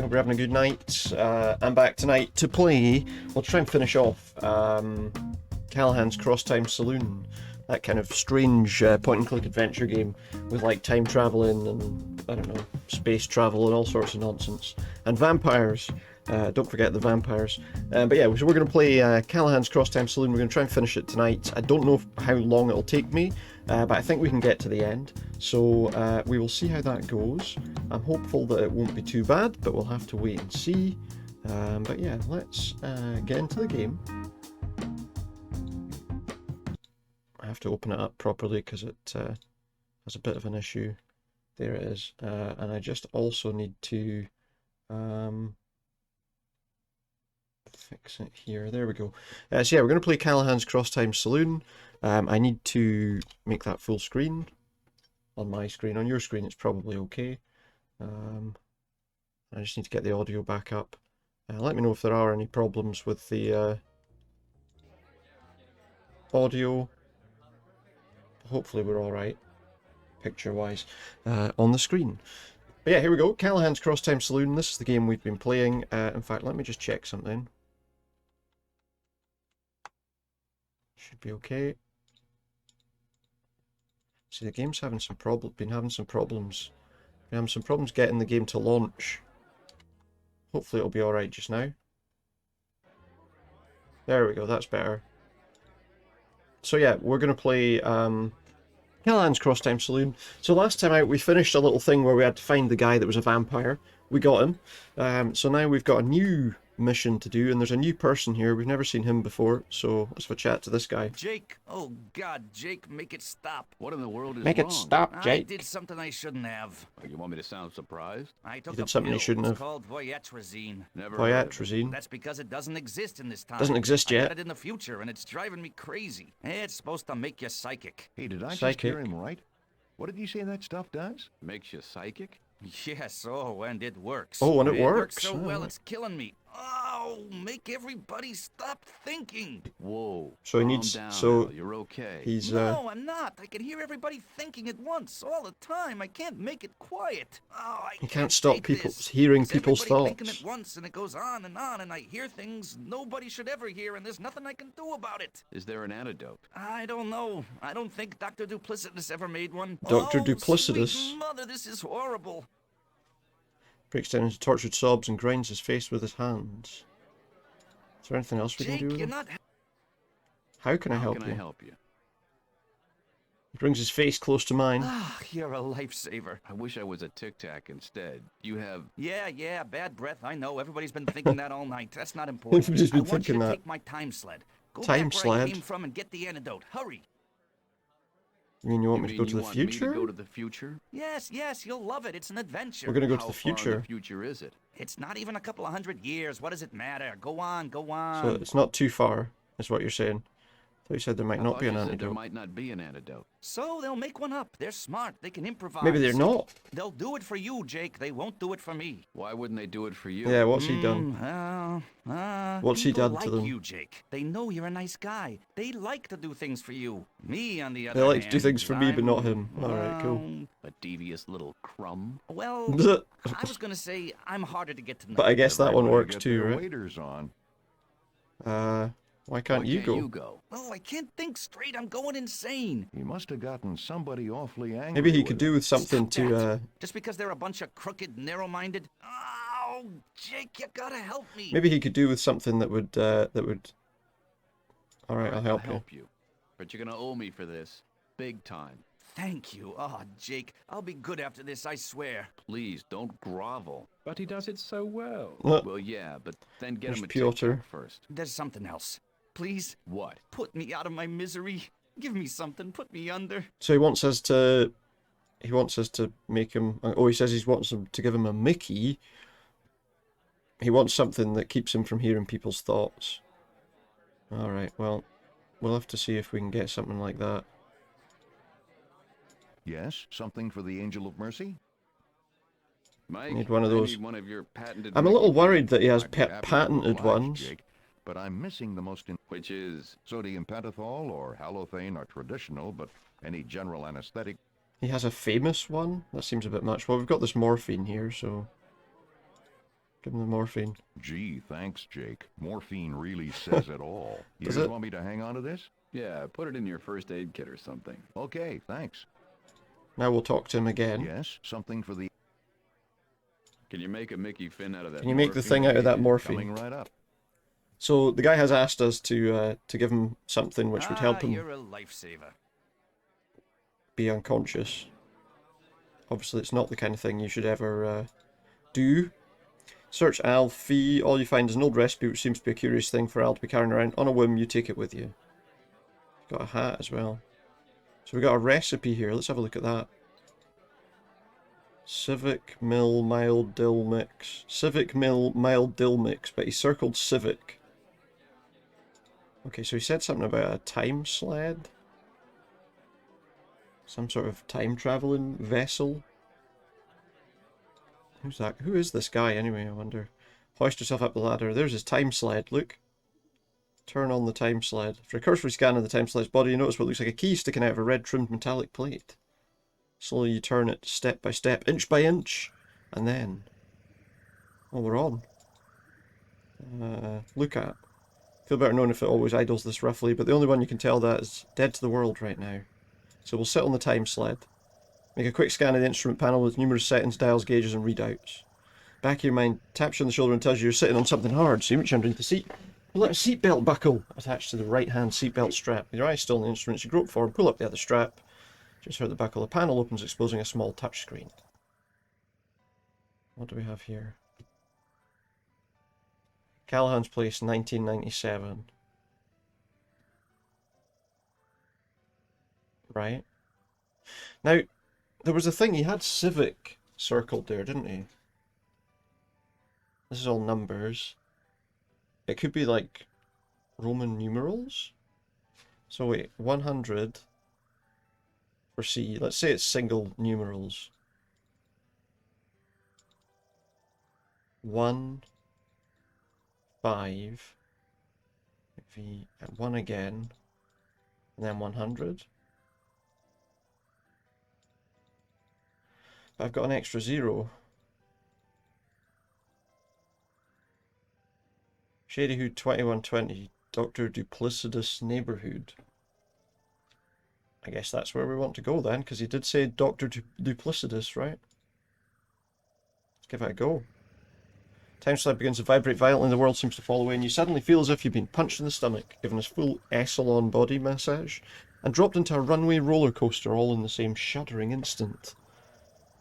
Hope you're having a good night. I'm back tonight to play. We'll try and finish off Callahans Crosstime Saloon. That kind of strange point-and-click adventure game with like time traveling and I don't know, space travel and all sorts of nonsense. And vampires. Don't forget the vampires. But yeah, so we're going to play Callahans Crosstime Saloon. We're going to try and finish it tonight. I don't know how long it'll take me, but I think we can get to the end. So we will see how that goes. I'm hopeful that it won't be too bad, but we'll have to wait and see. But yeah, let's get into the game. I have to open it up properly because it has a bit of an issue. There it is. And I just also need to fix it here. There we go. So yeah, we're going to play Callahans Crosstime Saloon. I need to make that full screen on my screen. On your screen it's probably okay. I just need to get the audio back up. Let me know if there are any problems with the audio. Hopefully we're alright, picture-wise, on the screen. But yeah, here we go. Callahans Crosstime Saloon. This is the game we've been playing. In fact, let me just check something. Should be okay. See, the game's having some problems. Been having some problems getting the game to launch. Hopefully it'll be alright just now. There we go, that's better. So yeah, we're going to play Callahans Crosstime Saloon. So last time out we finished a little thing where we had to find the guy that was a vampire. We got him. So now we've got a new mission to do, and there's a new person here. We've never seen him before, so let's have a chat to this guy. Jake, oh God, Jake, make it stop. What in the world is Make wrong? it stop, Jake. I did something I shouldn't have. You want me to sound surprised? I took did a something you pill. shouldn't It's have. called voyatrazine. Never heard of it. Voyatrazine. That's because it doesn't exist in this time. Doesn't exist I yet. got it in the future, and it's driving me crazy. It's supposed to make you psychic. Hey, did I just Psychic. hear him right? What did you say that stuff does? Makes you psychic? Yes, oh, and it works. Oh, and it It works. works so well, Oh. it's killing me. Oh, make everybody stop thinking. Whoa. So he calm needs. down, So Al, you're okay. he's. No, I'm not. I can hear everybody thinking at once, all the time. I can't make it quiet. Oh, I He can't stop take people this. hearing It's people's everybody thinking thoughts. at once, and it goes on, and I hear things nobody should ever hear, and there's nothing I can do about it. Is there an antidote? I don't know. I don't think Dr. Duplicitous ever made one. Dr. Oh, Duplicitous? sweet mother, this is horrible. Breaks down into tortured sobs and grinds his face with his hands. Is there anything else we can Jake, do with you're him? not. How can I How help can you? I help you? He brings his face close to mine. Ah, you're a lifesaver. I wish I was a Tic Tac instead. You have... Yeah, bad breath. I know. Everybody's been thinking that all night. That's not important. Everybody's been I want you thinking to that. take my time sled. Go Time back where sled? I came from and get the antidote. Hurry. You mean you want You me to mean go to you the want me to future? go to the future? Yes, you'll love it. It's an adventure. We're gonna go to How the far in future. the future is it? It's not even a couple of 100 years. What does it matter? Go on. So it's not too far, is what you're saying. So you said there might I not thought be you an said There antidote. might not be an antidote. So they'll make one up. They're smart. They can improvise. Maybe they're not. They'll do it for you, Jake. They won't do it for me. Why wouldn't they do it for you? Yeah, what's he done? What's he people done to like them? you, Jake. They know you're a nice guy. They like to do things for you. Me, on the other They hand, like to do things for me, but not him. I'm, Alright, cool. A devious little crumb? Well, I was gonna say I'm harder to get to know. But I guess that Right one way to works get too, their right? Waiters on. Why can't you go? You go? Oh, I can't think straight. I'm going insane. He must have gotten somebody awfully angry. Maybe he with could him. do with something Stop to, that. Just because they're a bunch of crooked, narrow-minded. Oh, Jake, you gotta help me. maybe he could do with something that would, Alright, I'll help you. But you're gonna owe me for this. Big time. Thank you. Oh, Jake, I'll be good after this, I swear. Please, don't grovel. But he does it so well. Well, yeah, but then get There's him a Piotr. Tic Tac first. There's something else. Please, What? put me out of my misery. Give me something. Put me under. So he wants us to make him, oh, he says he wants them to give him a Mickey. He wants something that keeps him from hearing people's thoughts. Alright, well, we'll have to see if we can get something like that. Yes, something for the Angel of Mercy? Mike, Need one of I those. need one of your patented I'm a little Mickey- worried that he has I'd be happy to patented oblige, ones. Jake, but I'm missing the most Which is... sodium pentothal or halothane are traditional, but any general anesthetic. He has a famous one? That seems a bit much. Well, we've got this morphine here, so... Give him the morphine. Gee, thanks, Jake. Morphine really says it all. You Does just it? want me to hang on to this? Yeah, put it in your first aid kit or something. Okay, thanks. Now we'll talk to him again. Yes, something for the... Can you make a Mickey Finn out of that? Can you make the morphine thing I out of gave that you? morphine? Coming right up. So the guy has asked us to give him something which would help him You're a lifesaver. be unconscious. Obviously, it's not the kind of thing you should ever do. Search Al Fee. All you find is an old recipe, which seems to be a curious thing for Al to be carrying around. On a whim, you take it with you. Got a hat as well. So we got a recipe here. Let's have a look at that. Civic Mill Mild Dill Mix. Civic Mill Mild Dill Mix, but he circled Civic. Okay, so he said something about a time sled. Some sort of time traveling vessel. Who's that? Who is this guy anyway, I wonder? Hoist yourself up the ladder. There's his time sled, look. Turn on the time sled. After a cursory scan of the time sled's body, you notice what looks like a key sticking out of a red trimmed metallic plate. Slowly you turn it step by step, inch by inch, and then... Oh, we're on. Look at. Feel better knowing if it always idles this roughly, but the only one you can tell that is dead to the world right now. So we'll sit on the time sled. Make a quick scan of the instrument panel with numerous settings, dials, gauges, and readouts. Back of your mind taps you on the shoulder and tells you you're sitting on something hard, so you reach underneath the seat. Pull out a seatbelt buckle attached to the right-hand seatbelt strap. With your eyes still on the instruments, you grope forward, pull up the other strap. Just hurt the buckle. The panel opens, exposing a small touchscreen. What do we have here? Callahan's Place, 1997. Right. Now, there was a thing, he had Civic circled there, didn't he? This is all numbers. It could be like Roman numerals? So wait, 100 for C. Let's say it's single numerals. 1, 5, V, and 1 again, and then 100. I've got an extra 0. Shady Hood 2120, Dr. Duplicitous Neighborhood. I guess that's where we want to go then, because he did say Dr. Duplicitous, right? Let's give it a go. Time slide begins to vibrate violently, the world seems to fall away, and you suddenly feel as if you've been punched in the stomach, given a full Essalon body massage, and dropped into a runway roller coaster all in the same shuddering instant.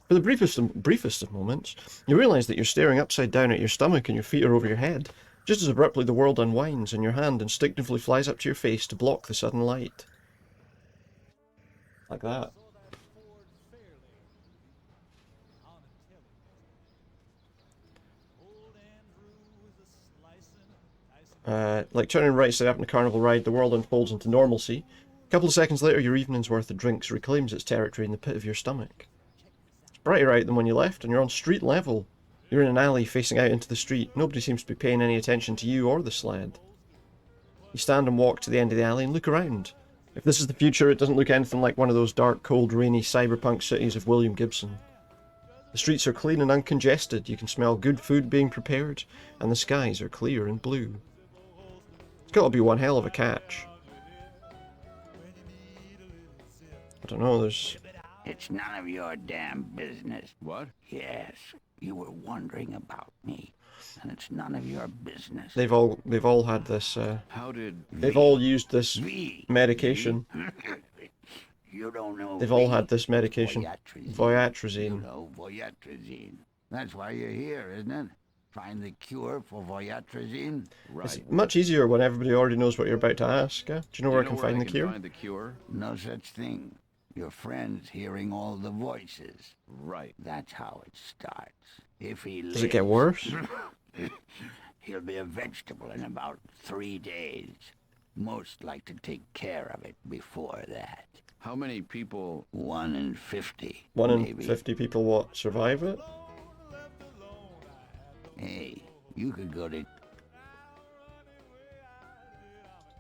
For the briefest of moments, you realise that you're staring upside down at your stomach and your feet are over your head. Just as abruptly the world unwinds and your hand instinctively flies up to your face to block the sudden light. Like that. Like turning right side up in a carnival ride, the world unfolds into normalcy. A couple of seconds later, your evening's worth of drinks reclaims its territory in the pit of your stomach. It's brighter out than when you left, and you're on street level. You're in an alley facing out into the street. Nobody seems to be paying any attention to you or the sled. You stand and walk to the end of the alley and look around. If this is the future, it doesn't look anything like one of those dark, cold, rainy cyberpunk cities of William Gibson. The streets are clean and uncongested. You can smell good food being prepared, and the skies are clear and blue. It's got to be one hell of a catch. I don't know, there's... It's none of your damn business. What? Yes, you were wondering about me, and it's none of your business. They've all had this, How did... they've all used this V. medication. You don't know. They've all V. had this medication. You Voyatrazine. know Voyatrazine. That's why you're here, isn't it? Find the cure for Voyatrazine. It's Right. much easier when everybody already knows what you're about to ask. Do you know where I Do can you know find where the I cure? can find the cure? No such thing. Your friend's hearing all the voices. Right. That's how it starts. If he Does it get worse? He'll be a vegetable in about 3 days. Most like to take care of it before that. How many people... 1 in 50. 1 in maybe. 50 people what survive it? Hey, you could go to...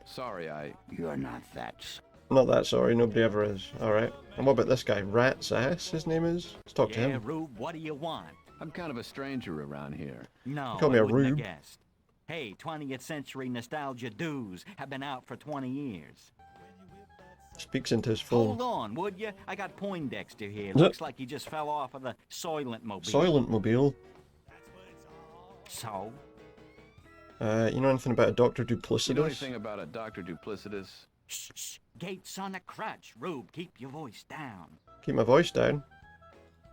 Sorry, You're not that... Not that sorry, nobody ever is. Alright. And what about this guy? Rat's Ass, his name is? Let's talk to Yeah, him. Rube, what do you want? I'm kind of a stranger around here. No, You call me I a wouldn't have rube. guessed. Hey, 20th century nostalgia dudes have been out for 20 years. Speaks into his Hold phone. on, would you? I got Poindexter here. Yep. Looks like he just fell off of the Soylent Mobile. Soylent Mobile. So? You know anything about a Dr. You know Duplicitous? anything about a Dr. Duplicitous? Shh, shh. Gates on a crutch. Rube, keep your voice down. Keep my voice down.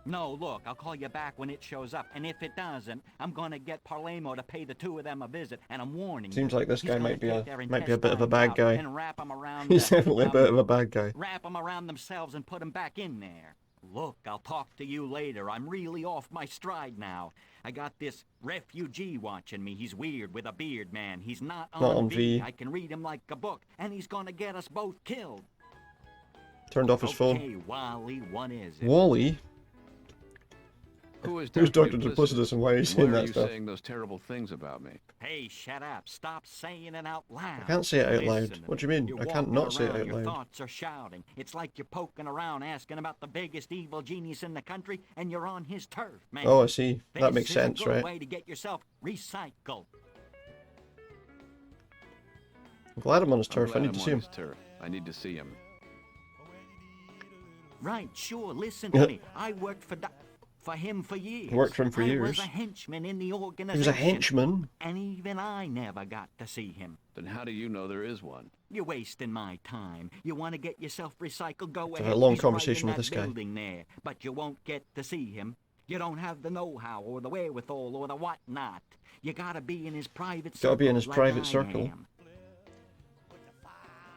No, look, I'll call you back when it shows up, and if it doesn't, I'm gonna get Parlemo to pay the two of them a visit, and I'm warning you. Seems like this He's guy gonna might be take their a bit of a intestines bad out guy. and wrap 'em around He's the- definitely a bit of a bad guy. Wrap them around themselves and put them back in there. Look, I'll talk to you later. I'm really off my stride now. I got this refugee watching me. He's weird with a beard, man. He's not on V. I can read him like a book, and he's gonna get us both killed. Turned off his phone. Okay, Wally, what is it? Wally? Who is Who's Dr. Dr. Duplicitous and why are you And saying why are that you stuff? saying those terrible things about me? Hey, shut up. Stop saying it out loud. I can't say it out loud. Listen to What do me. you mean? You're I can't walking not say it around, out your loud. thoughts are shouting. It's like you're poking around asking about the biggest evil genius in the country, and you're on his turf, man. Oh, I see. That This makes is sense, a good right? way to get yourself recycled. I'm glad I'm on his I'm turf. I glad need I'm to on see him. his turf. I need to see him. Right, sure. Listen to me. I worked for him for years. Worked for him for I years. was a henchman in the organization. He was a henchman. And even I never got to see him. Then how do you know there is one? You're wasting my time. You want to get yourself recycled? Go Have ahead. a long He's conversation right with in this guy. that building there, but you won't get to see him. You don't have the know-how or the wherewithal or the whatnot. You gotta be in his private circle. Gotta be in his like private I circle. am.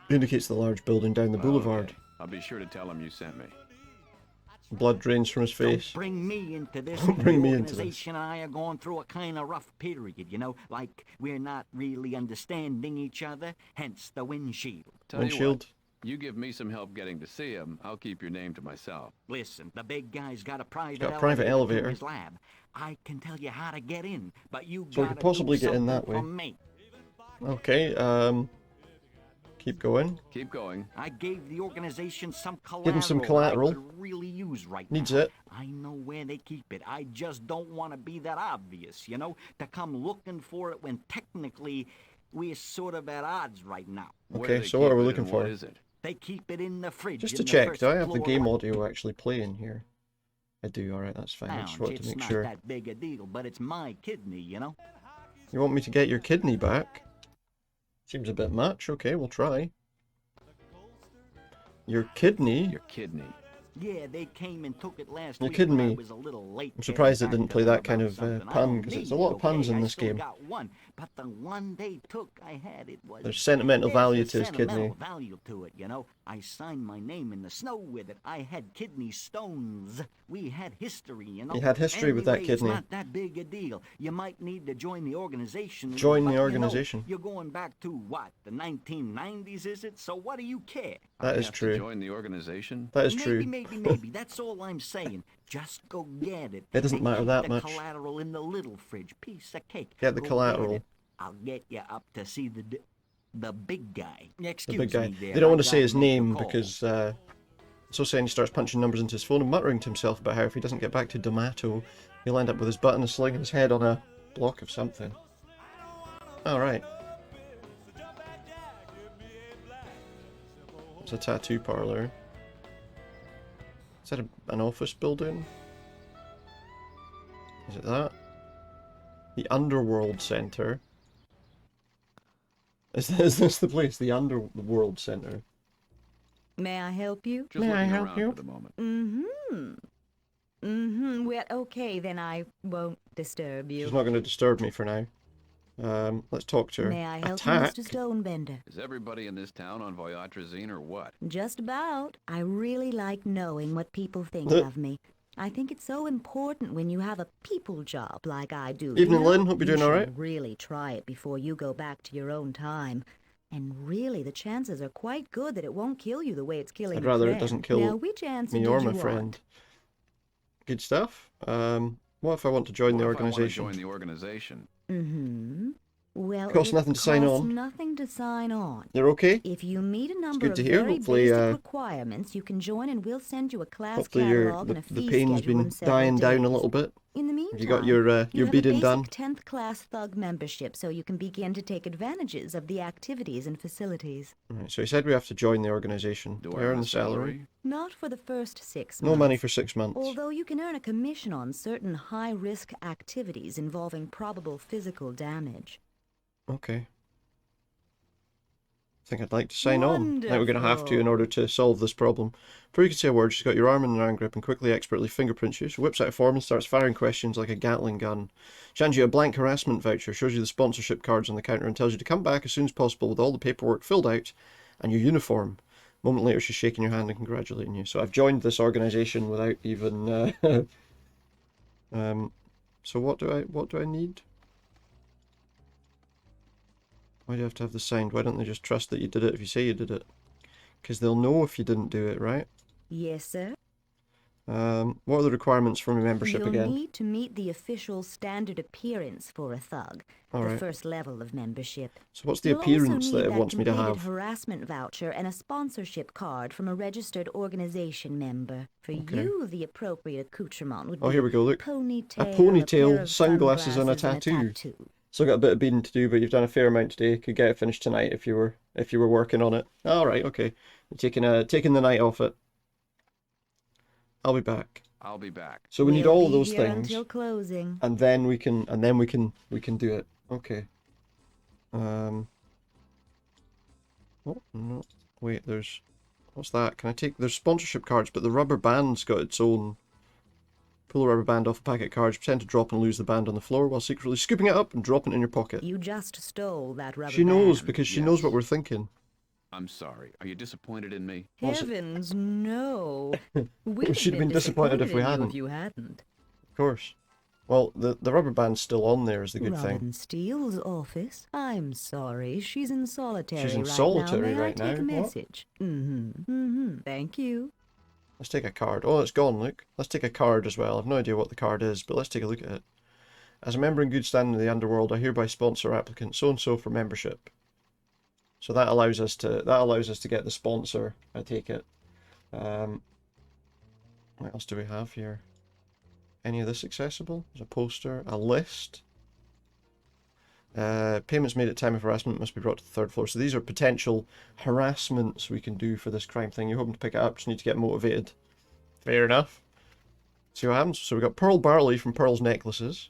Indicates the large building down the boulevard. Okay. I'll be sure to tell him you sent me. Blood drains from his face. Don't bring me into this. Don't bring me into this. The organization and I are going through a kind of rough period, you know, like we're not really understanding each other, hence the windshield. Tell you Windshield. what, you give me some help getting to see him, I'll keep your name to myself. Listen, the big guy's got a private got a private in elevator. his lab. I can tell you how to get in, but you So we gotta could possibly do get in something that way. for me. Okay, keep going. Keep going. I gave the organization some collateral. Give him some collateral. I could really use right Needs now. it. I know where they keep it. I just don't want to be that obvious, you know, to come looking for it when technically we're sort of at odds right now. Where Okay, they so what keep are we it looking and for? What is it? They keep it in the fridge. Just in to the check, first do I have the floor game lounge. audio actually playing here? I do, alright, that's fine. I just wanted It's to make not sure. that big a deal, but it's my kidney, you know. You want me to get your kidney back? Seems a bit much. Okay, we'll try. Your kidney? Your kidney. Yeah, they came and took it last You're week kidding when I me. was a little late. I'm surprised it getting didn't back play to them that kind about of something. I pun, don't 'cause need there's a lot it, of puns okay? in I this still game. got one, but the one they took, I had it was. There's sentimental There's value a to his kidney. sentimental value to it, you know. I signed my name in the snow with it. I had kidney stones. We had history, you know. You had history with that Anyway, kidney. It's not that big a deal. You might need to join the organization. Join but, the you know, organization. you're going back to what? The 1990s, is it? So what do you care? That I is have to true. join the organization? That is maybe, true. maybe. That's all I'm saying. Just go get it. It doesn't And matter keep that the much. collateral in the little fridge. Piece of cake. Get the Go collateral. it. I'll get you up to see the big guy. The Excuse big guy. me there. They don't want I to say his gotta make a name call. because so saying he starts punching numbers into his phone and muttering to himself about how if he doesn't get back to D'Amato, he'll end up with his butt in a sling and his head on a block of something. Alright. It's a tattoo parlor. Is that an office building? Is it that? The Underworld Center. Is this the place? The Underworld Center. May I help you? Just May I looking help around you? for the moment. Well, okay, then I won't disturb you. She's not going to disturb me for now. Let's talk to her. May I help Attack? you, Mr. Stonebender? Is everybody in this town on Voyatrazine or what? Just about. I really like knowing what people think Look. of me. I think it's so important when you have a people job like I do. Evening, you know? Lynn. Hope you're doing You all should right. really try it before you go back to your own time. And really, the chances are quite good that it won't kill you the way it's killing I'd your rather it friend. doesn't kill Now, which answer me did or you my want? friend. Good stuff. What if I want to join the What if I want to organization? join the organization? Well, Costs it nothing to sign costs on. nothing to sign on. You're okay? If you meet a number good of to hear. very Hopefully, basic requirements, you can join and we'll send you a class hopefully catalog and a the fee pain's schedule in been several dying days. down a little bit. In the Have you got meantime, your have a beading basic done? 10th class thug membership so you can begin to take advantages of the activities and facilities. Right, so he said we have to join the organisation. Do Do I I earn earn a the salary? Not for the first 6 No months. money for 6 months. Although you can earn a commission on certain high-risk activities involving probable physical damage. Okay. I think I'd like to sign on. I think we're going to have to in order to solve this problem. Before you can say a word, she's got your arm in an iron grip and quickly, expertly fingerprints you. She whips out a form and starts firing questions like a Gatling gun. She hands you a blank harassment voucher, shows you the sponsorship cards on the counter and tells you to come back as soon as possible with all the paperwork filled out and your uniform. A moment later, she's shaking your hand and congratulating you. So I've joined this organisation without even... so what do I need? Why do you have to have this signed? Why don't they just trust that you did it if you say you did it? Because they'll know if you didn't do it, right? Yes, sir. What are the requirements for my membership You'll again? need to meet the official standard appearance for a thug, All the right. first level of membership. So what's the You'll appearance also that need it wants me to completed have? harassment voucher and a sponsorship card from a registered organization member. For Okay. you, the appropriate accoutrement would Oh, be here we go, look. ponytail, A ponytail, pair of sunglasses and a sunglasses, tattoo. Still got a bit of beading to do, but you've done a fair amount today. Could get it finished tonight if you were working on it. All right, okay. You're taking the night off it. I'll be back. I'll be back. So we need We'll all be those here things, until closing. and then we can do it. Okay. Oh no, wait. What's that? Can I take? There's sponsorship cards, but the rubber band's got its own. Pull a rubber band off a packet of cards, pretend to drop and lose the band on the floor while secretly scooping it up and dropping it in your pocket. You just stole that rubber She knows band. because she knows Yes. what we're thinking. I'm sorry. Are you disappointed in me? Heavens, no. We should have been disappointed if we hadn't. If you hadn't. Of course. Well, the rubber band's still on there is the good Robin thing. Steele's office. I'm sorry, she's in solitary She's in right solitary now. May right I take now? a What? message? Mm-hmm. Thank you. Let's take a card. Oh, it's gone, look. Let's take a card as well. I've no idea what the card is, but let's take a look at it. As a member in good standing in the underworld, I hereby sponsor applicant so-and-so for membership. So that allows us to get the sponsor, I take it. What else do we have here? Any of this accessible? There's a poster, a list. Payments made at time of harassment must be brought to the third floor. So these are potential harassments we can do for this crime thing. You're hoping to pick it up, just need to get motivated. Fair enough. See what happens. So we've got Pearl Barley from Pearl's Necklaces.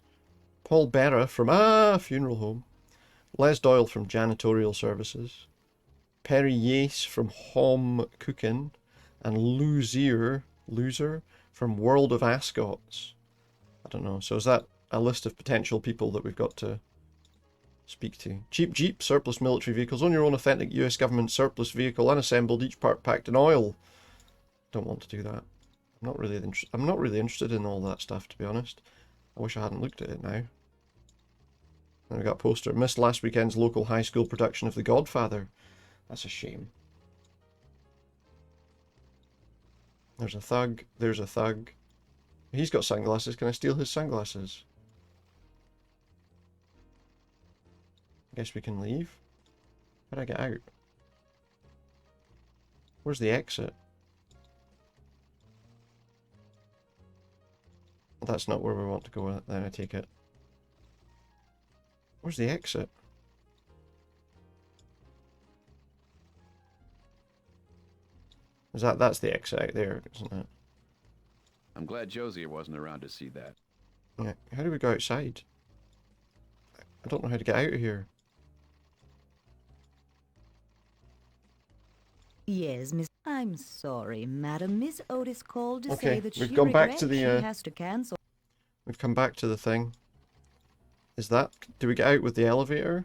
Paul Berra from Funeral Home. Les Doyle from Janitorial Services. Perry Yace from Home Cooking. And Loser from World of Ascots. I don't know. So is that a list of potential people that we've got to speak to? Cheap Jeep, surplus military vehicles, on your own authentic US government surplus vehicle, unassembled, each part packed in oil. Don't want to do that. I'm not really interested in all that stuff, to be honest. I wish I hadn't looked at it now. Then we got a poster. Missed last weekend's local high school production of The Godfather. That's a shame. There's a thug. There's a thug. He's got sunglasses. Can I steal his sunglasses? I guess we can leave. How do I get out? Where's the exit? That's not where we want to go, then I take it. Where's the exit? That's the exit out there, isn't it? I'm glad Josie wasn't around to see that. Yeah. How do we go outside? I don't know how to get out of here. Yes, Miss. I'm sorry, madam. Miss Otis called to Okay, say that we've she gone back regrets to the, she has to cancel. We've come back to the thing. Is that... Do we get out with the elevator?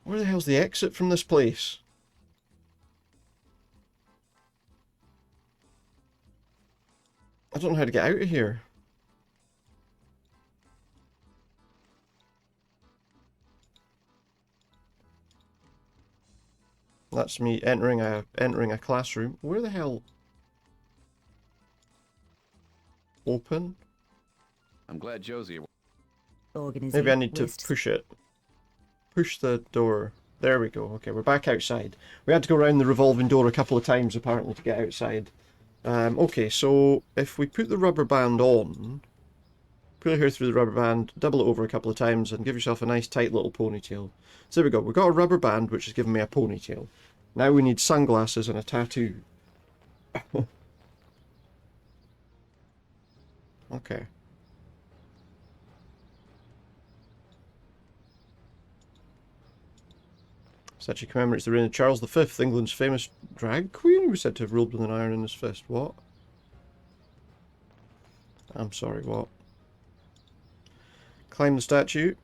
Where the hell's the exit from this place? I don't know how to get out of here. That's me entering a classroom. Where the hell? Open. I'm glad Josie... Organization. Maybe I need to lists. push it. Push the door. There we go. Okay, we're back outside. We had to go around the revolving door a couple of times, apparently, to get outside. Okay, so if we put the rubber band on, pull your hair through the rubber band, double it over a couple of times, and give yourself a nice tight little ponytail. So there we go. We've got a rubber band, which has given me a ponytail. Now we need sunglasses and a tattoo. Okay. Statue commemorates the reign of Charles V, England's famous drag queen, who was said to have ruled with an iron in his fist. What? I'm sorry, what? Climb the statue.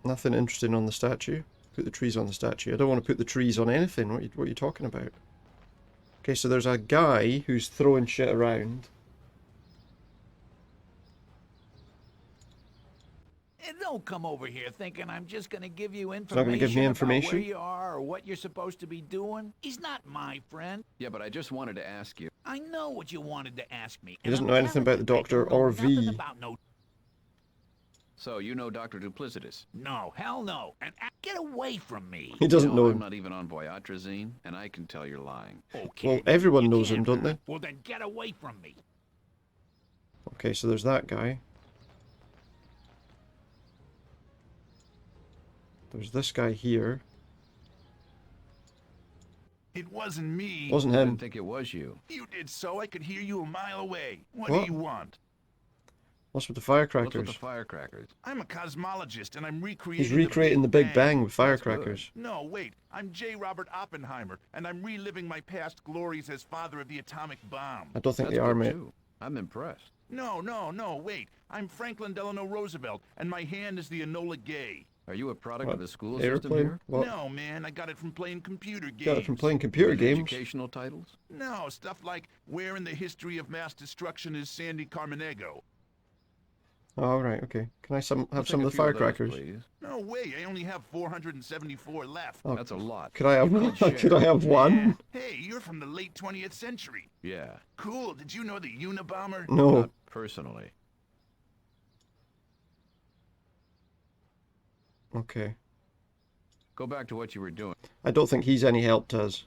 Nothing interesting on the statue. Put the trees on the statue. I don't want to put the trees on anything. What are you talking about? Okay, so there's a guy who's throwing shit around. And don't come over here thinking I'm just gonna give you not gonna give me information? about where you are or what you're supposed to be doing. He's not my friend. Yeah, but I just wanted to ask you. I know what you wanted to ask me. He doesn't know anything about the Doctor or V. So, you know Dr. Duplicitus? No, hell no. And get away from me. He doesn't know I'm him. not even on Voyatrazine, and I can tell you're lying. Okay. Well, everyone you knows him, can't, don't huh? they? Well, then get away from me. Okay, so there's that guy. There's this guy here. It wasn't me. Wasn't I him. didn't think it was you. You did so I could hear you a mile away. What What? do you want? What's with the What's firecrackers? with the firecrackers? I'm a cosmologist and I'm recreating He's recreating the Big Bang with firecrackers. No, wait. I'm J. Robert Oppenheimer, and I'm reliving my past glories as father of the atomic bomb. I don't think That's they are, good, mate. too. I'm impressed. No, wait. I'm Franklin Delano Roosevelt, and my hand is the Enola Gay. Are you a product What? of the school system Airplane? here? What? No, man, I got it from playing computer games. Got it from playing computer games. Educational titles? No, stuff like Where in the History of Mass Destruction is Sandy Carmonego? Oh, right, okay. Can I I'll have some take of the a few those, firecrackers? please. No way, I only have 474 left. Oh, That's a lot. could I have You could could I share. have one? Hey, you're from the late 20th century. Yeah, Cool, did you know the Unabomber? No. not personally. Okay. Go back to what you were doing. I don't think he's any help to us.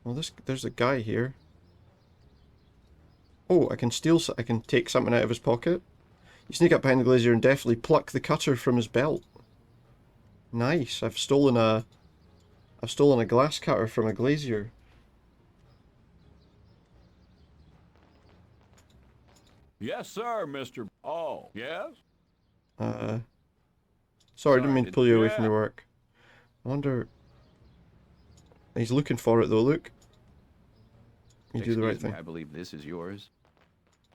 Well, there's a guy here. Oh, I can I can take something out of his pocket. You sneak up behind the glazier and deftly pluck the cutter from his belt. Nice. I've stolen a glass cutter from a glazier. Yes, sir, Mr. Oh, yes? Sorry, I didn't mean to pull you away from Yeah. your work. I wonder... He's looking for it though, look. You do the right Excuse me, thing. I believe this is yours.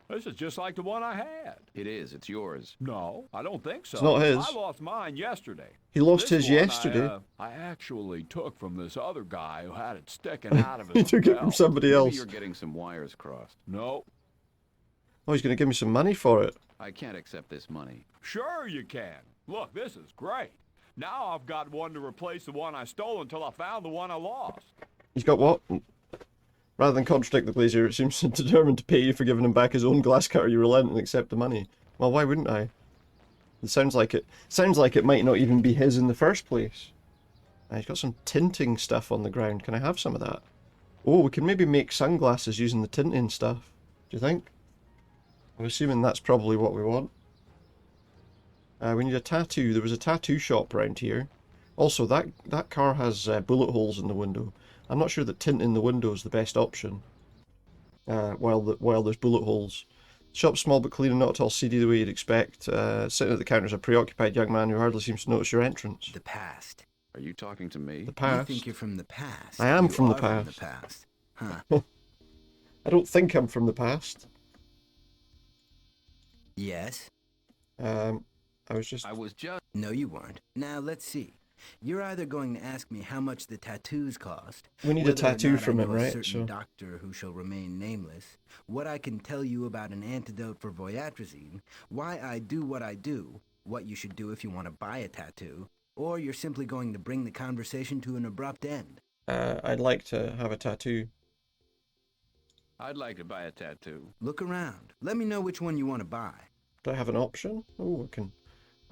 This is just like the one I had. It is. It's yours. No, I don't think so. It's not his. I lost mine yesterday. He lost This his one yesterday. I actually took from this other guy who had it sticking out of his He took it from belt. somebody Maybe else. you're getting some wires crossed. No, Oh, he's going to give me some money for it. I can't accept this money. sure you can. Look, this is great. Now I've got one to replace the one I stole until I found the one I lost. He's got what? Rather than contradict the glazier, it seems determined to pay you for giving him back his own glass cutter. You relent and accept the money. Well, why wouldn't I? It sounds like it might not even be his in the first place. He's got some tinting stuff on the ground. Can I have some of that? Oh, we can maybe make sunglasses using the tinting stuff. Do you think? I'm assuming that's probably what we want. We need a tattoo. There was a tattoo shop around here. Also, that car has bullet holes in the window. I'm not sure that tinting the window is the best option. While there's bullet holes. The shop's small but clean and not at all seedy the way you'd expect. Sitting at the counter is a preoccupied young man who hardly seems to notice your entrance. The past. Are you talking to me? The past. You think you're from the past. I am You from the are past. Huh. I don't think I'm from the past. Yes. I was just... No, you weren't. Now, let's see. You're either going to ask me how much the tattoos cost. We need a whether or tattoo not I from know him, a right? certain So doctor who shall remain nameless, what I can tell you about an antidote for Voyatrazine, why I do what I do, what you should do if you want to buy a tattoo, or you're simply going to bring the conversation to an abrupt end. I'd like to have a tattoo. I'd like to buy a tattoo. Look around. Let me know which one you want to buy. Do I have an option? Oh,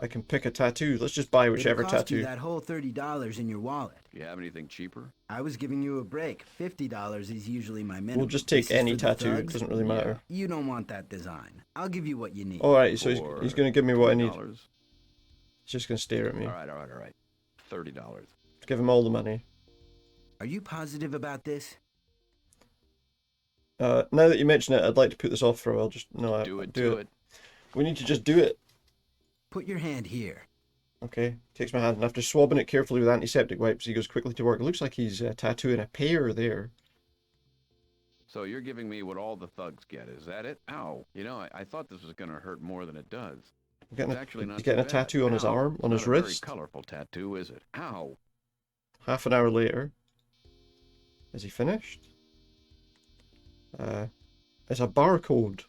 I can pick a tattoo. Let's just buy whichever It'll cost tattoo. you that whole $30 in your wallet. Do you have anything cheaper? I was giving you a break. $50 is usually my minimum. We'll just take This is any for the tattoo. It thugs. doesn't really matter. You don't want that design. I'll give you what you need. Alright, so he's going to give me what I need. $20? He's just going to stare at me. All right. $30. Give him all the money. Are you positive about this? Now that you mention it, I'd like to put this off for a while. Just no, Do it. do it. We need to just do it. Put your hand here. Okay, takes my hand, and after swabbing it carefully with antiseptic wipes, he goes quickly to work. It looks like he's tattooing a pear there. So you're giving me what all the thugs get, is that it? Ow. You know, I thought this was going to hurt more than it does. It's actually not He's getting a too bad. tattoo on his Ow. arm, on his Not a wrist. very colorful tattoo, is it? Ow. Half an hour later. Is he finished? It's a barcode.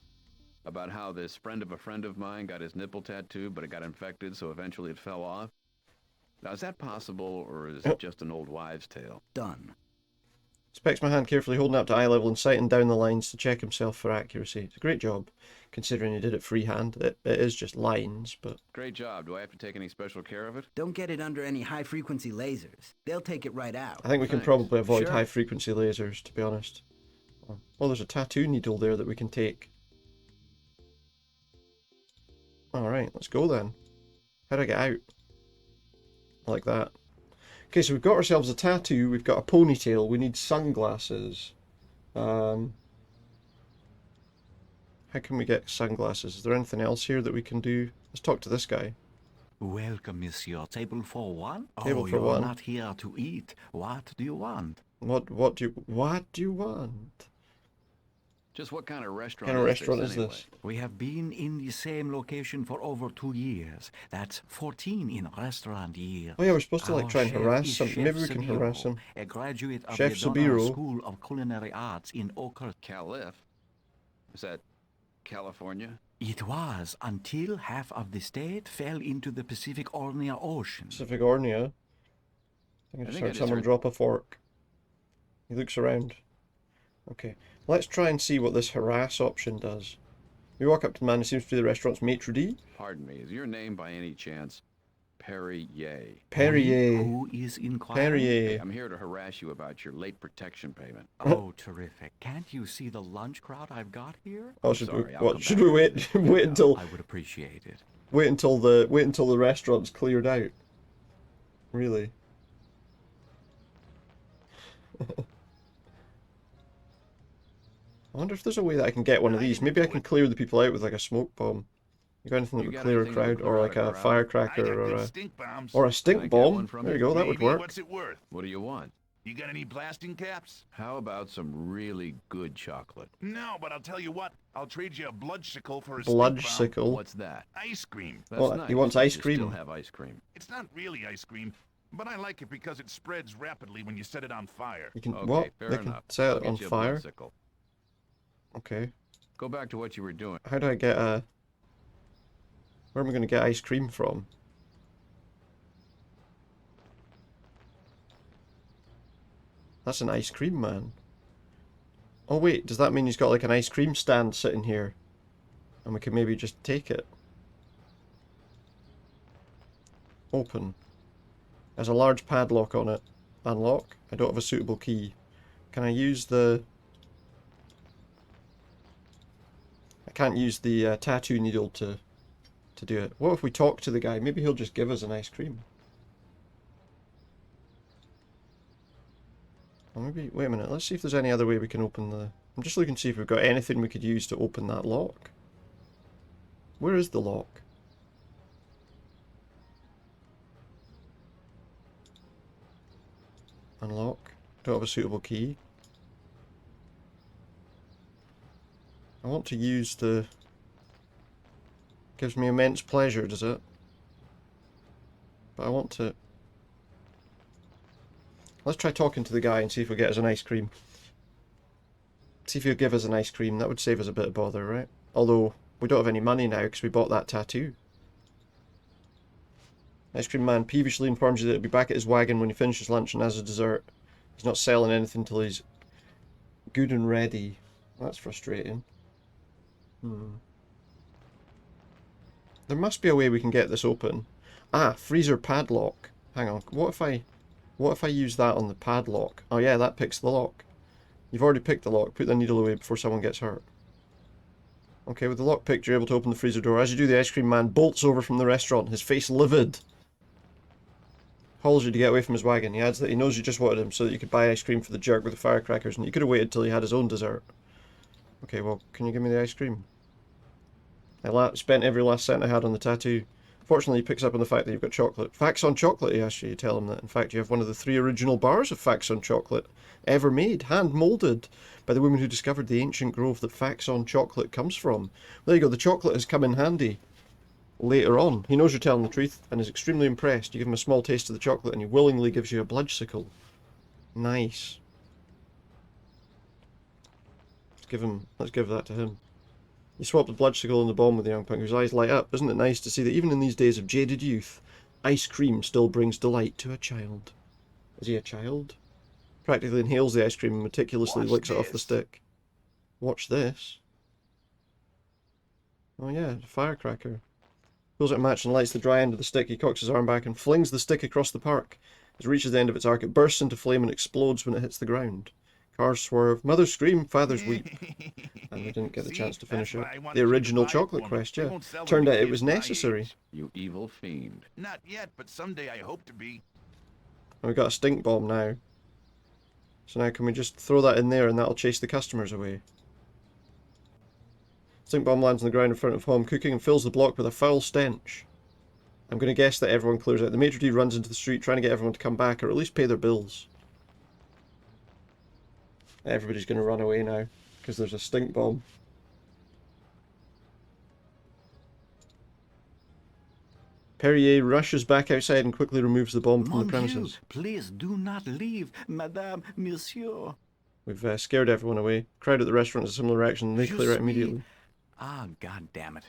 About how this friend of a friend of mine got his nipple tattooed, but it got infected, so eventually it fell off. Now, is that possible, or is it just an old wives' tale? Done. Inspects my hand carefully, holding it up to eye level and sighting down the lines to check himself for accuracy. It's a great job, considering he did it freehand. It is just lines, but... Great job. Do I have to take any special care of it? Don't get it under any high-frequency lasers. They'll take it right out. I think we can Thanks. probably avoid Sure. high-frequency lasers, to be honest. Oh, there's a tattoo needle there that we can take. Alright, let's go then. How do I get out? Like that. Okay, so we've got ourselves a tattoo, we've got a ponytail, we need sunglasses. How can we get sunglasses? Is there anything else here that we can do? Let's talk to this guy. Welcome, monsieur. Table for one? Table oh, for you're one. not here to eat. What do you want? What do you want? Just what kind of restaurant What kind of restaurant is anyway? this? We have been in the same location for over 2 years. That's 14 in restaurant years. Oh yeah, we're supposed to like Our try and chef harass is some. Chef Maybe we can Sabiro, harass him. a graduate of Chef the Donner Sabiro. School of Culinary Arts in Oakhurst. Calif? Is that California? It was until half of the state fell into the Pacific Ornia Ocean. Pacific Ornia. I just heard someone drop a fork. He looks around. Okay, let's try and see what this harass option does. We walk up to the man who seems to be the restaurant's maitre d'. Pardon me, is your name by any chance Perrier? Perrier. Who is inquiring? Perrier. I'm here to harass you about your late protection payment. Oh, terrific. Can't you see the lunch crowd I've got here? Oh, sorry, I'll what? come Should back. we wait? Wait until I would appreciate it. wait until the restaurant's cleared out. Really? I wonder if there's a way that I can get one of these. Maybe I can clear the people out with like a smoke bomb. You got anything that You would got clear a anything that would crowd, clear or out like a a crowd? I firecracker, got or good a stink bombs. or a Can I stink get bomb? one from There you you? go. That would Maybe. work. What's it worth? What do you want? You got any blasting caps? How about some really good chocolate? No, but I'll tell you what. I'll trade you a bloodsicle for a stink Bloodsicle. What's that? bomb. Ice cream. That's Oh, nice. he wants ice You cream. Still have ice cream. It's not really ice cream, but I like it because it spreads rapidly when you set it on fire. You can Okay, what? fair They can enough. set I'll it get on you a fire. bloodsicle. Okay. Go back to what you were doing. How do I get a? Where am I going to get ice cream from? That's an ice cream man. Oh wait, does that mean he's got like an ice cream stand sitting here? And we can maybe just take it. Open. There's a large padlock on it. Unlock. I don't have a suitable key. Can I use the... I can't use the tattoo needle to do it. What if we talk to the guy? Maybe he'll just give us an ice cream. Or maybe... Wait a minute. Let's see if there's any other way we can open the... I'm just looking to see if we've got anything we could use to open that lock. Where is the lock? Unlock. Don't have a suitable key. I want to use the... Gives me immense pleasure, does it? But I want to... Let's try talking to the guy and see if he'll get us an ice cream. See if he'll give us an ice cream. That would save us a bit of bother, right? Although, we don't have any money now because we bought that tattoo. Ice cream man peevishly informs you that he'll be back at his wagon when he finishes lunch and as a dessert. He's not selling anything till he's good and ready. That's frustrating. There must be a way we can get this open. Ah, freezer padlock. Hang on. What if I use that on the padlock? Oh yeah, that picks the lock. You've already picked the lock. Put the needle away before someone gets hurt. Okay, with the lock picked, you're able to open the freezer door. As you do, the ice cream man bolts over from the restaurant, his face livid. Hauls you to get away from his wagon. He adds that he knows you just wanted him so that you could buy ice cream for the jerk with the firecrackers, and you could have waited till he had his own dessert. Okay, well, can you give me the ice cream? I spent every last cent I had on the tattoo. Fortunately, he picks up on the fact that you've got chocolate. Facts on chocolate, he asks you. You tell him that, in fact, you have one of the 3 original bars of Facts on Chocolate ever made, hand-moulded by the woman who discovered the ancient grove that Facts on Chocolate comes from. Well, there you go. The chocolate has come in handy later on. He knows you're telling the truth and is extremely impressed. You give him a small taste of the chocolate and he willingly gives you a bloodsicle. Nice. Let's give that to him. You swap the bloodsicle and the bomb with the young punk, whose eyes light up. Isn't it nice to see that even in these days of jaded youth, ice cream still brings delight to a child? Is he a child? Practically inhales the ice cream and meticulously licks it off the stick. Watch this. Oh yeah, a firecracker. Pulls out a match and lights the dry end of the stick. He cocks his arm back and flings the stick across the park. As it reaches the end of its arc, it bursts into flame and explodes when it hits the ground. Cars swerve, mothers scream, fathers weep. And they didn't get the chance to finish it. The original chocolate quest, yeah. Turned out it was necessary. You evil fiend. Not yet, but someday I hope to be. And we've got a stink bomb now. So now can we just throw that in there and that'll chase the customers away. Stink bomb lands on the ground in front of home cooking and fills the block with a foul stench. I'm going to guess that everyone clears out. The maitre d' runs into the street trying to get everyone to come back or at least pay their bills. Everybody's going to run away now because there's a stink bomb. Perrier rushes back outside and quickly removes the bomb from the premises. Please do not leave, Madame, Monsieur. We've scared everyone away. Crowd at the restaurant has a similar reaction and they clear out immediately. Ah, God damn it.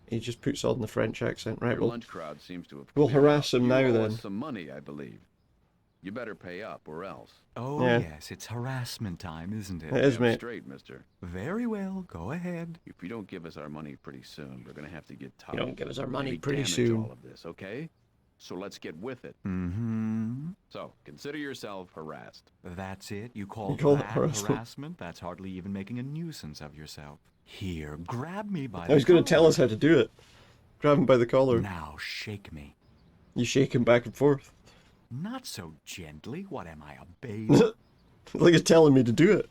He just puts on the French accent. Right, Your lunch crowd seems to have we'll cleared harass up. him You now owe then. us some money, I believe. You better pay up or else. Oh, Yeah. yes, it's harassment time, isn't it? It is, Damn mate. straight, mister. Very well, go ahead. If you don't give us our money pretty soon, we're gonna have to get tough. You don't give us our money Maybe pretty damage soon. all of this, okay? So let's get with it. Mm-hmm. So, consider yourself harassed. That's it? You call call that that harassment? That's hardly even making a nuisance of yourself. Here, grab me by Now the he's going to tell collar. us how to do it. Grab him by the collar. Now shake me. You shake him back and forth. Not so gently. What am I, a babe? Like he's telling me to do it.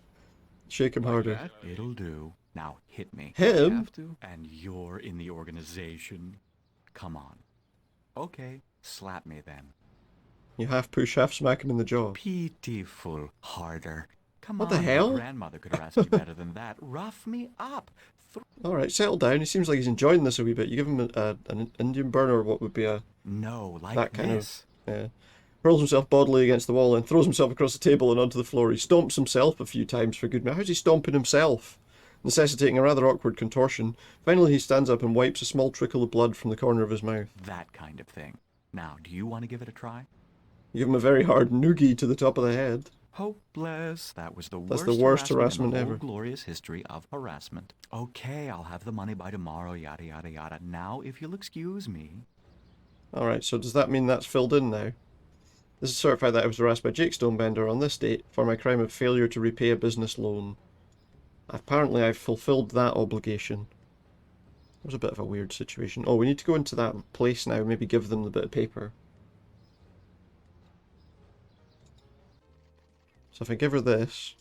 Shake him Like harder. that? It'll do. Now hit me. Him? Have to? And you're in the organization. Come on. Okay, slap me then. You half push, half smack him in the jaw. Pitiful. Harder. Come What on. the hell? My grandmother could have asked you better than that. Rough me up. Alright, settle down. He seems like he's enjoying this a wee bit. You give him an Indian burner or what would be a... No, like that kind this. of... hurls himself bodily against the wall and throws himself across the table and onto the floor. He stomps himself a few times for good measure. How's he stomping himself? Necessitating a rather awkward contortion. Finally he stands up and wipes a small trickle of blood from the corner of his mouth. That kind of thing. Now, do you want to give it a try? You give him a very hard noogie to the top of the head. Hopeless. That was That's the worst harassment in the ever. whole glorious history of harassment. Okay, I'll have the money by tomorrow, yada yada yada. Now, if you'll excuse me. Alright, so does that mean that's filled in now? This is certified that I was harassed by Jake Stonebender on this date for my crime of failure to repay a business loan. Apparently I've fulfilled that obligation. It was a bit of a weird situation. Oh, we need to go into that place now, maybe give them the bit of paper. So if I give her this...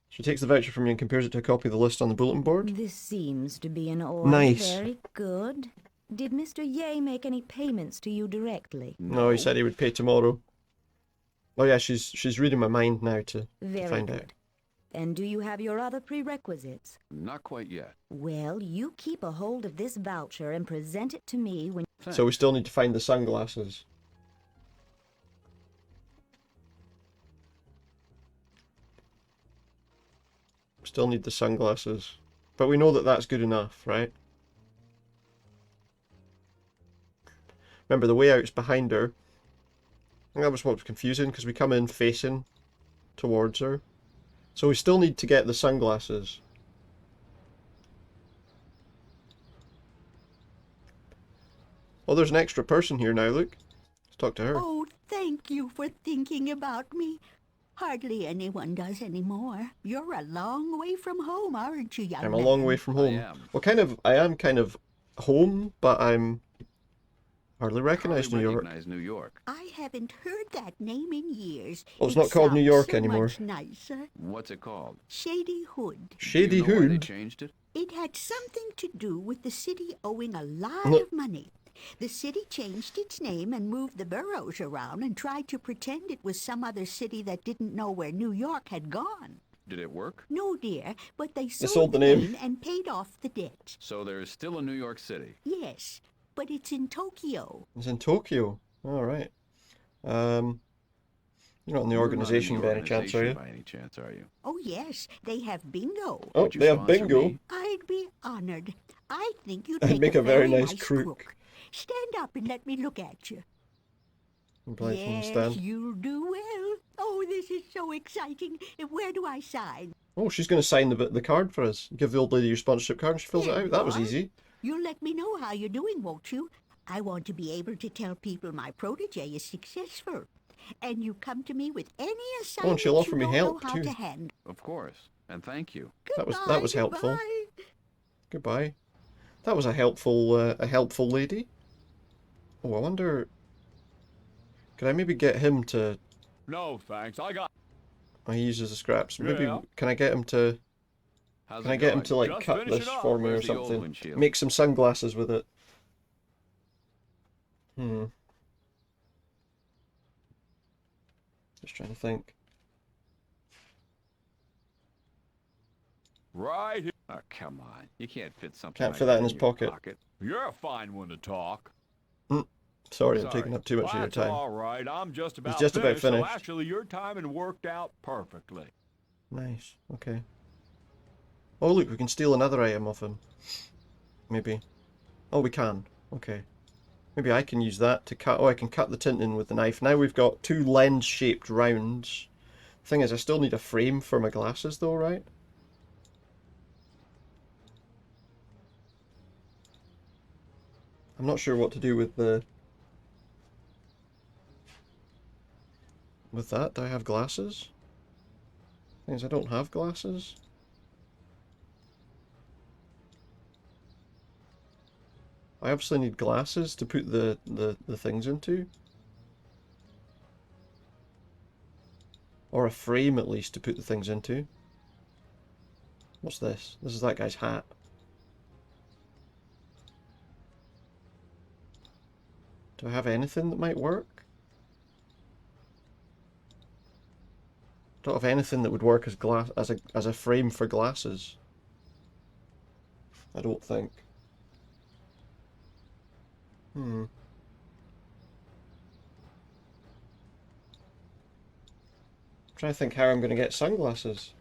She takes the voucher from you and compares it to a copy of the list on the bulletin board. This seems to be in order. Nice. Very good. Did Mr. Ye make any payments to you directly? No, he said he would pay tomorrow. Oh yeah, she's reading my mind now to Very find good. out. And do you have your other prerequisites? Not quite yet. Well, you keep a hold of this voucher and present it to me when... So we still need to find the sunglasses. Still need the sunglasses. But we know that that's good enough, right? Remember, the way out's behind her. think that was what was confusing, because we come in facing towards her. So we still need to get the sunglasses. Oh, there's an extra person here now, look. Let's talk to her. Oh, thank you for thinking about me. Hardly anyone does anymore. You're a long way from home, aren't you, young I'm man? a long way from home. Well, I am kind of home, but I'm hardly recognize New York. New York. I haven't heard that name in years. Oh, it's not called New sounds York so anymore. Much nicer. What's it called? Shady Hood. Shady Do you know why they Hood? changed it? It had something to do with the city owing a lot No. of money. The city changed its name and moved the boroughs around and tried to pretend it was some other city that didn't know where New York had gone. Did it work? No, dear, but they sold the the name. and paid off the debt. So there's still a New York City. Yes, but it's in Tokyo. It's in Tokyo. All right. You're not in the You're not organization in the by any chance, are you? by any chance, are you? Oh, yes, they have bingo. Oh, Would you they have sponsor bingo. me? I'd be honored. I think you'd I'd make a very nice crook. Stand up and let me look at you. I'm playing from the Yes, stand. you'll do well. Oh, this is so exciting. Where do I sign? Oh, she's going to sign the card for us. Give the old lady your sponsorship card and she fills it There out. That was you are. easy. You'll let me know how you're doing, won't you? I want to be able to tell people my protege is successful. And you come to me with any assignment and she'll offer you me don't help, know how too. to handle. Of course. And thank you. That was Goodbye, helpful. goodbye. Goodbye. That was a helpful lady. Oh, I wonder. Could I maybe get him to? No, thanks. I got... Oh, he uses the scraps. Maybe Yeah. can I get him to? How's Can it I get him going? to like Just cut finishing this up. for me or Where's the old something? windshield? Make some sunglasses with it. Just trying to think. Right here. Oh, come on. You can't fit something Can't like fit that in his your pocket. You're a fine one to talk. Sorry, I'm taking up too much of your That's time. all right. I'm just about just about finished. finished. So actually, your timing worked out perfectly. Nice. Okay. Oh, look, we can steal another item off him. Maybe. Oh, we can. Okay. Maybe I can use that to cut... Oh, I can cut the tint in with the knife. Now we've got two lens-shaped rounds. Thing is, I still need a frame for my glasses, though, right? I'm not sure what to do with the... With that, do I have glasses? Thing is, I don't have glasses. I obviously need glasses to put the things into. Or a frame, at least, to put the things into. What's this? This is that guy's hat. Do I have anything that might work? Don't have anything that would work as as a frame for glasses. I don't think. I'm trying to think how I'm going to get sunglasses.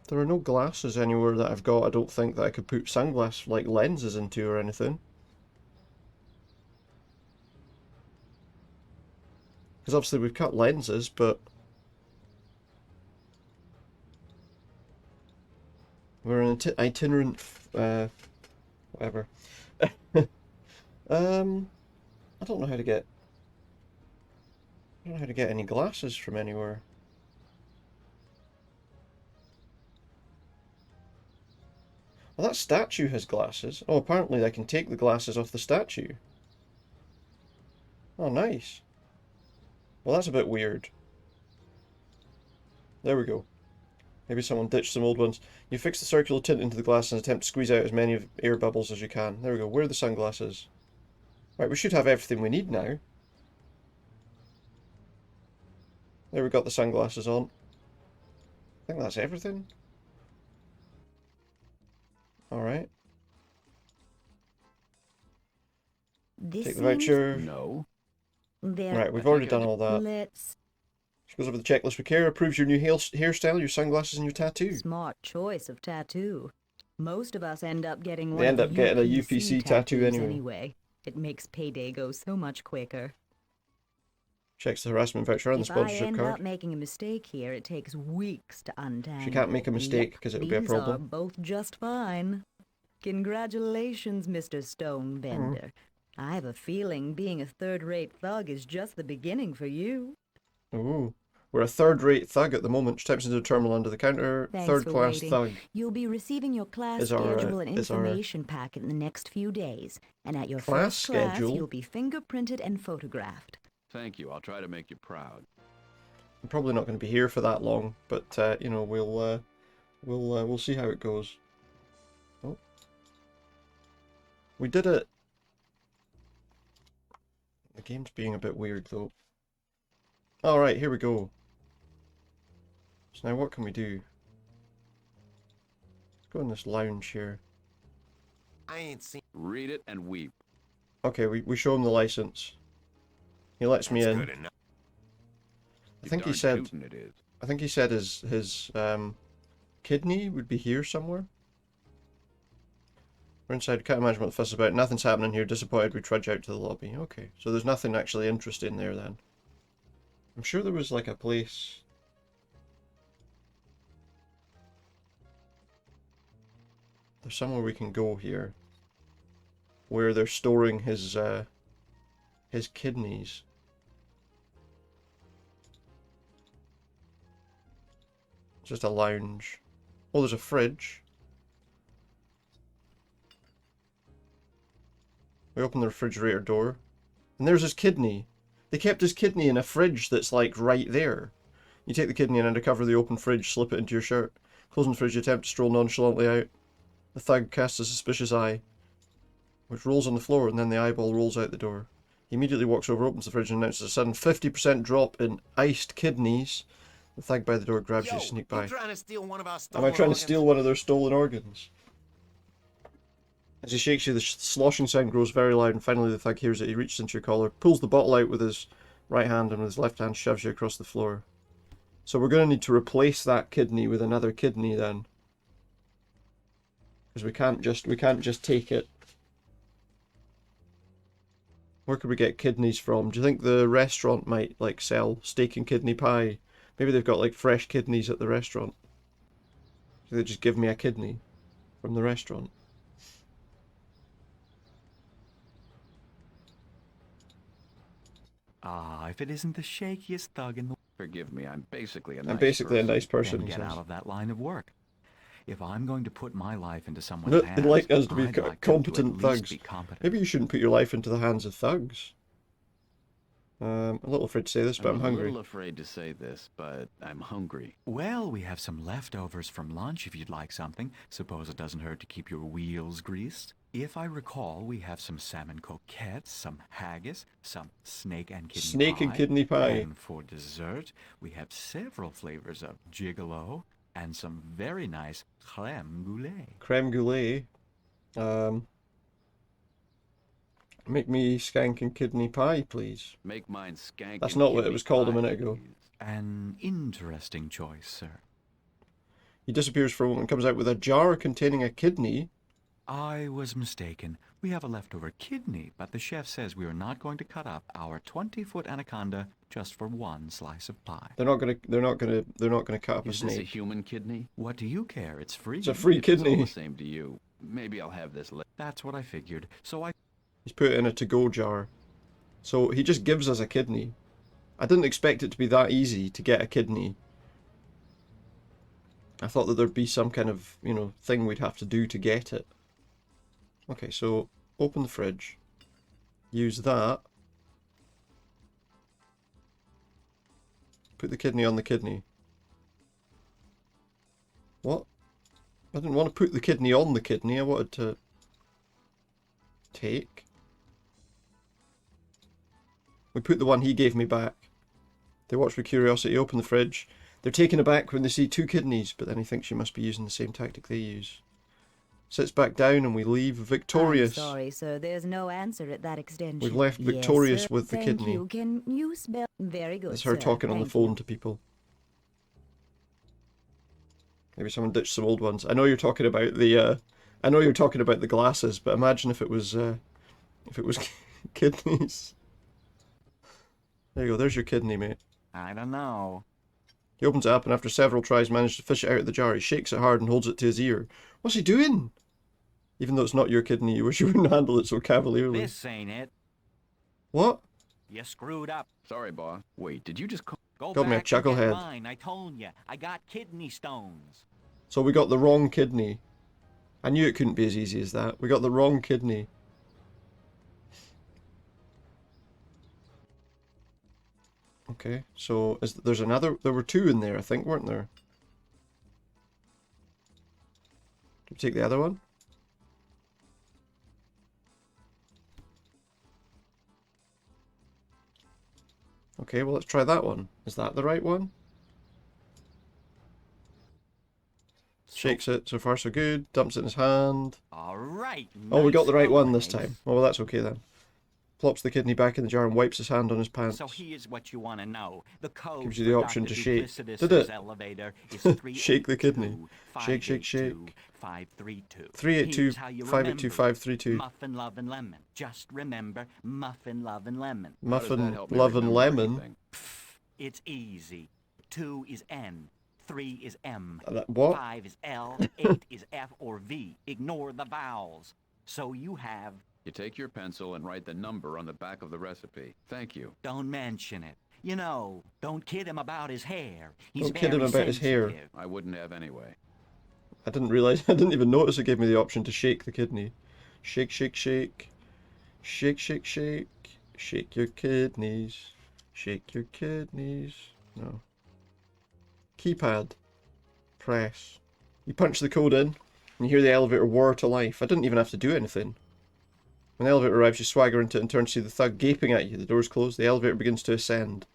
There are no glasses anywhere that I've got, I don't think, that I could put sunglass like lenses into or anything. Because obviously we've cut lenses, but we're an itinerant, whatever. I don't know how to get. I don't know how to get any glasses from anywhere. Well, that statue has glasses. Oh, apparently I can take the glasses off the statue. Oh, nice. Well, that's a bit weird. There we go. Maybe someone ditched some old ones. You fix the circular tint into the glass and attempt to squeeze out as many air bubbles as you can. There we go. Where are the sunglasses? Right, we should have everything we need now. There we got the sunglasses on. I think that's everything. Alright. Take the voucher. No. Right, we've already done all that. Let's... She goes over the checklist with care, approves your new hairstyle, your sunglasses, and your tattoo. Smart choice of tattoo. Most of us end up getting They end up getting a UPC tattoo tattoos anyway. It makes payday go so much quicker. Checks the harassment voucher and the If I sponsorship end card. up making a mistake here, it takes weeks to untangle. She can't make a mistake because it'll be a These are problem. both just fine. Congratulations, Mr. Stonebender. I have a feeling being a third-rate thug is just the beginning for you. Ooh. We're a third-rate thug at the moment. She types into the terminal under the counter. Thanks Third-class for waiting. thug. You'll be receiving your class Is our, schedule and is our- information packet in the next few days. And at your Class first class, schedule? you'll be fingerprinted and photographed. Thank you. I'll try to make you proud. I'm probably not going to be here for that long, but you know, we'll see how it goes. Oh, we did it. The game's being a bit weird though. All right, here we go. So now what can we do? Let's go in this lounge here. I ain't seen. Read it and weep. Okay, we show him the license. He lets me in. Good enough. I think he Darn said. tootin' it is. I think he said his kidney would be here somewhere. We're inside. Can't imagine what the fuss is about. Nothing's happening here. Disappointed. We trudge out to the lobby. Okay, so there's nothing actually interesting there then. I'm sure there was like a place. There's somewhere we can go here, where they're storing his kidneys. Just a lounge. Oh, there's a fridge. We open the refrigerator door, and there's his kidney. They kept his kidney in a fridge that's like right there. You take the kidney and under cover of the open fridge, slip it into your shirt. Closing the fridge, you attempt to stroll nonchalantly out. The thug casts a suspicious eye, which rolls on the floor, and then the eyeball rolls out the door. He immediately walks over, opens the fridge, and announces a sudden 50% drop in iced kidneys. The thug by the door grabs you, sneak by. You trying to steal one of our Am stolen I trying to organs? steal one of their stolen organs? As he shakes you, the sloshing sound grows very loud, and finally the thug hears it. He reaches into your collar, pulls the bottle out with his right hand, and with his left hand shoves you across the floor. So we're going to need to replace that kidney with another kidney then. Because we can't just take it. Where could we get kidneys from? Do you think the restaurant might like sell steak and kidney pie? Maybe they've got like fresh kidneys at the restaurant. So they just give me a kidney from the restaurant. Ah, if it isn't the shakiest thug in the... Forgive me, I'm basically a I'm nice basically a person. nice person, Then he get says. out of that line of work. If I'm going to put my life into someone's Look, hands, they'd like us to be I'd like them competent to at least thugs. be competent. Maybe you shouldn't put your life into the hands of thugs. A little afraid to say this, but I'm a hungry. little afraid to say this, but I'm hungry. Well, we have some leftovers from lunch if you'd like something. Suppose it doesn't hurt to keep your wheels greased. If I recall, we have some salmon croquettes, some haggis, some snake and kidney pie. Snake and kidney pie. And for dessert, we have several flavors of gigolo and some very nice crème brûlée. Creme brulee. Make me skank and kidney pie, please. Make mine skank. That's and not what it kidney was called a pie, minute ago. please. An interesting choice, sir. He disappears for a moment and comes out with a jar containing a kidney. I was mistaken. We have a leftover kidney, but the chef says we are not going to cut up our 20-foot anaconda just for one slice of pie. They're not gonna cut up a Is this a snake. human kidney? What do you care? It's free. It's a free If it's all kidney. the same to you. Maybe I'll have this later. That's what I figured. So I... He's put it in a to-go jar. So he just gives us a kidney. I didn't expect it to be that easy to get a kidney. I thought that there'd be some kind of, you know, thing we'd have to do to get it. Okay, so open the fridge. Use that. Put the kidney on the kidney. What? I didn't want to put the kidney on the kidney. I wanted to take. We put the one he gave me back. They watch with curiosity, open the fridge. They're taken aback when they see two kidneys, but then he thinks she must be using the same tactic they use. Sits back down and we leave victorious. I'm sorry, sir. There's no answer at that extension. We've left Yes, victorious sir. with the Thank kidney. You. Can you spell? Very good, It's her sir. talking on the Thank phone you. to people. Maybe someone ditched some old ones. I know you're talking about the I know you're talking about the glasses, but imagine if it was kidneys. There you go, there's your kidney, mate. I don't know. He opens it up and after several tries manages to fish it out of the jar. He shakes it hard and holds it to his ear. What's he doing? Even though it's not your kidney, you wish you wouldn't handle it so cavalierly. This ain't it. What? You screwed up. Sorry, boss. Wait, did you just call? Go Got me a back and get chucklehead. mine. I told you. I got kidney stones. So we got the wrong kidney. I knew it couldn't be as easy as that. We got the wrong kidney. Okay, so there's another... There were two in there, I think, weren't there? Did we take the other one? Okay, well, let's try that one. Is that the right one? Shakes it, so far so good. Dumps it in his hand. All right. Oh, we got the right one this nice. time. Oh, well, that's okay then. Plops the kidney back in the jar and wipes his hand on his pants. So here's what you want to know. The code Gives you the for option Dr. to shake. Duplicitous's Did it? elevator is Shake the kidney. 382 Shake, shake, shake. 532. 382 Here's how you 582 remember it. 532. Muffin, love, and lemon. Just remember Muffin, love, and lemon. Muffin, love, and lemon. It's easy. 2 is N. 3 is M. What? 5 is L. 8 is F or V. Ignore the vowels. So you have... You take your pencil and write the number on the back of the recipe. Thank you. Don't mention it. You know, don't kid him about his hair. He's Don't kid him about his hair. sensitive. I wouldn't have anyway. I didn't realise, I didn't even notice it gave me the option to shake the kidney. Shake, shake, shake. Shake, shake, shake. Shake your kidneys. Shake your kidneys. No. Keypad. Press. You punch the code in, and you hear the elevator whir to life. I didn't even have to do anything. When the elevator arrives, you swagger into it and turn to see the thug gaping at you. The doors close, the elevator begins to ascend.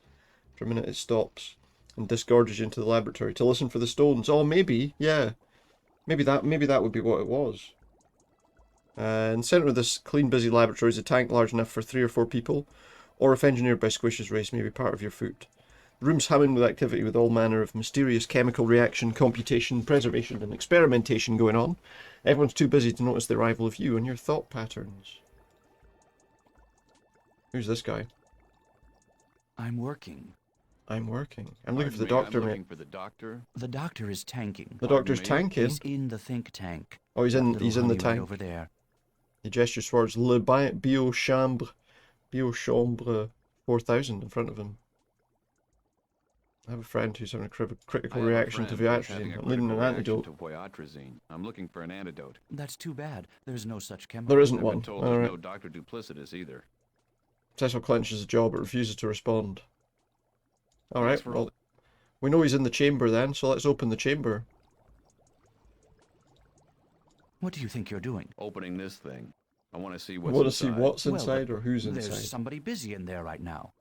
For a minute it stops, and disgorges you into the laboratory to listen for the stones. Oh, maybe, yeah. Maybe that would be what it was. In the centre of this clean, busy laboratory is a tank large enough for 3 or 4 people, or if engineered by Squish's race, maybe part of your foot. The room's humming with activity with all manner of mysterious chemical reaction, computation, preservation, and experimentation going on. Everyone's too busy to notice the arrival of you and your thought patterns. Who's this guy? I'm working. I'm working. I'm looking for the Pardon me, doctor, I'm mate. looking for the doctor. The doctor is tanking. The doctor's Pardon me? tanking? He's in the think tank. Oh, he's That in little the honey tank. right over there. He gestures towards Le Biochambre 4000 in front of him. I have a friend who's having a critical reaction to Viatrazine. I'm needing an antidote. To Voyatrazine. I'm looking for an antidote. That's too bad. There's no such chemical. There isn't I've one. been told Alright. there's no Dr. Duplicitous either. Cecil clenches his jaw but refuses to respond. Alright, for well, we know he's in the chamber then, so let's open the chamber. What do you think you're doing? Opening this thing. I want to see I what's want to inside. see what's Well, inside or who's There's inside. somebody busy in there right now.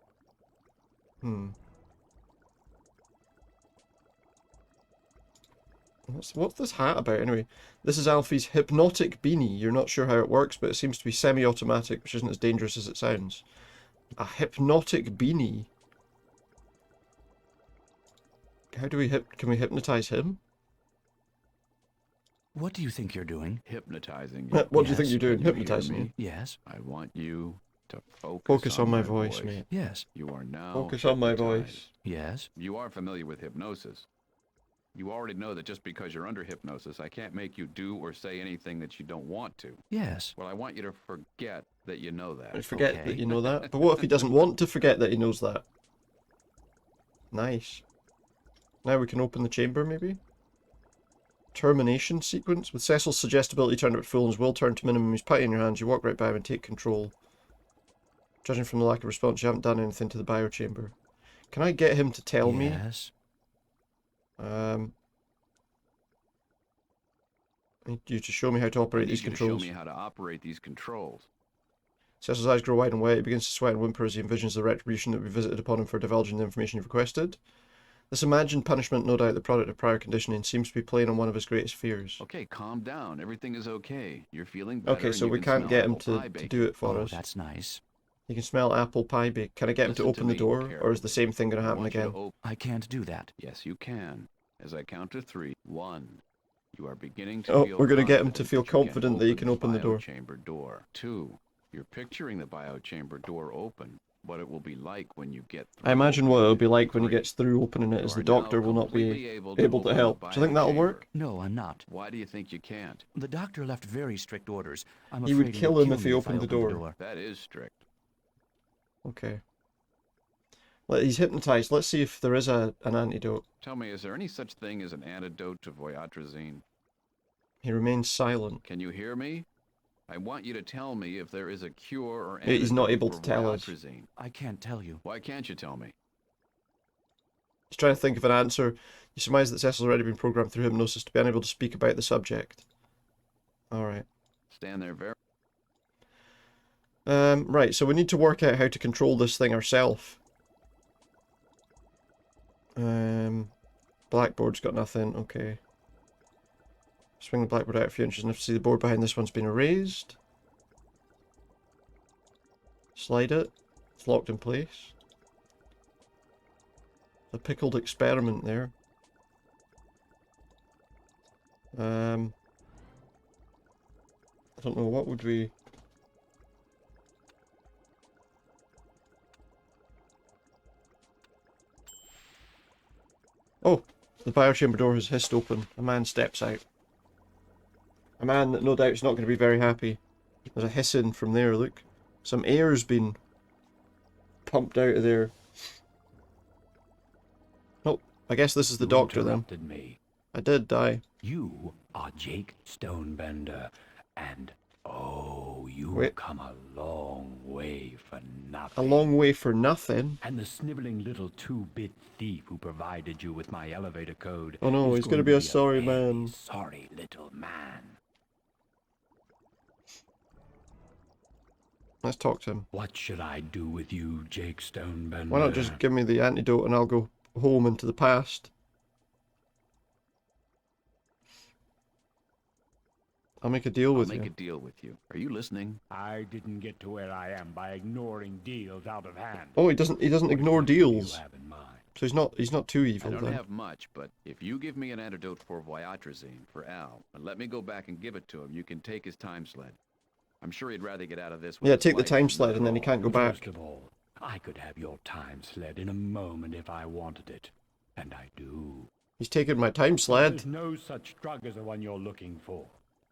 What's this hat about anyway? This is Alfie's hypnotic beanie. You're not sure how it works, but it seems to be semi-automatic, which isn't as dangerous as it sounds. A hypnotic beanie. How do we can we hypnotize him? What do you think you're doing? Hypnotizing What you. do you think you're doing? Can you hear Hypnotizing me? me? Yes. I want you to Focus on my voice, mate. Yes. You are now Focus on my hypnotized. voice. Yes. You are familiar with hypnosis. You already know that just because you're under hypnosis, I can't make you do or say anything that you don't want to. Yes. Well, I want you to forget that you know that. I forget Okay. that you know that. But what if he doesn't want to forget that he knows that? Nice. Now we can open the chamber, maybe? Termination sequence. With Cecil's suggestibility turned up at full and his will turned to minimum, he's putty in your hands, you walk right by him and take control. Judging from the lack of response, you haven't done anything to the biochamber. Can I get him to tell me? Yes. I need you to show me how to operate these I need you controls. to show me how to operate these controls. Cecil's eyes grow wide and wet. He begins to sweat and whimper as he envisions the retribution that will be visited upon him for divulging the information you've requested. This imagined punishment, no doubt the product of prior conditioning, seems to be playing on one of his greatest fears. Okay, calm down. Everything is okay. You're feeling better. Okay, and so you we can can't smell get him apple to pie do baking. it for Oh, us. that's nice. You can smell apple pie bake. Can I get him to Listen open the me door, or is the carefully. same thing going to I happen want you to again? I can't do that. Yes, you can. As I count to 3, 1. You are beginning to feel we're going to get him to confident feel that you confident that he can open the door. biochamber door. 2. You're picturing the biochamber door open, what it will be like when you get through. I imagine what it'll be like 3. when he gets through opening it is the doctor will not be able to help. Do you think that'll work? No, I'm not. Why do you think you can't? The doctor left very strict orders. I'm He afraid would kill him if he me opened the door. That is strict. Okay. He's hypnotized. Let's see if there is an antidote. Tell me, is there any such thing as an antidote to voyatrazine? He remains silent. Can you hear me? I want you to tell me if there is a cure or antidote He's not able to for tell us. voyatrazine. I can't tell you. Why can't you tell me? He's trying to think of an answer. You surmise that Cecil's already been programmed through hypnosis to be unable to speak about the subject. Alright. Stand there very... Right, so we need to work out how to control this thing ourselves. Blackboard's got nothing, okay. Swing the blackboard out a few inches enough to see the board behind this one's been erased. Slide it. It's locked in place. The pickled experiment there. I don't know, what would we... Oh! The biochamber door has hissed open. A man steps out. A man that no doubt is not going to be very happy. There's a hissing from there, look. Some air's been pumped out of there. Oh, I guess this is the doctor then. Me. I did die. You are Jake Stonebender, and oh, you've come a long way for nothing. A long way for nothing? And the sniveling little 2-bit thief who provided you with my elevator code. Oh no, he's going to be a sorry man. Sorry little man. Let's talk to him. What should I do with you, Jake Stonebender? Why not just give me the antidote and I'll go home into the past? I'll make a deal with you. I'll make a deal with you. Are you listening? I didn't get to where I am by ignoring deals out of hand. Oh, he doesn't ignore deals. You have in mind? So he's not too evil I don't then. have much, but if you give me an antidote for voyatrazine for Al, and let me go back and give it to him, you can take his time sled. I'm sure he'd rather get out of this. Yeah, take the time sled and then he can't go back. First of all, I could have your time sled in a moment if I wanted it. And I do. He's taking my time sled. There's no such drug as the one you're looking for.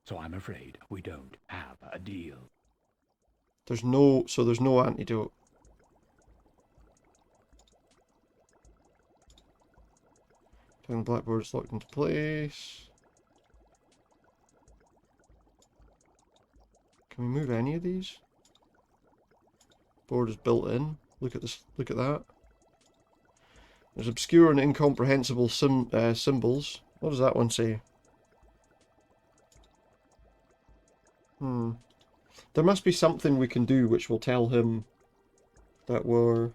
So I'm afraid we don't have a deal. There's no antidote. Turn the blackboard, it's locked into place. Can we move any of these? Board is built in. Look at this. Look at that. There's obscure and incomprehensible symbols. What does that one say? There must be something we can do which will tell him that we're...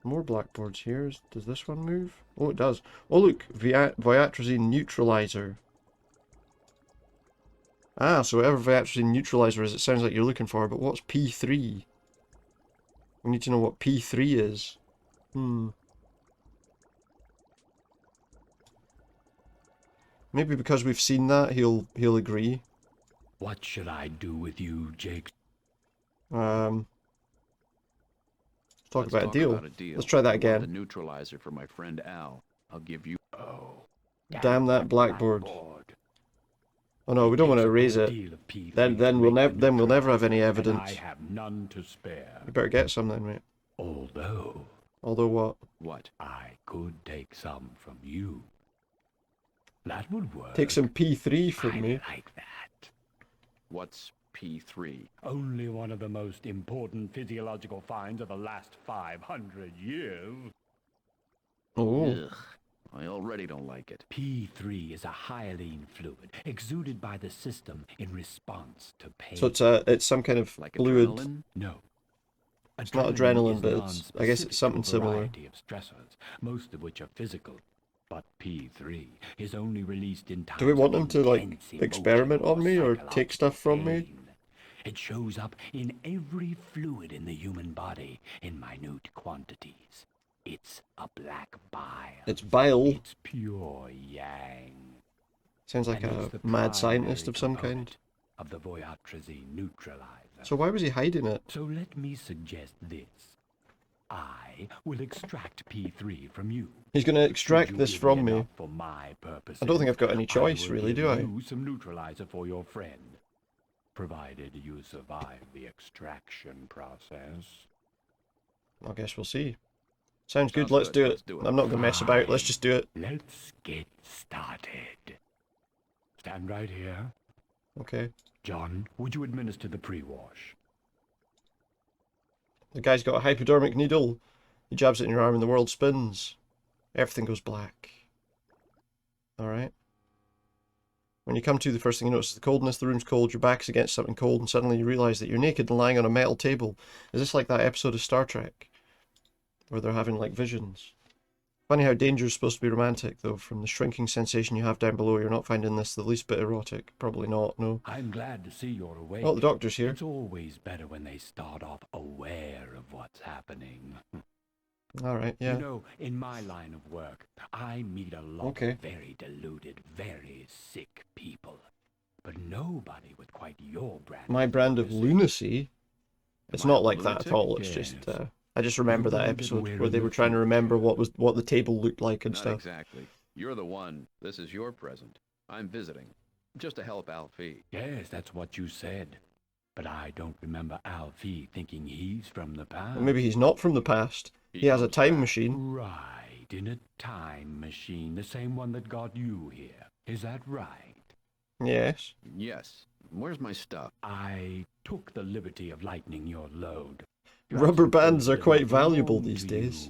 More blackboards here. Does this one move? Oh, it does. Oh, look. Voyatrazine neutralizer. Ah, so whatever voyatrazine neutralizer is, it sounds like you're looking for, but what's P3? We need to know what P3 is. Maybe because we've seen that, he'll agree. What should I do with you, Jake? Let's talk about a deal. Let's try that again. The neutralizer for my friend Al. I'll give you... Oh. Damn that blackboard. Oh no, we don't want to erase it. Then we'll never have any evidence. I have none to spare. You better get some then, mate. Although what? What? I could take some from you. That would work. Take some P3 from me. I like that. What's P3? Only one of the most important physiological finds of the last 500 years. Oh. Ugh. I already don't like it. P3 is a hyaline fluid exuded by the system in response to pain. So it's some kind of like fluid. Adrenaline? No. It's not adrenaline, but I guess it's something similar. Variety of stressors, most of which are physical. But P3 is only released in times. Do we want him to like intense experiment on me or psychological take stuff from me? pain. It shows up in every fluid in the human body in minute quantities. It's a black bile. It's bile. It's pure yang. Sounds like And a it's the mad scientist primary of some kind. component of the voyatrazine neutralizer. So why was he hiding it? So let me suggest this. I will extract P3 from you. He's going to extract Should you this give from me. enough for my purposes, I don't think I've got any choice, will really, give do I? you some neutralizer for your friend, provided you survive the extraction process. I guess we'll see. Sounds good, Sounds let's good, do it. let's do it. I'm not going to mess about, let's just do it. Let's get started. Stand right here. Okay. John, would you administer the pre-wash? The guy's got a hypodermic needle. He jabs it in your arm and the world spins. Everything goes black. Alright. When you come to, the first thing you notice is the coldness. The room's cold, your back's against something cold, and suddenly you realise that you're naked and lying on a metal table. Is this like that episode of Star Trek? Where they're having, like, visions? Funny how danger is supposed to be romantic, though. From the shrinking sensation you have down below, you're not finding this the least bit erotic. Probably not, no. I'm glad to see you're awake. Oh, the doctor's here. It's always better when they start off aware of what's happening. Alright, yeah. You know, in my line of work, I meet a lot of very deluded, very sick people. But nobody with quite your brand. My brand of lunacy? It's not like that at all, it's just... I just remember that episode where they were trying to remember what the table looked like and Not stuff. exactly. You're the one. This is your present. I'm visiting. Just to help Alfie. Yes, that's what you said. But I don't remember Alfie thinking he's from the past. Well, maybe he's not from the past. He has a time machine. Right, in a time machine, the same one that got you here. Is that right? Yes. Yes. Where's my stuff? I took the liberty of lightening your load. Rubber bands are quite valuable these days.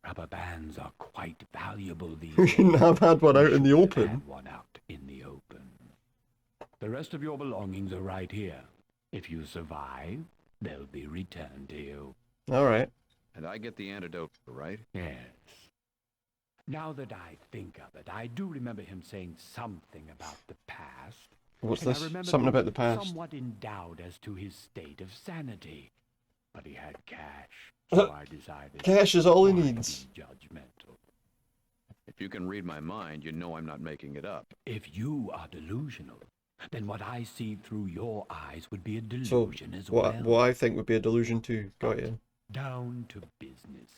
Rubber bands are quite valuable these We days. shouldn't have had one out in the open. Had one out in the open. The rest of your belongings are right here. If you survive, they'll be returned to you. Alright. And I get the antidote, right? Yes. Now that I think of it, I do remember him saying something about the past. What's And I this? remember Something being about the past. somewhat in doubt as to his state of sanity. But he had cash, so I decided... Cash is all he why needs. be judgmental? If you can read my mind, you know I'm not making it up. If you are delusional, then what I see through your eyes would be a So, delusion as what well. I think would be a delusion too. Got you. Down to business.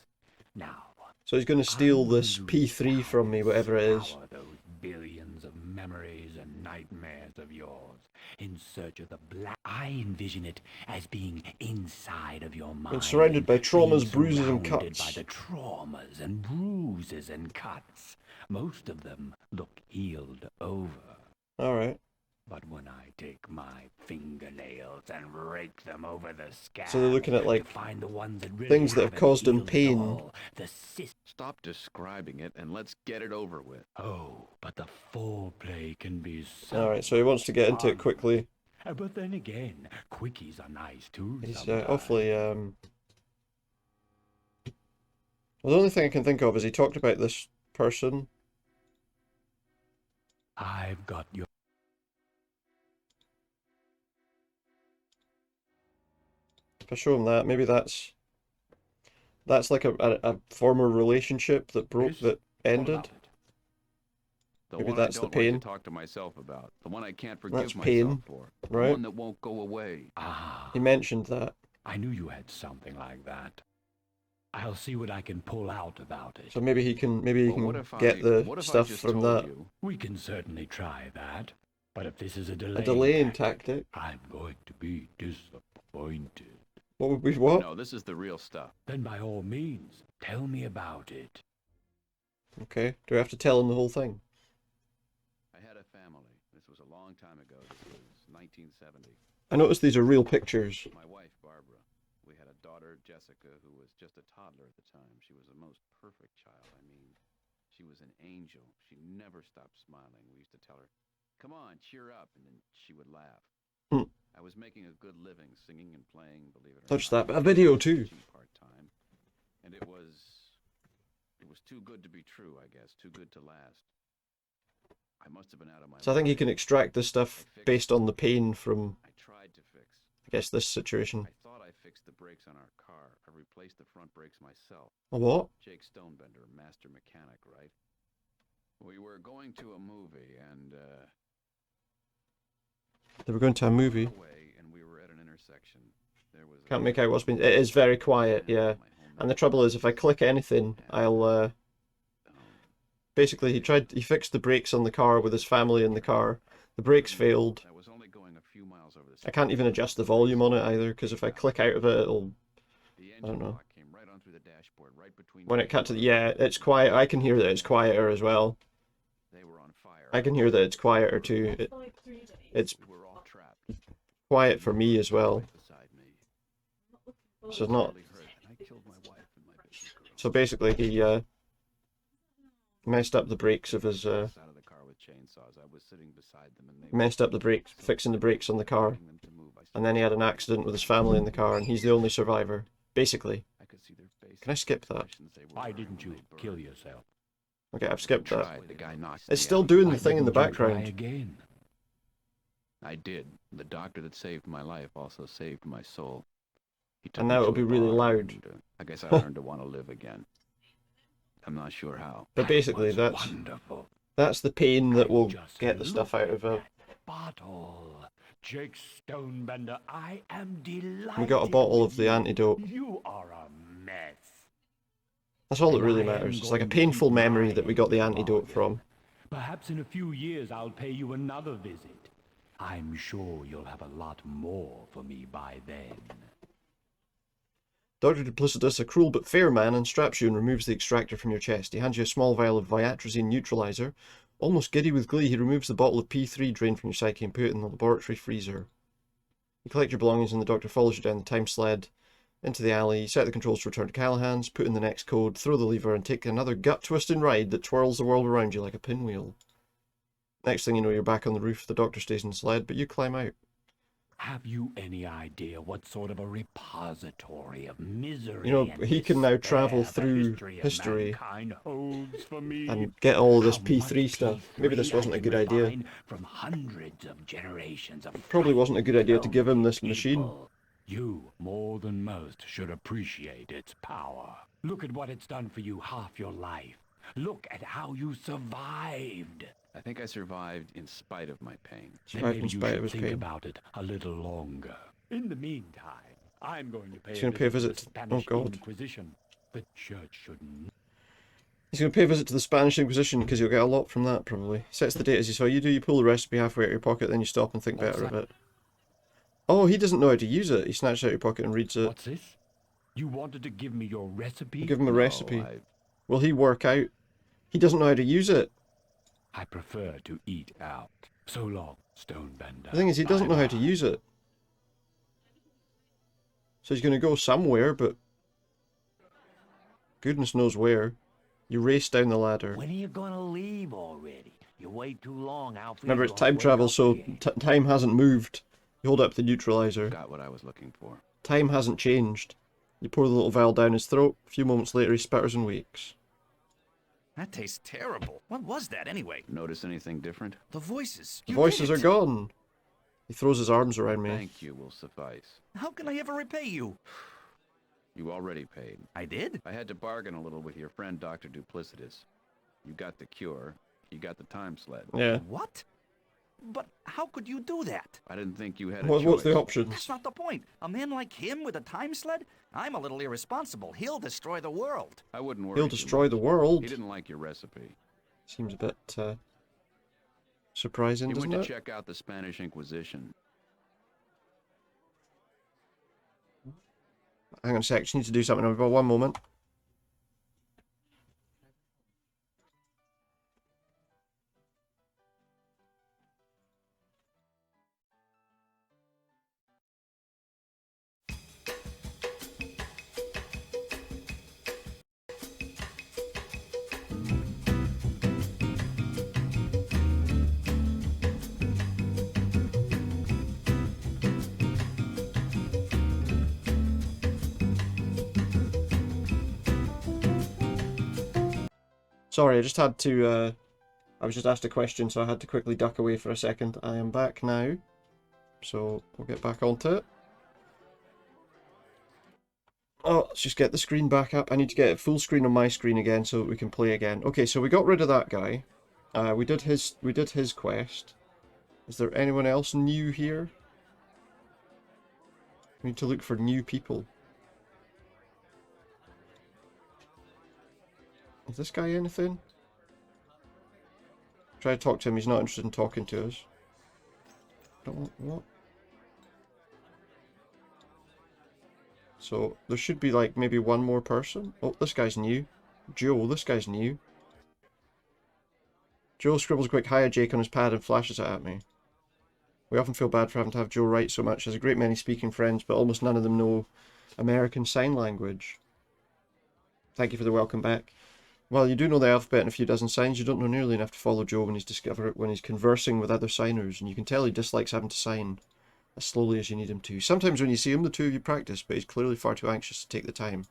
Now, So he's going to steal this P3 from me, whatever it is. scour those billions of memories and nightmares of yours in search of the black. I envision it as being inside of your mind. It's surrounded by traumas, being bruises, and surrounded cuts. by the traumas and bruises and cuts. Most of them look healed over. Alright. But when I take my fingernails and rake them over the scab, So they're looking at, like, to find the ones that really things that have haven't caused him healed at pain. all, the Stop describing it and let's get it over with. Oh, but the foreplay can be so... Alright, so he wants to get into it quickly. But then again, quickies are nice too. He's sometimes. awfully, Well, the only thing I can think of is he talked about this person. I've got your... If I show him that, maybe that's like a former relationship that ended. The Maybe one that's I the don't like pain. to talk to myself about. The one I can't forgive That's myself pain, for. right? The one that won't go away. Ah, He mentioned that. I knew you had something like that. I'll see what I can pull out about it. So maybe he can Well, what if get I- the what if I stuff just from told that. you? We can certainly try that. But if this is a A delaying tactic. I'm going to be disappointed. What would be what? No, this is the real stuff. Then by all means, tell me about it. Okay. Do we have to tell him the whole thing? I had a family. This was a long time ago. This was 1970. I noticed these are real pictures. My wife, Barbara. We had a daughter, Jessica, who was just a toddler at the time. She was the most perfect child. I mean, she was an angel. She never stopped smiling. We used to tell her, "Come on, cheer up," and then she would laugh. I was making a good living singing and playing, believe it or Touch not. that. A video too. Part-time. And it was too good to be true, I guess. Too good to last. I must have been out of my So I think he mind. can extract this stuff based on the pain from, I tried to fix. I guess, this situation. I thought I fixed the brakes on our car. replaced the front brakes myself. A what? Jake Stonebender, master mechanic, right? We were going to a movie, and They were going to a movie. away, and we were at an intersection. There was Can't make out what's been. It is very quiet, yeah. And the trouble is, if I click anything, I'll. Basically, he fixed the brakes on the car with his family in the car. The brakes failed. I was only going a few miles over the I can't even adjust the volume on it either, because if I click out of it, it'll. I don't know. came right on through the dashboard, right between When it cut to the. Yeah, it's quiet. I can hear that it's quieter as well. They were on fire. I can hear that it's quieter too. It's We're all trapped. quiet for me as well. Beside me. So it's not. I killed my wife and my baby girl. So basically, he messed up the brakes of his. Out of the car with chainsaws. I was sitting beside them, and they Messed up the brakes, fixing the brakes on the car, and then he had an accident with his family in the car, and he's the only survivor. Basically. I could see their faces. Can I skip that? Why didn't you kill yourself? Okay, I've skipped that. Tried. The guy knocked It's me still out. doing Why the thing in the didn't you try background. again? I did. The doctor that saved my life also saved my soul. He took And me now to it'll a be really bar, loud. and, I guess I learned to want to live again. I'm not sure how. But basically, Wonderful. that's the pain that will Just get the stuff out of it. Bottle. Jake Stonebender, I am delighted. We got a bottle of with the you. antidote. You are a mess. That's all that And really I am matters. It's like a going to painful keep memory my that we got the end of antidote bargain. from. Perhaps in a few years I'll pay you another visit. I'm sure you'll have a lot more for me by then. Dr. Duplicitous, a cruel but fair man, unstraps you and removes the extractor from your chest. He hands you a small vial of Viatrazine neutralizer. Almost giddy with glee, he removes the bottle of P3 drained from your psyche and put it in the laboratory freezer. You collect your belongings and the doctor follows you down the time sled into the alley. You set the controls to return to Callahan's, put in the next code, throw the lever, and take another gut-twisting ride that twirls the world around you like a pinwheel. Next thing you know, you're back on the roof. The doctor stays in the sled, but you climb out. Have you any idea what sort of a repository of misery You know, and he can now despair travel the through of history mankind holds for me? and get all this How P3 much stuff. Maybe this P3 wasn't I a can good idea. refine from hundreds of generations of Probably wasn't a good idea to frightened, give him this lonely machine. people. You, more than most, should appreciate its power. Look at what it's done for you half your life. Look at how you survived. I think I survived in spite of my pain. Then Right, maybe in you spite of should his think pain. about it a little longer. In the meantime, I'm going to pay He's gonna pay a visit to to- the oh, Spanish God. Inquisition. The church shouldn't. He's going to pay a visit to the Spanish Inquisition because you'll get a lot from that, probably. Sets the date as you saw. You do, you pull the recipe halfway out of your pocket, then you stop and think better of it. Oh, he doesn't know how to use it. He snatches out your pocket and reads it. What's this? You wanted to give me your recipe? Give him a No, recipe. I- Will he work out? He doesn't know how to use it. I prefer to eat out. So long, Stonebender. The thing is, he doesn't know how to Bye-bye. use it. So he's going to go somewhere, but goodness knows where. You race down the ladder. When are you gonna leave already? You wait too long, Alfie. Remember, it's time travel, so time hasn't moved. You hold up the neutralizer. Got what I was looking for. Time hasn't changed. You pour the little vial down his throat. A few moments later, he sputters and wakes. That tastes terrible. What was that anyway? Notice anything different? The voices. The You voices did are it. gone. He throws his arms around me. Thank you will suffice. How can I ever repay you? You already paid. I did? I had to bargain a little with your friend Dr. Duplicitous. You got the cure. You got the time sled. Yeah. What? But how could you do that? I didn't think you had a What's the choice. options? That's not the point. A man like him with a time sled? I'm a little irresponsible. He'll destroy the world. I wouldn't worry. He'll too destroy much. the world. He didn't like your recipe. Seems a bit surprising, He doesn't went it? to check out the Spanish Inquisition. Hang on a sec, just need to do something. I've got one moment. Sorry, I just had to, I was just asked a question, so I had to quickly duck away for a second. I am back now, so we'll get back onto it. Oh, let's just get the screen back up. I need to get it full screen on my screen again so that we can play again. Okay, so we got rid of that guy. We did his quest. Is there anyone else new here? We need to look for new people. Is this guy anything? Try to talk to him, he's not interested in talking to us. What? So, there should be like maybe one more person. Oh, this guy's new. Joe, this guy's new. Joe scribbles a quick hi at Jake on his pad and flashes it at me. We often feel bad for having to have Joe write so much. He has a great many speaking friends, but almost none of them know American Sign Language. Thank you for the welcome back. Well, you do know the alphabet and a few dozen signs. You don't know nearly enough to follow Joe when he's conversing with other signers, and you can tell he dislikes having to sign as slowly as you need him to. Sometimes when you see him, the two of you practice, but he's clearly far too anxious to take the time.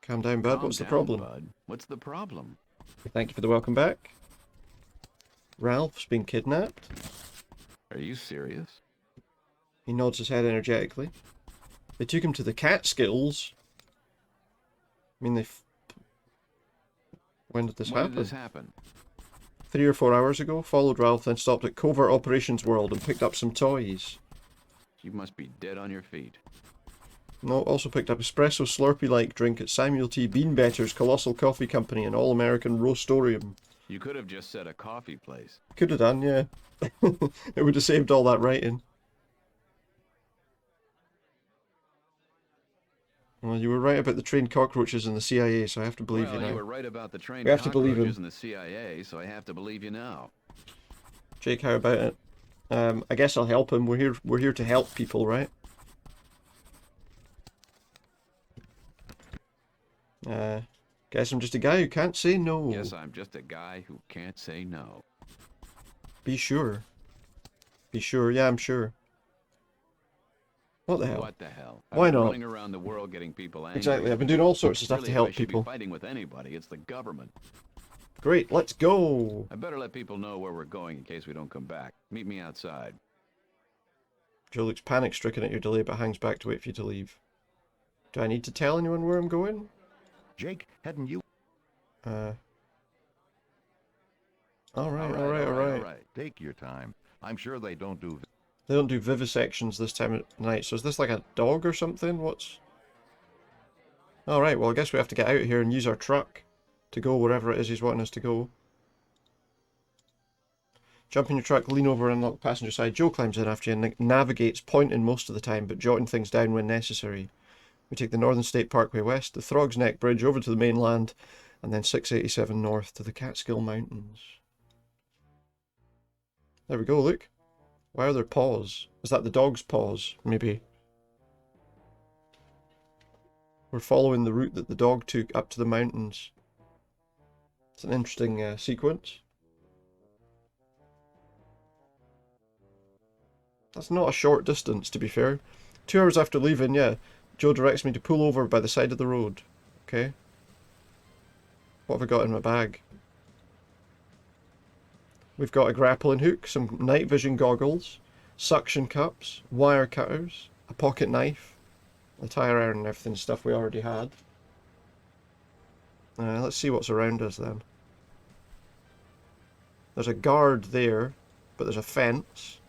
Calm down, bud. What's the problem? Bud. What's the problem? Thank you for the welcome back. Ralph's been kidnapped. Are you serious? He nods his head energetically. They took him to the Catskills. I mean, when did this happen? When did this happen? 3 or 4 hours ago. Followed Ralph, then stopped at Covert Operations World and picked up some toys. You must be dead on your feet. No, also picked up espresso Slurpee-like drink at Samuel T. Beanbetter's Colossal Coffee Company and All-American Roastorium. You could have just said a coffee place. Could have done, yeah. It would have saved all that writing. Well, you were right about the trained cockroaches and the CIA, so I have to believe you now. You were right about the trained cockroaches and the CIA, so I have to believe you now. Jake, how about it? I guess I'll help him. We're here to help people, right? Guess I'm just a guy who can't say no. Yes, I'm just a guy who can't say no. Be sure. Be sure, yeah, I'm sure. What the hell? What the hell? Why not? Running around the world getting people angry. Exactly, I've been doing all sorts of stuff Really, to help if I should people. Be fighting with anybody, it's the government. Great, let's go! I better let people know where we're going in case we don't come back. Meet me outside. Joe looks panic-stricken at your delay but hangs back to wait for you to leave. Do I need to tell anyone where I'm going? Jake, hadn't you... All right. Take your time. I'm sure they don't do... They don't do vivisections this time of night, so is this like a dog or something? What's... Alright, well I guess we have to get out of here and use our truck to go wherever it is he's wanting us to go. Jump in your truck, lean over and unlock the passenger side. Joe climbs in after you and navigates, pointing most of the time, but jotting things down when necessary. We take the Northern State Parkway west, the Throgs Neck Bridge over to the mainland, and then 687 north to the Catskill Mountains. There we go, look. Why are there paws? Is that the dog's paws? Maybe. We're following the route that the dog took up to the mountains. It's an interesting sequence. That's not a short distance, to be fair. 2 hours after leaving, yeah, Joe directs me to pull over by the side of the road. Okay. What have I got in my bag? We've got a grappling hook, some night vision goggles, suction cups, wire cutters, a pocket knife, a tire iron and everything, stuff we already had. Let's see what's around us then. There's a guard there, but there's a fence.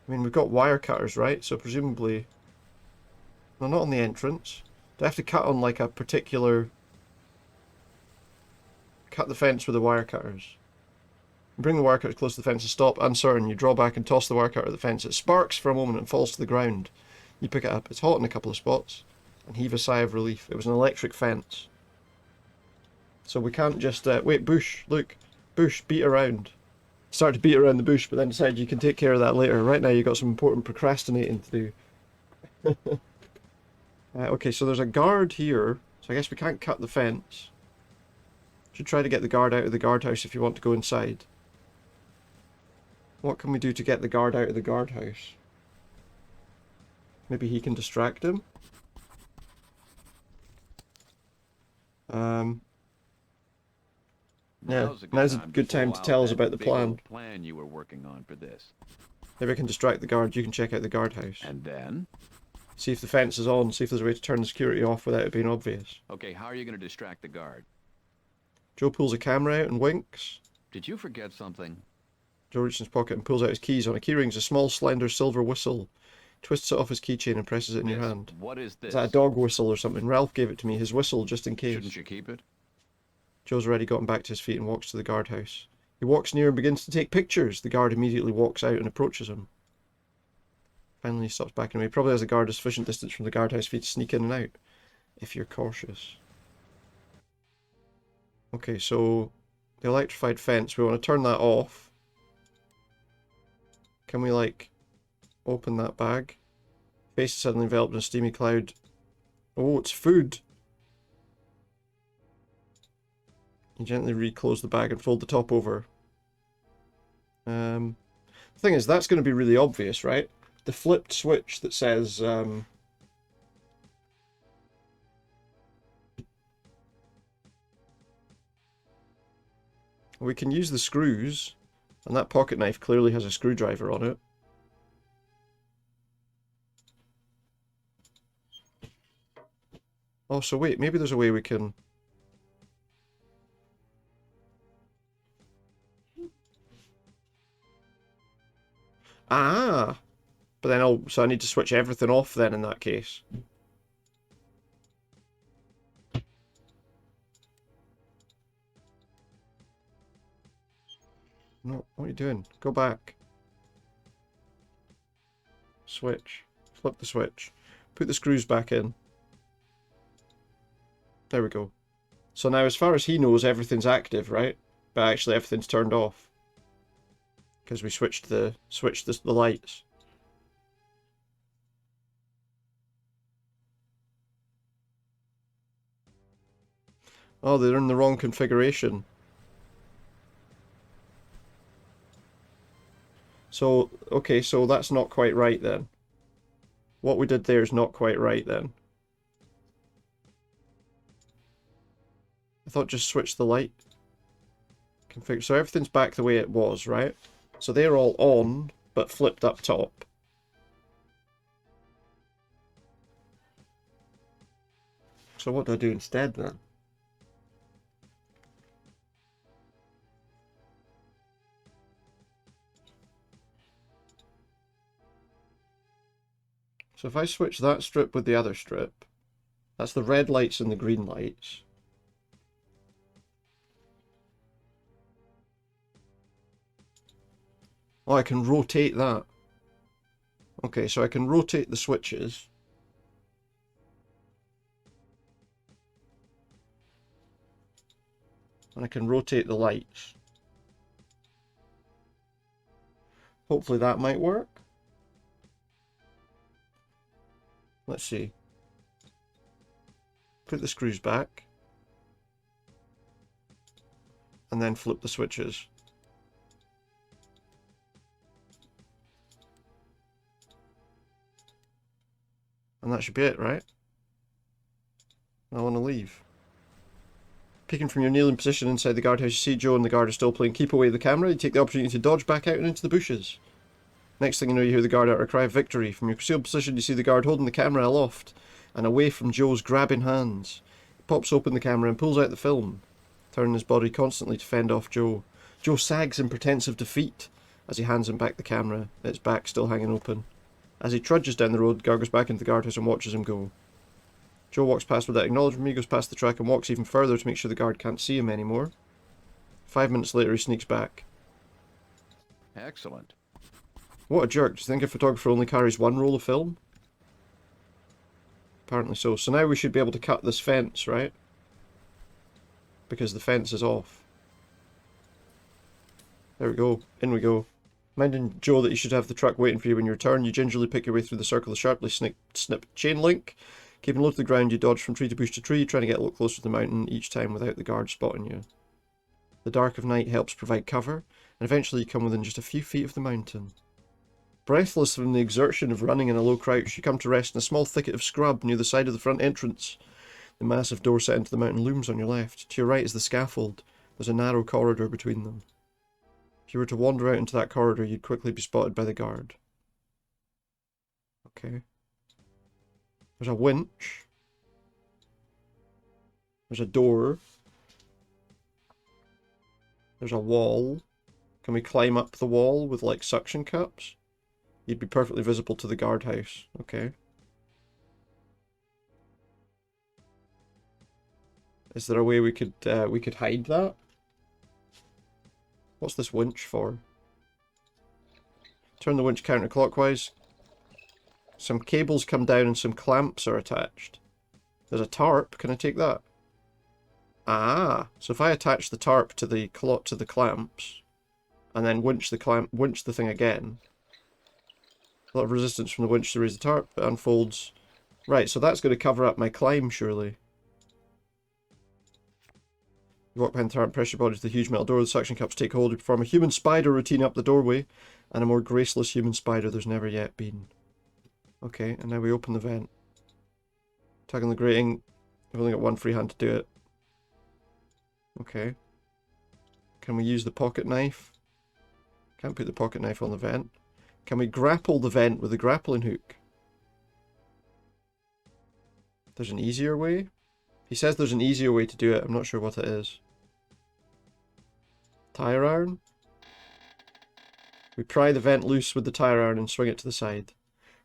I mean, we've got wire cutters, right? So presumably... No, not on the entrance. Do I have to cut on like a particular... Cut the fence with the wire cutters. Bring the wire cutters close to the fence and stop. Uncertain, you draw back and toss the wire cutter at the fence. It sparks for a moment and falls to the ground. You pick it up. It's hot in a couple of spots. And heave a sigh of relief. It was an electric fence. So we can't just... wait, bush. Look. Bush. Beat around. Start to beat around the bush, but then decide you can take care of that later. Right now you've got some important procrastinating to do. Okay, so there's a guard here. So I guess we can't cut the fence. Should try to get the guard out of the guardhouse if you want to go inside. What can we do to get the guard out of the guardhouse? Maybe he can distract him? Yeah, now's a good time to tell us about the plan. Plan you were working on for this. Maybe I can distract the guard, you can check out the guardhouse. And then? See if the fence is on, see if there's a way to turn the security off without it being obvious. Okay, how are you going to distract the guard? Joe pulls a camera out and winks. Did you forget something? Joe reaches in his pocket and pulls out his keys. On a keyring is a small, slender silver whistle. Twists it off his keychain and presses it in your hand. What is this? Is that a dog whistle or something? Ralph gave it to me, his whistle, just in case. Shouldn't you keep it? Joe's already gotten back to his feet and walks to the guardhouse. He walks near and begins to take pictures. The guard immediately walks out and approaches him. Finally, he stops backing away. Probably has a guard a sufficient distance from the guardhouse for you to sneak in and out, if you're cautious. Okay, so the electrified fence, we want to turn that off. Can we, like, open that bag? Face is suddenly enveloped in a steamy cloud. Oh, it's food! You gently reclose the bag and fold the top over. The thing is, that's going to be really obvious, right? The flipped switch that says, we can use the screws, and that pocket knife clearly has a screwdriver on it. Oh, so wait, maybe there's a way we can... Ah! But then so I need to switch everything off then in that case. No, what are you doing? Go back. Switch. Flip the switch. Put the screws back in. There we go. So now as far as he knows, everything's active, right? But actually everything's turned off. Because we switched the lights. Oh, they're in the wrong configuration. So, okay, so that's not quite right then. What we did there is not quite right then. I thought just switch the light configure. So everything's back the way it was, right? So they're all on, but flipped up top. So what do I do instead then? So if I switch that strip with the other strip, that's the red lights and the green lights. Oh, I can rotate that. Okay, so I can rotate the switches. And I can rotate the lights. Hopefully that might work. Let's see. Put the screws back. And then flip the switches. And that should be it, right? I want to leave. Peeking from your kneeling position inside the guardhouse, you see Joe and the guard are still playing keep away the camera. You take the opportunity to dodge back out and into the bushes. Next thing you know, you hear the guard utter a cry of victory. From your concealed position, you see the guard holding the camera aloft and away from Joe's grabbing hands. He pops open the camera and pulls out the film, turning his body constantly to fend off Joe. Joe sags in pretense of defeat as he hands him back the camera, its back still hanging open. As he trudges down the road, the guard goes back into the guardhouse and watches him go. Joe walks past without acknowledging me, goes past the track and walks even further to make sure the guard can't see him anymore. 5 minutes later, he sneaks back. Excellent. What a jerk. Do you think a photographer only carries one roll of film? Apparently so. So now we should be able to cut this fence, right? Because the fence is off. There we go. In we go. Reminding Joe that you should have the truck waiting for you when you return, you gingerly pick your way through the circle of sharply snip chain link. Keeping low to the ground, you dodge from tree to bush to tree, trying to get a little closer to the mountain each time without the guard spotting you. The dark of night helps provide cover, and eventually you come within just a few feet of the mountain. Breathless from the exertion of running in a low crouch, you come to rest in a small thicket of scrub near the side of the front entrance. The massive door set into the mountain looms on your left. To your right is the scaffold. There's a narrow corridor between them. If you were to wander out into that corridor, you'd quickly be spotted by the guard. Okay. There's a winch. There's a door. There's a wall. Can we climb up the wall with, like, suction cups? You'd be perfectly visible to the guardhouse. Okay. Is there a way we could hide that? What's this winch for? Turn the winch counterclockwise. Some cables come down and some clamps are attached. There's a tarp. Can I take that? Ah, so if I attach the tarp to the clamps, and then winch the thing again, a lot of resistance from the winch to raise the tarp. It unfolds. Right, so that's going to cover up my climb, surely. You walk behind the tarp, press your body to the huge metal door. The suction cups take hold. You perform a human spider routine up the doorway, and a more graceless human spider there's never yet been. Okay, and now we open the vent. Tug on the grating. I've only got one free hand to do it. Okay. Can we use the pocket knife? Can't put the pocket knife on the vent. Can we grapple the vent with a grappling hook? There's an easier way? He says there's an easier way to do it. I'm not sure what it is. Tire iron? We pry the vent loose with the tire iron and swing it to the side.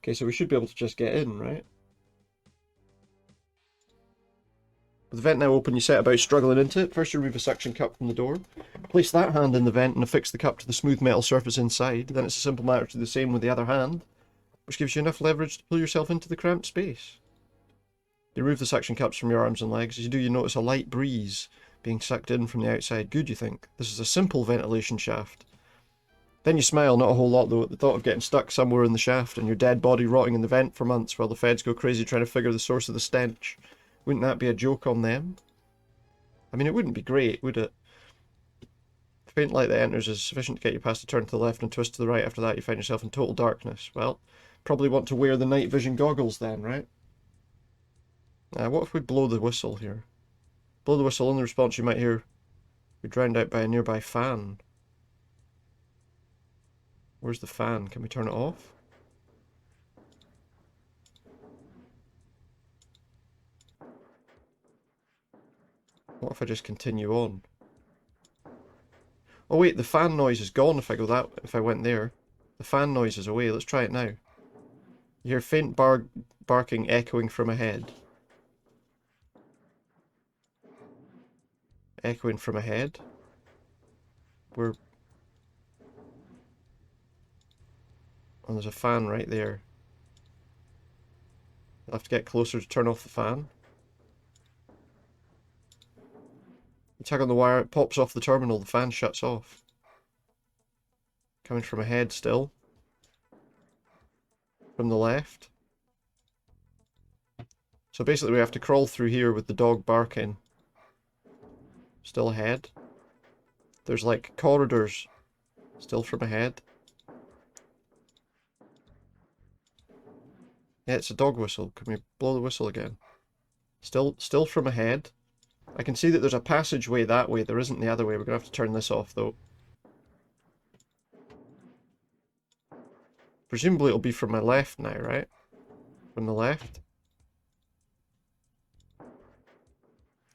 Okay, so we should be able to just get in, right? With the vent now open, you set about struggling into it. First you remove a suction cup from the door. Place that hand in the vent and affix the cup to the smooth metal surface inside. Then it's a simple matter to do the same with the other hand, which gives you enough leverage to pull yourself into the cramped space. You remove the suction cups from your arms and legs. As you do, you notice a light breeze being sucked in from the outside. Good, you think. This is a simple ventilation shaft. Then you smile, not a whole lot though, at the thought of getting stuck somewhere in the shaft and your dead body rotting in the vent for months while the feds go crazy trying to figure the source of the stench. Wouldn't that be a joke on them? I mean, it wouldn't be great, would it? The faint light that enters is sufficient to get you past a turn to the left and twist to the right. After that, you find yourself in total darkness. Well, probably want to wear the night vision goggles then, right? What if we blow the whistle here? Blow the whistle, only response you might hear be drowned out by a nearby fan. Where's the fan? Can we turn it off? What if I just continue on? Oh wait, the fan noise is gone if I went there. The fan noise is away. Let's try it now. You hear faint barking echoing from ahead. Echoing from ahead. Oh, there's a fan right there. I'll have to get closer to turn off the fan. You tug on the wire, it pops off the terminal, the fan shuts off. Coming from ahead still. From the left. So basically we have to crawl through here with the dog barking. Still ahead. There's like corridors. Still from ahead. Yeah, it's a dog whistle. Can we blow the whistle again? Still from ahead. I can see that there's a passageway that way. There isn't the other way. We're going to have to turn this off, though. Presumably it'll be from my left now, right? From the left.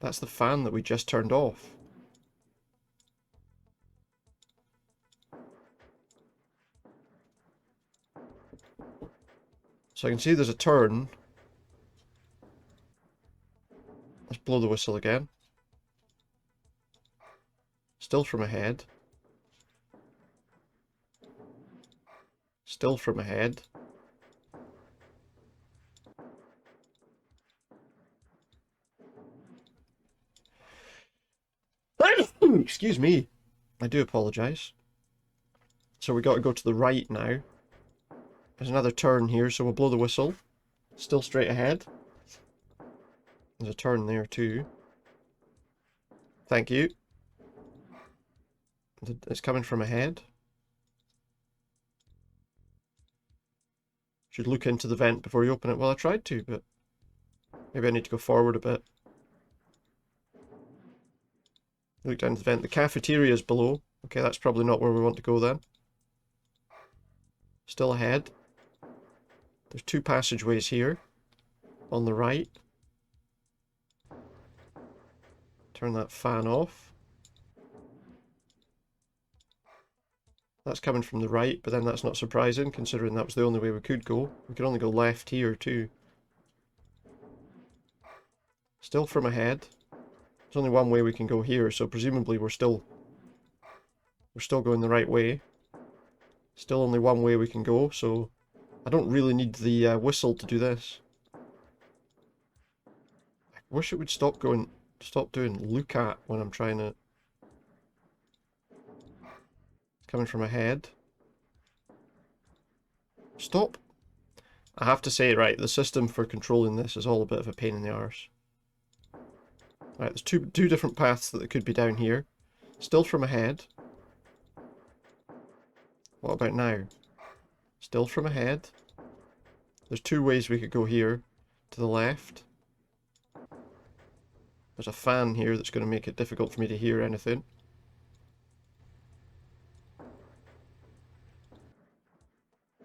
That's the fan that we just turned off. So I can see there's a turn. Let's blow the whistle again. Still from ahead. Still from ahead. Excuse me. I do apologise. So we got to go to the right now. There's another turn here, so we'll blow the whistle. Still straight ahead. There's a turn there too. Thank you. It's coming from ahead. Should look into the vent before you open it. Well, I tried to, but maybe I need to go forward a bit. Look down the vent. The cafeteria is below. Okay, that's probably not where we want to go then. Still ahead. There's two passageways here. on the right. Turn that fan off. That's coming from the right, but then that's not surprising, considering that was the only way we could go. We could only go left here, too. Still from ahead. There's only one way we can go here, so presumably we're still going the right way. Still only one way we can go, so I don't really need the whistle to do this. I wish it would stop doing look at when I'm trying to... It's coming from ahead. Stop! I have to say, right, the system for controlling this is all a bit of a pain in the arse. Right, there's two different paths that could be down here. Still from ahead. What about now? Still from ahead. There's two ways we could go here. To the left. There's a fan here that's going to make it difficult for me to hear anything.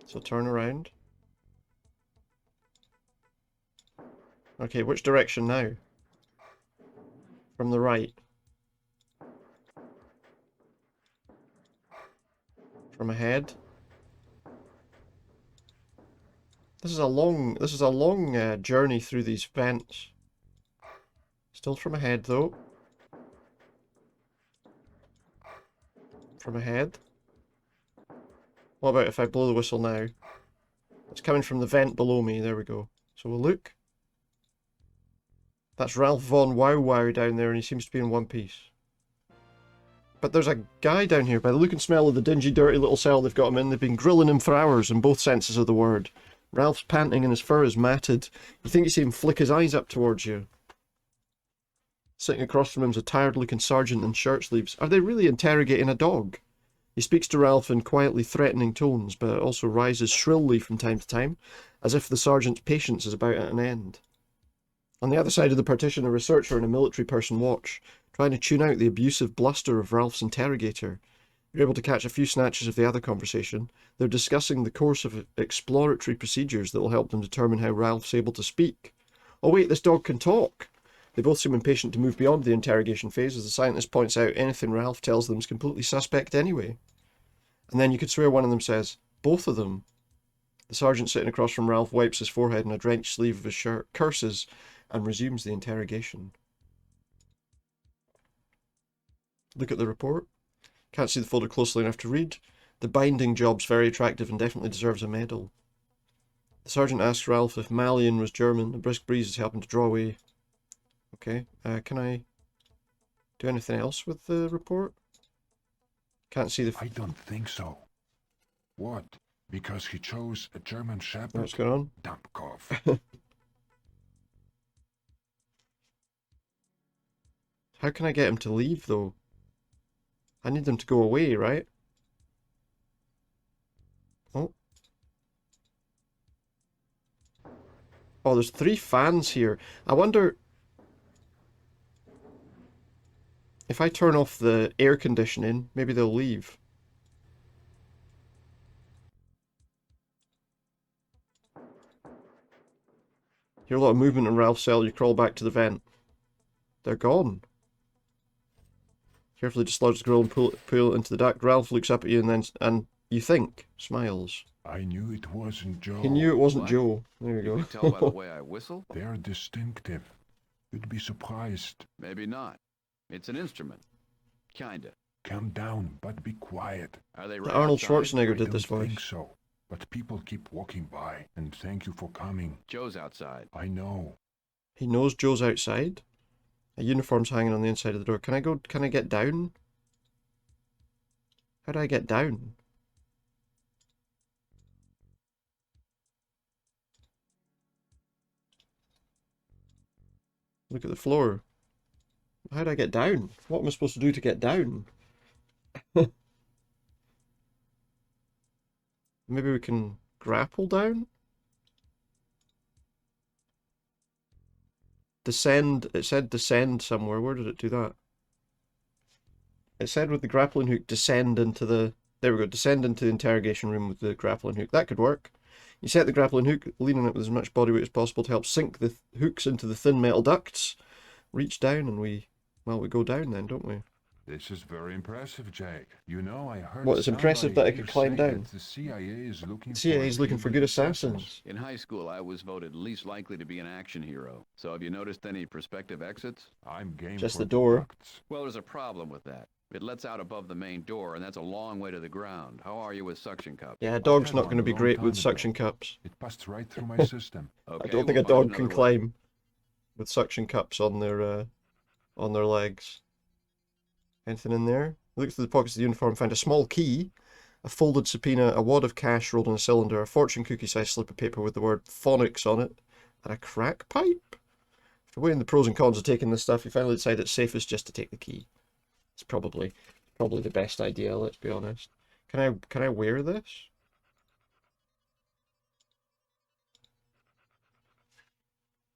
So turn around. Okay, which direction now? From the right. From ahead. This is a long journey through these vents. Still from ahead though. From ahead. What about if I blow the whistle now? It's coming from the vent below me. There we go. So we'll look. That's Ralph Von Wow Wow down there, and he seems to be in one piece. But there's a guy down here. By the look and smell of the dingy, dirty little cell they've got him in, they've been grilling him for hours in both senses of the word. Ralph's panting and his fur is matted. You think you see him flick his eyes up towards you. Sitting across from him is a tired-looking sergeant in shirt sleeves. Are they really interrogating a dog? He speaks to Ralph in quietly threatening tones, but also rises shrilly from time to time, as if the sergeant's patience is about at an end. On the other side of the partition, a researcher and a military person watch, trying to tune out the abusive bluster of Ralph's interrogator. You're able to catch a few snatches of the other conversation. They're discussing the course of exploratory procedures that will help them determine how Ralph's able to speak. Oh wait, this dog can talk! They both seem impatient to move beyond the interrogation phase, as the scientist points out anything Ralph tells them is completely suspect anyway. And then you could swear one of them says, both of them. The sergeant sitting across from Ralph wipes his forehead in a drenched sleeve of his shirt, curses, and resumes the interrogation. Look at the report. Can't see the folder closely enough to read. The binding job's very attractive and definitely deserves a medal. The sergeant asks Ralph if Malian was German. A brisk breeze is helping to draw away. Okay, can I do anything else with the report? Can't see the... I don't think so. What? Because he chose a German shepherd? What's going on? Dumpkopf. How can I get him to leave, though? I need them to go away, right? Oh. Oh, there's 3 fans here. I wonder... if I turn off the air conditioning, maybe they'll leave. Hear a lot of movement in Ralph's cell, you crawl back to the vent. They're gone. Carefully dislodge the grill and pull it into the duct. Ralph looks up at you and you think, smiles. I knew it wasn't Joe. He knew it wasn't What? Joe. There you go. You can tell by the way I whistle? They're distinctive. You'd be surprised. Maybe not. It's an instrument. Kinda. Calm down, but be quiet. Are they right Arnold outside? Schwarzenegger I did this don't voice. think so. But people keep walking by, and thank you for coming. Joe's outside. I know. He knows Joe's outside. A uniform's hanging on the inside of the door. Can I get down? How do I get down? Look at the floor. How do I get down? What am I supposed to do to get down? Maybe we can grapple down? Descend. It said descend somewhere. Where did it do that? It said with the grappling hook, descend into the... There we go. Descend into the interrogation room with the grappling hook. That could work. You set the grappling hook, lean on it with as much body weight as possible to help sink the hooks into the thin metal ducts. Reach down and we go down then, don't we? This is very impressive, Jake. You know, I heard What, it's impressive that I could climb down? The CIA is looking for good assassins. In high school, I was voted least likely to be an action hero. So have you noticed any prospective exits? I'm game Just for the door. ducts. Well, there's a problem with that. It lets out above the main door, and that's a long way to the ground. How are you with suction cups? Yeah, a dog's had not one going to a be long great time with ago. suction cups. It passed right through my system. Okay, I don't think we'll a dog find can another way. climb with suction cups on their legs. Anything in there? Looked through the pockets of the uniform, found a small key, a folded subpoena, a wad of cash rolled in a cylinder, a fortune cookie-sized slip of paper with the word phonics on it, and a crack pipe. After weighing the pros and cons of taking this stuff, he finally decided it's safest just to take the key. It's probably the best idea, let's be honest. Can I wear this?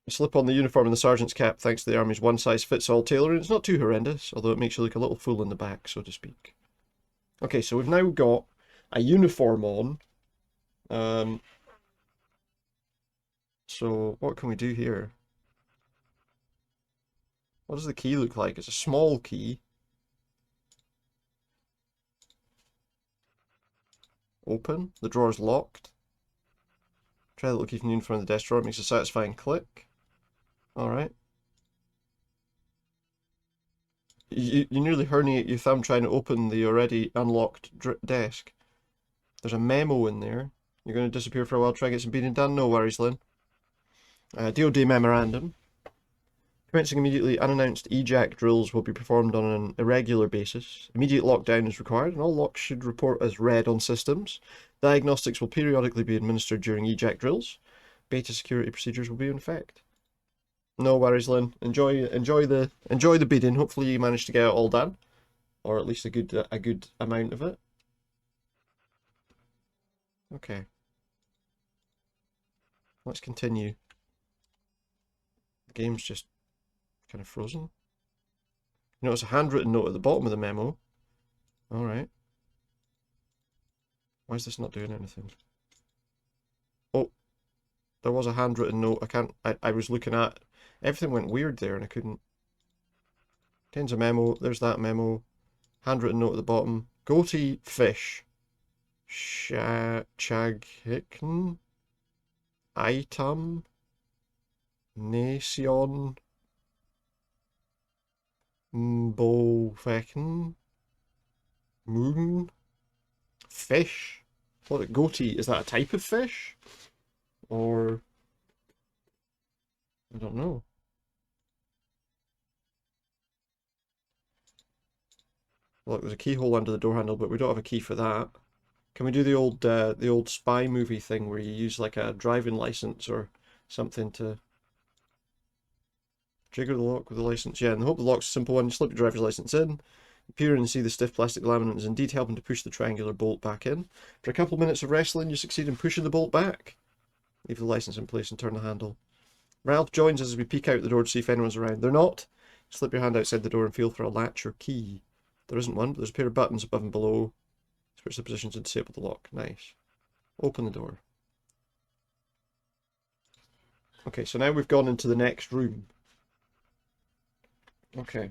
You slip on the uniform and the sergeant's cap thanks to the army's one-size-fits-all tailoring. It's not too horrendous, although it makes you look a little fool in the back, so to speak. Okay, so we've now got a uniform on. So what can we do here? What does the key look like? It's a small key. Open. The drawer's locked. Try the little key from the uniform of the desk drawer. It makes a satisfying click. Alright. You nearly herniate your thumb trying to open the already unlocked desk. There's a memo in there. You're going to disappear for a while, try to get some beating done? No worries, Lynn. DOD memorandum. Commencing immediately, unannounced ejac drills will be performed on an irregular basis. Immediate lockdown is required, and all locks should report as red on systems. Diagnostics will periodically be administered during ejac drills. Beta security procedures will be in effect. No worries, Lynn. Enjoy the beating. Hopefully you manage to get it all done, or at least a good amount of it. Okay. Let's continue. The game's just kind of frozen. You notice a handwritten note at the bottom of the memo. Alright. Why is this not doing anything? Oh, there was a handwritten note. I was looking at, everything went weird there and I couldn't. Contains a memo. There's that memo. Handwritten note at the bottom. Goatee fish. Chaghikn. Item. Nation. Mbofecken. Moon. Fish. What, goatee? Is that a type of fish? Or I don't know. Look, there's a keyhole under the door handle, but we don't have a key for that. Can we do the old spy movie thing where you use like a driving license or something to trigger the lock with the license? Yeah, and I hope the lock's a simple one. You slip your driver's license in, peer in and see the stiff plastic laminate is indeed helping to push the triangular bolt back in. For a couple of minutes of wrestling, you succeed in pushing the bolt back. Leave the license in place and turn the handle. Ralph joins us as we peek out the door to see if anyone's around. They're not. Slip your hand outside the door and feel for a latch or key. There isn't one, but there's a pair of buttons above and below. Switch the positions and disable the lock. Nice. Open the door. Okay, so now we've gone into the next room. Okay.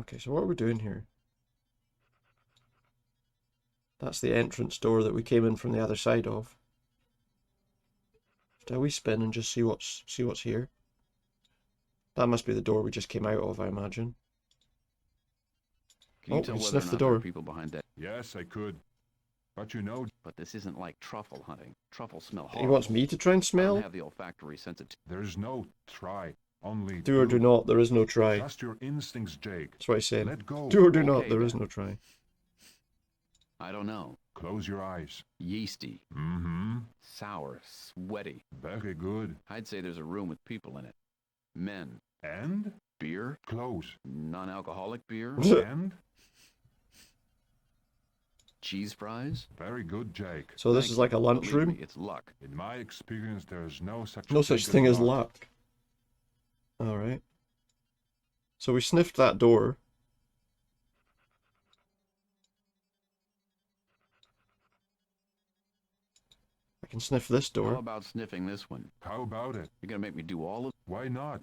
Okay, so what are we doing here? That's the entrance door that we came in from the other side of. Shall we spin and just see what's here? That must be the door we just came out of, I imagine. Can you Oh, tell we whether or sniffed not the there door. are people behind that? Yes, I could. But you know, But this isn't like truffle hunting. Truffles smell He horrible. wants me to try and I smell? don't have the olfactory sensitivity. there's no try. Only Do or do not, there is no try. Trust your instincts, Jake. That's what he's saying. Let go. Do or do not, Okay, there is then. no try. I don't know. Close your eyes. Yeasty, Mm-hmm. sour, sweaty. Very good. I'd say there's a room with people in it. Men. And Beer. close. Non-alcoholic beer. And Cheese fries. very good, Jake. So this Thank is like a you. Believe lunchroom? me, it's luck. In my experience, there's no such No such thing as luck. Alright. So we sniffed that door. can sniff this How door. about sniffing this one? How about it? You're gonna make me do all of... Why not?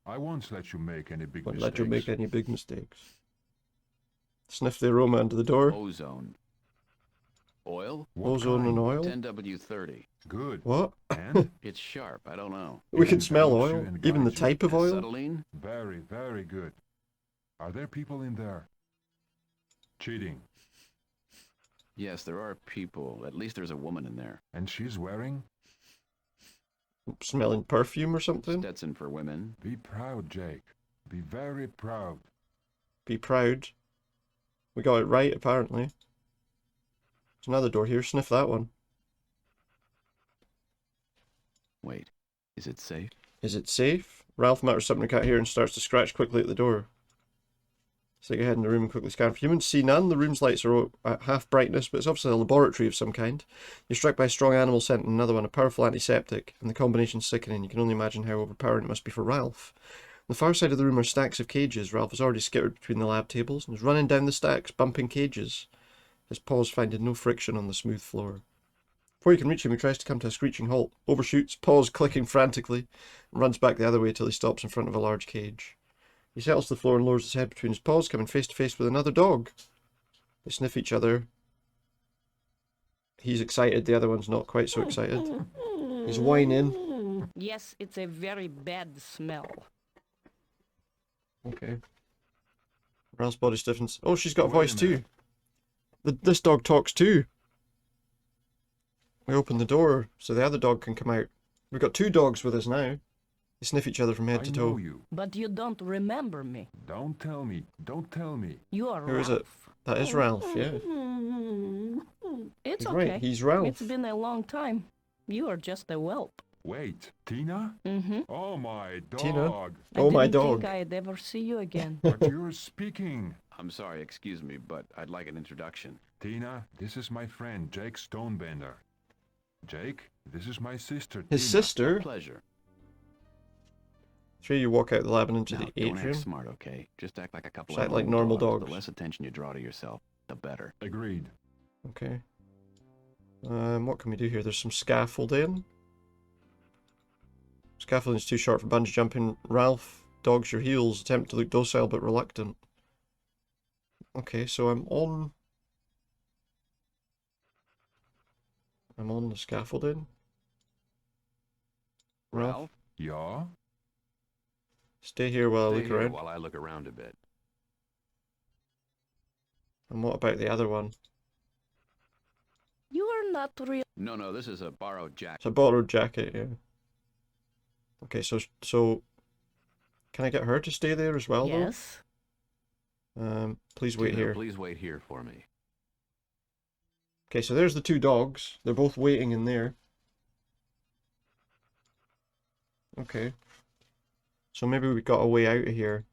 I won't let you make any big Won't mistakes. let you make any big mistakes. Sniff the aroma under the door. Ozone. Oil? What Ozone and kind? oil. 10W30. Good. What? And? It's sharp, I don't know. We can It smell helps you oil. and Even the guides you. type of oil. Acetylene? Very, very good. Are there people in there? Cheating. Yes, there are people. At least there's a woman in there. And she's wearing? Smelling perfume or something. Stetson for women. Be proud, Jake. Be very proud. Be proud. We got it right, apparently. There's another door here. Sniff that one. Wait, is it safe? Is it safe? Ralph mutters something to Cat here and starts to scratch quickly at the door. Stick your head in the room and quickly scan for humans. See none. The room's lights are at half brightness, but it's obviously a laboratory of some kind. You're struck by a strong animal scent and another one, a powerful antiseptic, and the combination's sickening. You can only imagine how overpowering it must be for Ralph. On the far side of the room are stacks of cages. Ralph has already skittered between the lab tables and is running down the stacks, bumping cages. His paws finding no friction on the smooth floor. Before you can reach him, he tries to come to a screeching halt, overshoots, paws clicking frantically, and runs back the other way till he stops in front of a large cage. He settles to the floor and lowers his head between his paws, coming face to face with another dog. They sniff each other. He's excited, the other one's not quite so excited. He's whining. Yes, it's a very bad smell. Okay. Ralph's body stiffens. Oh, she's got a Wait voice a too. This dog talks too. We open the door so the other dog can come out. We've got two dogs with us now. They sniff each other from head I to know toe. you. But you don't remember me. Don't tell me. Don't tell me. You are Who is it? That is Ralph, yeah. It's He's okay. right, he's Ralph. It's been a long time. You are just a whelp. Wait, Tina? Mm-hmm. Oh, my dog. Tina? Oh, my I didn't dog. think I'd ever see you again. But you're speaking. I'm sorry, excuse me, but I'd like an introduction. Tina, this is my friend, Jake Stonebender. Jake, this is my sister, His Tina. sister? Pleasure. Three, you walk out the lab and into Now, the don't atrium. act smart, okay? Just act like a couple Just of act like normal dogs. dogs. The less attention you draw to yourself, the better. Agreed. Okay. What can we do here? There's some scaffolding. Scaffolding's too short for bungee jumping. Ralph dogs your heels, attempt to look docile but reluctant. Okay, so I'm on the scaffolding. Ralph? Yeah? Stay here while I Stay look here around. while I look around a bit. And what about the other one? You are not real. No, this is a borrowed jacket. It's a borrowed jacket, yeah. Okay, so can I get her to stay there as well, Yes. though? Please wait Tina, here. Please wait here for me. Okay, so there's the two dogs. They're both waiting in there. Okay. So maybe we got a way out of here.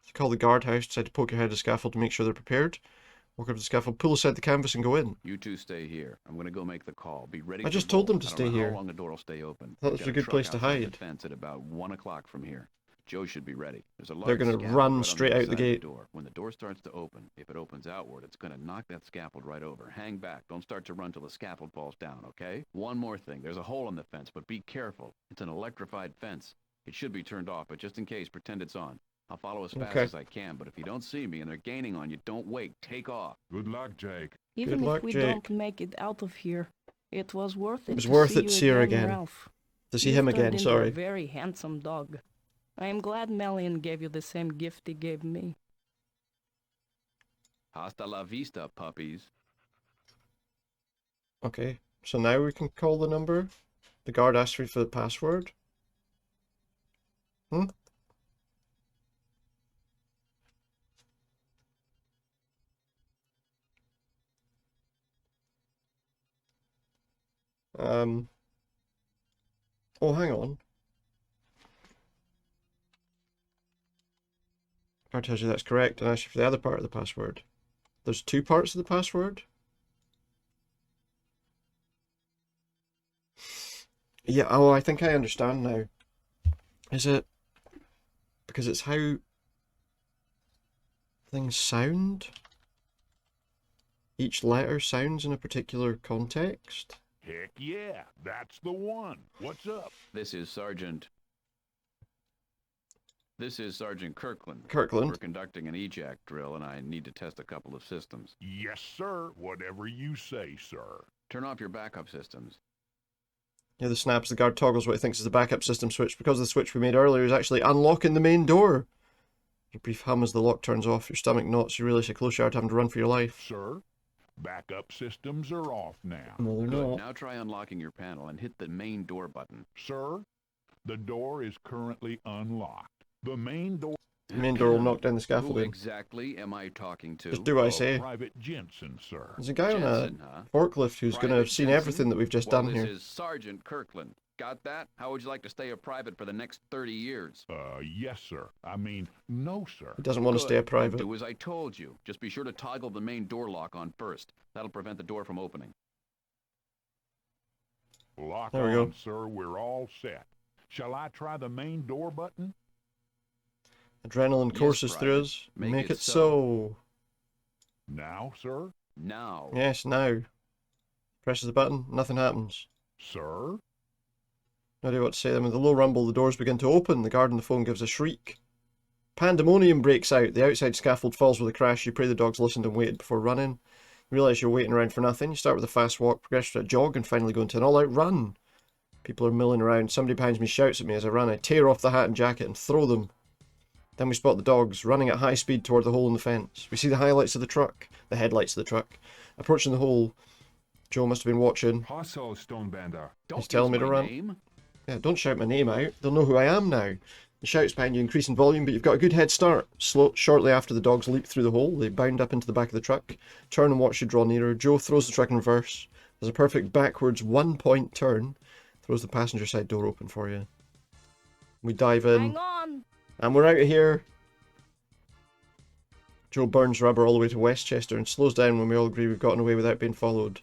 You call the guardhouse, decide to poke your head at the scaffold to make sure they're prepared. Walk up to the scaffold, pull aside the canvas and go in. You two stay here. I'm gonna go make the call. Be ready. I for just told them bolt. to I don't stay know here. How long the door will stay open? Thought We've this was got a good truck place to outside hide. The fence at about 1 o'clock from here. Joe should be ready. There's a large They're gonna scaffold run right on straight other out the side of gate. door. When the door starts to open, if it opens outward, it's gonna knock that scaffold right over. Hang back. Don't start to run till the scaffold falls down, okay? One more thing. There's a hole in the fence, but be careful. It's an electrified fence. It should be turned off, but just in case, pretend it's on. I'll follow as fast Okay. as I can, but if you don't see me and they're gaining on you, don't wait. Take off. Good luck, Jake. Even luck, if we Jake. don't make it out of here, it was worth it. It was to worth see it you to see her again. Ralph. To see You've him turned again, into sorry. A very handsome dog. I am glad Melian gave you the same gift he gave me. Hasta la vista, puppies. Okay, so now we can call the number. The guard asked me for the password. Hmm? Oh, hang on. Guard tells you that's correct and asks you for the other part of the password. There's two parts of the password? Yeah, oh, I think I understand now. Is it because it's how things sound? Each letter sounds in a particular context. Heck yeah, that's the one. What's up? This is Sergeant Kirkland. Kirkland. We're conducting an ejac drill, and I need to test a couple of systems. Yes, sir. Whatever you say, sir. Turn off your backup systems. Yeah, the snaps, the guard toggles what he thinks is the backup system switch because the switch we made earlier is actually unlocking the main door. A brief hum as the lock turns off, your stomach knots, you realize how close you are to having to run for your life. Sir, backup systems are off now. No, they're Good. not. Now try unlocking your panel and hit the main door button. Sir, the door is currently unlocked. The main door... The main door will knock down the Who scaffolding. exactly am I talking to? Just do what I say. Private Jensen, sir. There's a guy Jensen, on huh? a forklift who's going to have seen Jensen? everything that we've just Well, done here. This is Sergeant Kirkland. Got that? How would you like to stay a private for the next 30 years? Yes, sir. I mean, no, sir. He doesn't want to stay a private. Do as I told you. Just be sure to toggle the main door lock on first. That'll prevent the door from opening. Lock There we on, go. sir. We're all set. Shall I try the main door button? Adrenaline Yes, courses through Private. us. Make Make it it so. Now, sir? Now. Yes, now. Presses the button, nothing happens. Sir? No idea what to say then. With a low rumble, the doors begin to open. The guard on the phone gives a shriek. Pandemonium breaks out. The outside scaffold falls with a crash. You pray the dogs listened and waited before running. You realise you're waiting around for nothing. You start with a fast walk, progress to a jog, and finally go into an all-out run. People are milling around. Somebody behind me shouts at me as I run. I tear off the hat and jacket and throw them. Then we spot the dogs running at high speed toward the hole in the fence. We see the highlights of the truck, the headlights of the truck, approaching the hole. Joe must have been watching. Hustle, Stonebender. He's telling me to run. Name? Yeah, don't shout my name out. They'll know who I am now. The shouts behind you increase in volume, but you've got a good head start. Shortly after the dogs leap through the hole, they bound up into the back of the truck, turn and watch you draw nearer. Joe throws the truck in reverse. There's a perfect backwards 1-point turn. Throws the passenger side door open for you. We dive in. Hang on. And we're out of here. Joe burns rubber all the way to Westchester and slows down when we all agree we've gotten away without being followed.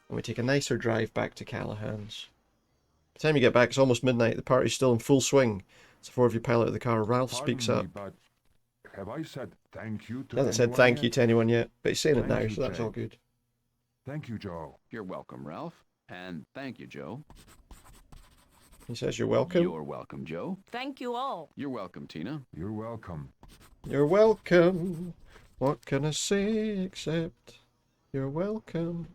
And we take a nicer drive back to Callahans. By the time you get back, it's almost midnight. The party's still in full swing. As the four of you pile out of the car, Ralph speaks up. But have I said thank you to He hasn't said anyone thank yet? you to anyone yet, but he's saying it Thank now, you, so that's Jake. all good. Thank you, Joe. You're welcome, Ralph. And thank you, Joe. He says you're welcome. You're welcome, Joe. Thank you all. You're welcome, Tina. You're welcome. You're welcome. What can I say except you're welcome?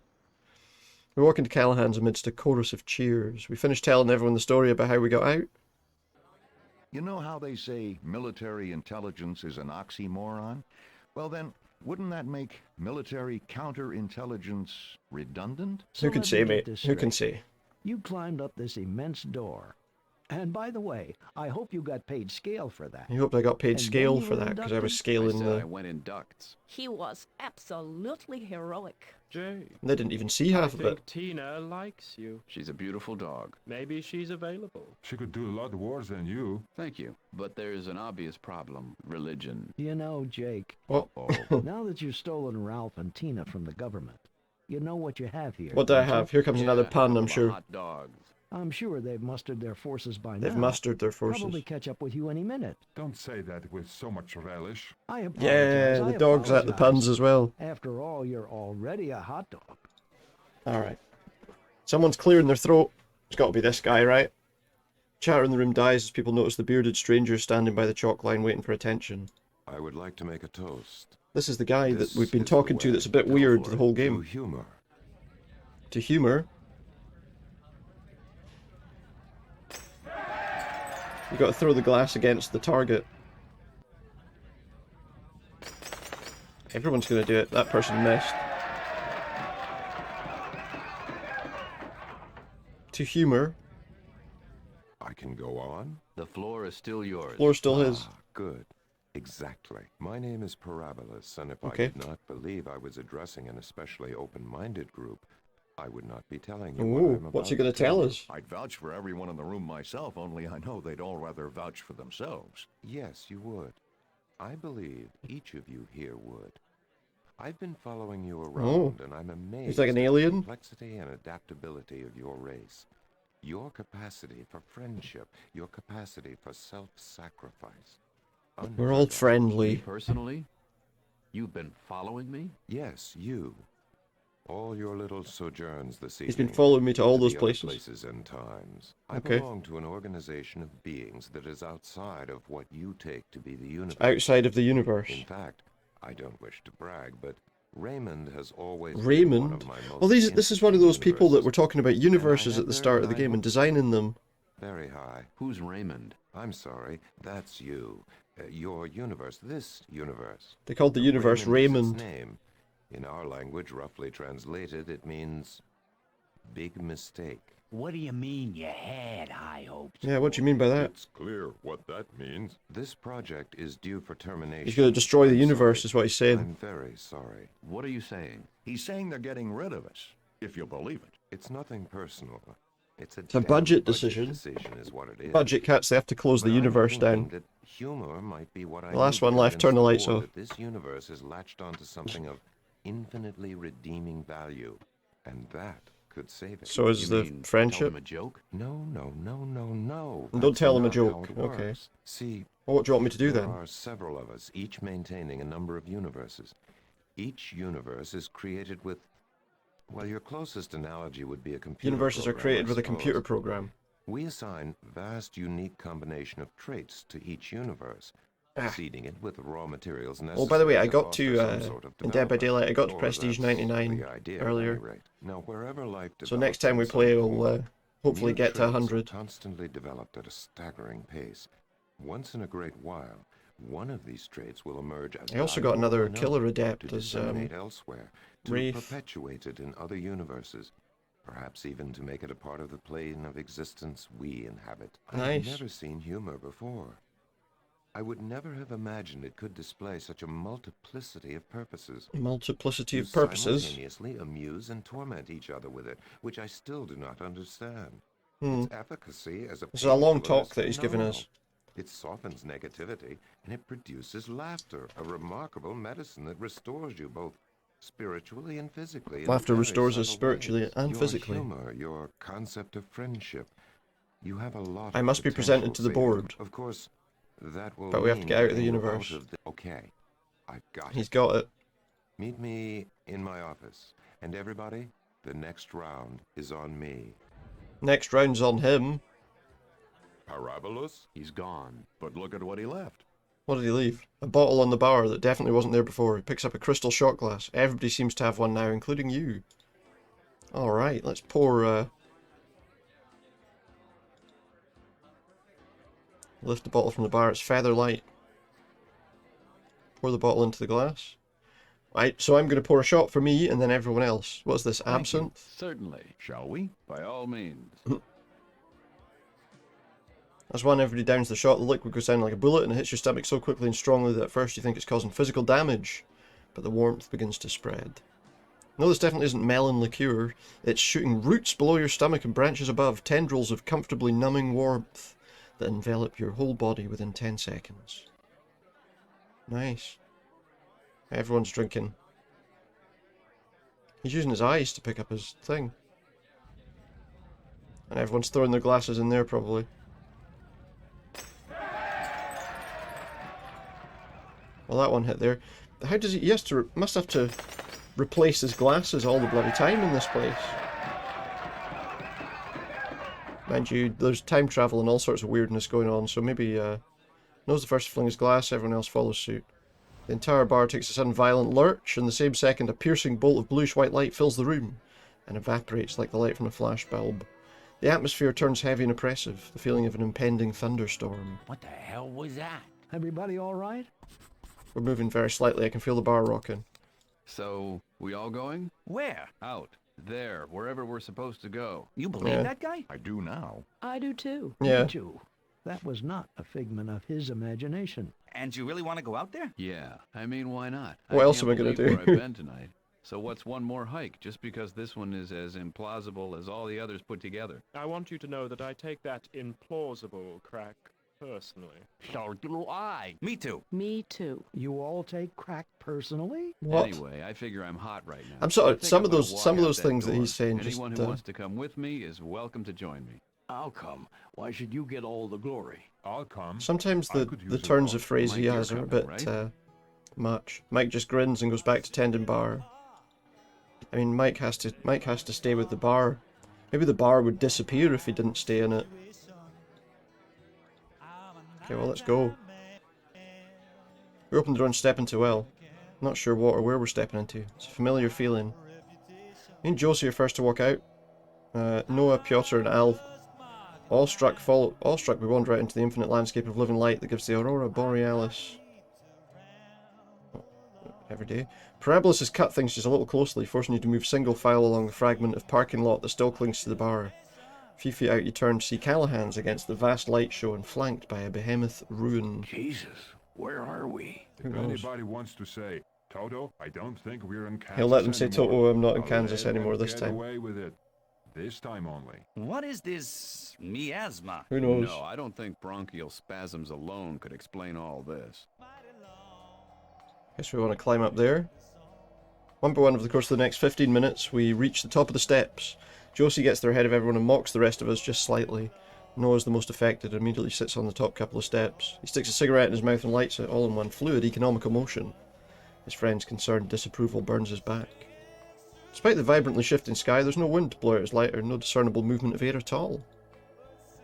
We walk into Callahan's amidst a chorus of cheers. We finish telling everyone the story about how we got out. You know how they say military intelligence is an oxymoron? Well then, wouldn't that make military counterintelligence redundant? Who can say, mate? Who can say? You climbed up this immense door. And by the way, I hope you got paid scale for that. I hope I got paid And then scale you for were that, because I was inducted? scaling I the... went in ducts. He was absolutely heroic. Jay, They didn't even see half I of think it. Tina likes you. She's a beautiful dog. Maybe she's available. She could do a lot worse than you. Thank you. But there's an obvious problem. Religion. You know, Jake, What? now that you've stolen Ralph and Tina from the government, you know what you have here. What do I don't you? have? Here comes another pun, I'm sure. Hot dogs. I'm sure they've mustered their forces by now. They've mustered their forces. Probably catch up with you any minute. Don't say that with so much relish. I apologize. Yeah, I the dog's at the apologize. puns as well. After all, you're already a hot dog. Alright. Someone's clearing their throat. It's got to be this guy, right? Chatter in the room dies as people notice the bearded stranger standing by the chalk line waiting for attention. I would like to make a toast. This is the guy This that we've been is talking the to way that's a bit go weird for the it. whole To game. humor. To humour. You got to throw the glass against the target. Everyone's going to do it. That person missed. To humour. I can go on? The floor is still yours. Floor's still his. Good. Exactly. My name is Parabolus, and if Okay. I did not believe I was addressing an especially open-minded group, I would not be telling you Ooh, what I'm what's he about going to tell you. us? I'd vouch for everyone in the room myself, only I know they'd all rather vouch for themselves. Yes, you would. I believe each of you here would. I've been following you around, and I'm amazed He's like an at alien? the complexity and adaptability of your race. Your capacity for friendship, your capacity for self-sacrifice. We're all friendly. Personally, You've been following me? Yes, you. All your little sojourns this evening. He's been following me to all those the other places. places and times. I Okay. belong to an organization of beings that is outside of what you take to be the universe. Outside of the universe. In fact, I don't wish to brag, but Raymond has always been one Raymond? of my most Well, this is one of those people that were talking about universes have at the very start of the high game and hopes. designing them. Very high. Who's Raymond? I'm sorry, that's you. Your universe, this universe. They called the universe Raymond is Raymond. its name. In our language, roughly translated, it means big mistake. What do you mean you had high hopes? Yeah, what do you mean by that? It's clear what that means. This project is due for termination. He's going to destroy the I'm universe, sorry. is what he's saying. I'm very sorry. What are you saying? He's saying they're getting rid of us, if you'll believe it. It's nothing personal. It's a It's a damn budget decision. is what it is. Budget cuts, they have to close But the I'm universe thinking down. that humor might be what I The last need one to left, turn the convince lights board off. that This universe has latched onto something of infinitely redeeming value, and that could save it. So is the friendship? Tell him a joke? No. And don't tell him a That's not joke. how it Okay. works. See, Well, what do you want me to do there then? are several of us, each maintaining a number of universes. Each universe is created with, well, your closest analogy would be a computer Universes are program, created I with a computer suppose. program. We assign vast, unique combination of traits to each universe, seeding it with raw materials necessary. Oh, by the way, I got foster to, some sort of in Dead by development. Daylight, I got to Or Prestige that's 99 the idea, at earlier. any rate. Now, wherever life So next time we develops in play, some we'll form, hopefully new get to traits are 100. constantly developed at a staggering pace. Once in a great while, one of these traits will emerge as I also got valuable another enough killer adept to as disseminate elsewhere, to Wraith. perpetuate it in other universes, perhaps even to make it a part of the plane of existence we inhabit. Nice. I've never seen humor before. I would never have imagined it could display such a multiplicity of purposes. Multiplicity You of purposes. simultaneously amuse and torment each other with it, which I still do not understand. Hmm. Its efficacy as a This is a long painkiller is talk that he's given us. phenomenal. It softens negativity, and it produces laughter, a remarkable medicine that restores you both spiritually and physically. in Laughter very restores us subtle spiritually ways. and Your physically. Humor, your concept of friendship. You have a lot I of must be potential, presented to the Sadie. board. Of course, that will But we have to mean get out of the getting you universe. Okay, I've got it. He's got it. Meet me in my office. And everybody, the next round is on me. Next round's on him. Parabolus? He's gone. But look at what he left. What did he leave? A bottle on the bar that definitely wasn't there before. He picks up a crystal shot glass. Everybody seems to have one now, including you. Alright, let's pour, lift the bottle from the bar. It's feather light. Pour the bottle into the glass. Right, so I'm going to pour a shot for me and then everyone else. What's this, absinthe? Certainly. Shall we? By all means. As one, everybody downs the shot. The liquid goes down like a bullet and it hits your stomach so quickly and strongly that at first you think it's causing physical damage, but the warmth begins to spread. No, this definitely isn't melon liqueur. It's shooting roots below your stomach and branches above, tendrils of comfortably numbing warmth that envelop your whole body within 10 seconds. Nice. Everyone's drinking. He's using his eyes to pick up his thing. And everyone's throwing their glasses in there probably. Well, that one hit there. How does he has to, must have to replace his glasses all the bloody time in this place. Mind you, there's time travel and all sorts of weirdness going on, so maybe, knows the first to fling his glass, everyone else follows suit. The entire bar takes a sudden violent lurch, and the same second a piercing bolt of bluish-white light fills the room, and evaporates like the light from a flash bulb. The atmosphere turns heavy and oppressive, the feeling of an impending thunderstorm. What the hell was that? Everybody all right? We're moving very slightly, I can feel the bar rocking. So, we all going? Where? Out. There, wherever we're supposed to go. You believe that guy? I do now. I do too. Yeah. Me too. That was not a figment of his imagination. And you really want to go out there? Yeah, I mean, why not? What else am I gonna can't believe do? where I've been tonight. So what's one more hike, just because this one is as implausible as all the others put together? I want you to know that I take that implausible crack personally. So do I. Me too. Me too. You all take crack personally? What? Anyway, I figure I'm hot right now. I'm sorry, I think some I'm of gonna those walk some of out those that things that door. he's saying just Anyone who wants to come with me is welcome to join me. I'll come. Why should you get all the glory? I'll come. sometimes I the could use the a turns walk. of phrase Mike, he you're has are a coming, bit right? much. Mike just grins and goes back to tending bar. I mean, Mike has to stay with the bar. Maybe the bar would disappear if he didn't stay in it. Okay, well, let's go. We open the door and step into well. Not sure what or where we're stepping into. It's a familiar feeling. Me and Josie are first to walk out. Noah, Piotr, and Al, awestruck, we wander out into the infinite landscape of living light that gives the aurora borealis. Every day. Parabolas has cut things just a little closely, forcing you to move single file along the fragment of parking lot that still clings to the bar. A few feet out you turn to see Callahans against the vast light show and flanked by a behemoth ruin. Jesus, where are we? If anybody wants to say, Toto, I don't think we're in Kansas He'll let them say, anymore. Toto, I'm not in I'll Kansas let them anymore this get time. away with it. This time only. What is this miasma? Who knows? No, I don't think bronchial spasms alone could explain all this. Guess we want to climb up there. One by one over the course of the next 15 minutes, we reach the top of the steps. Josie gets there ahead of everyone and mocks the rest of us just slightly. Noah's the most affected and immediately sits on the top couple of steps. He sticks a cigarette in his mouth and lights it, all in one fluid, economical motion. His friend's concerned disapproval burns his back. Despite the vibrantly shifting sky, there's no wind to blur out his light or no discernible movement of air at all.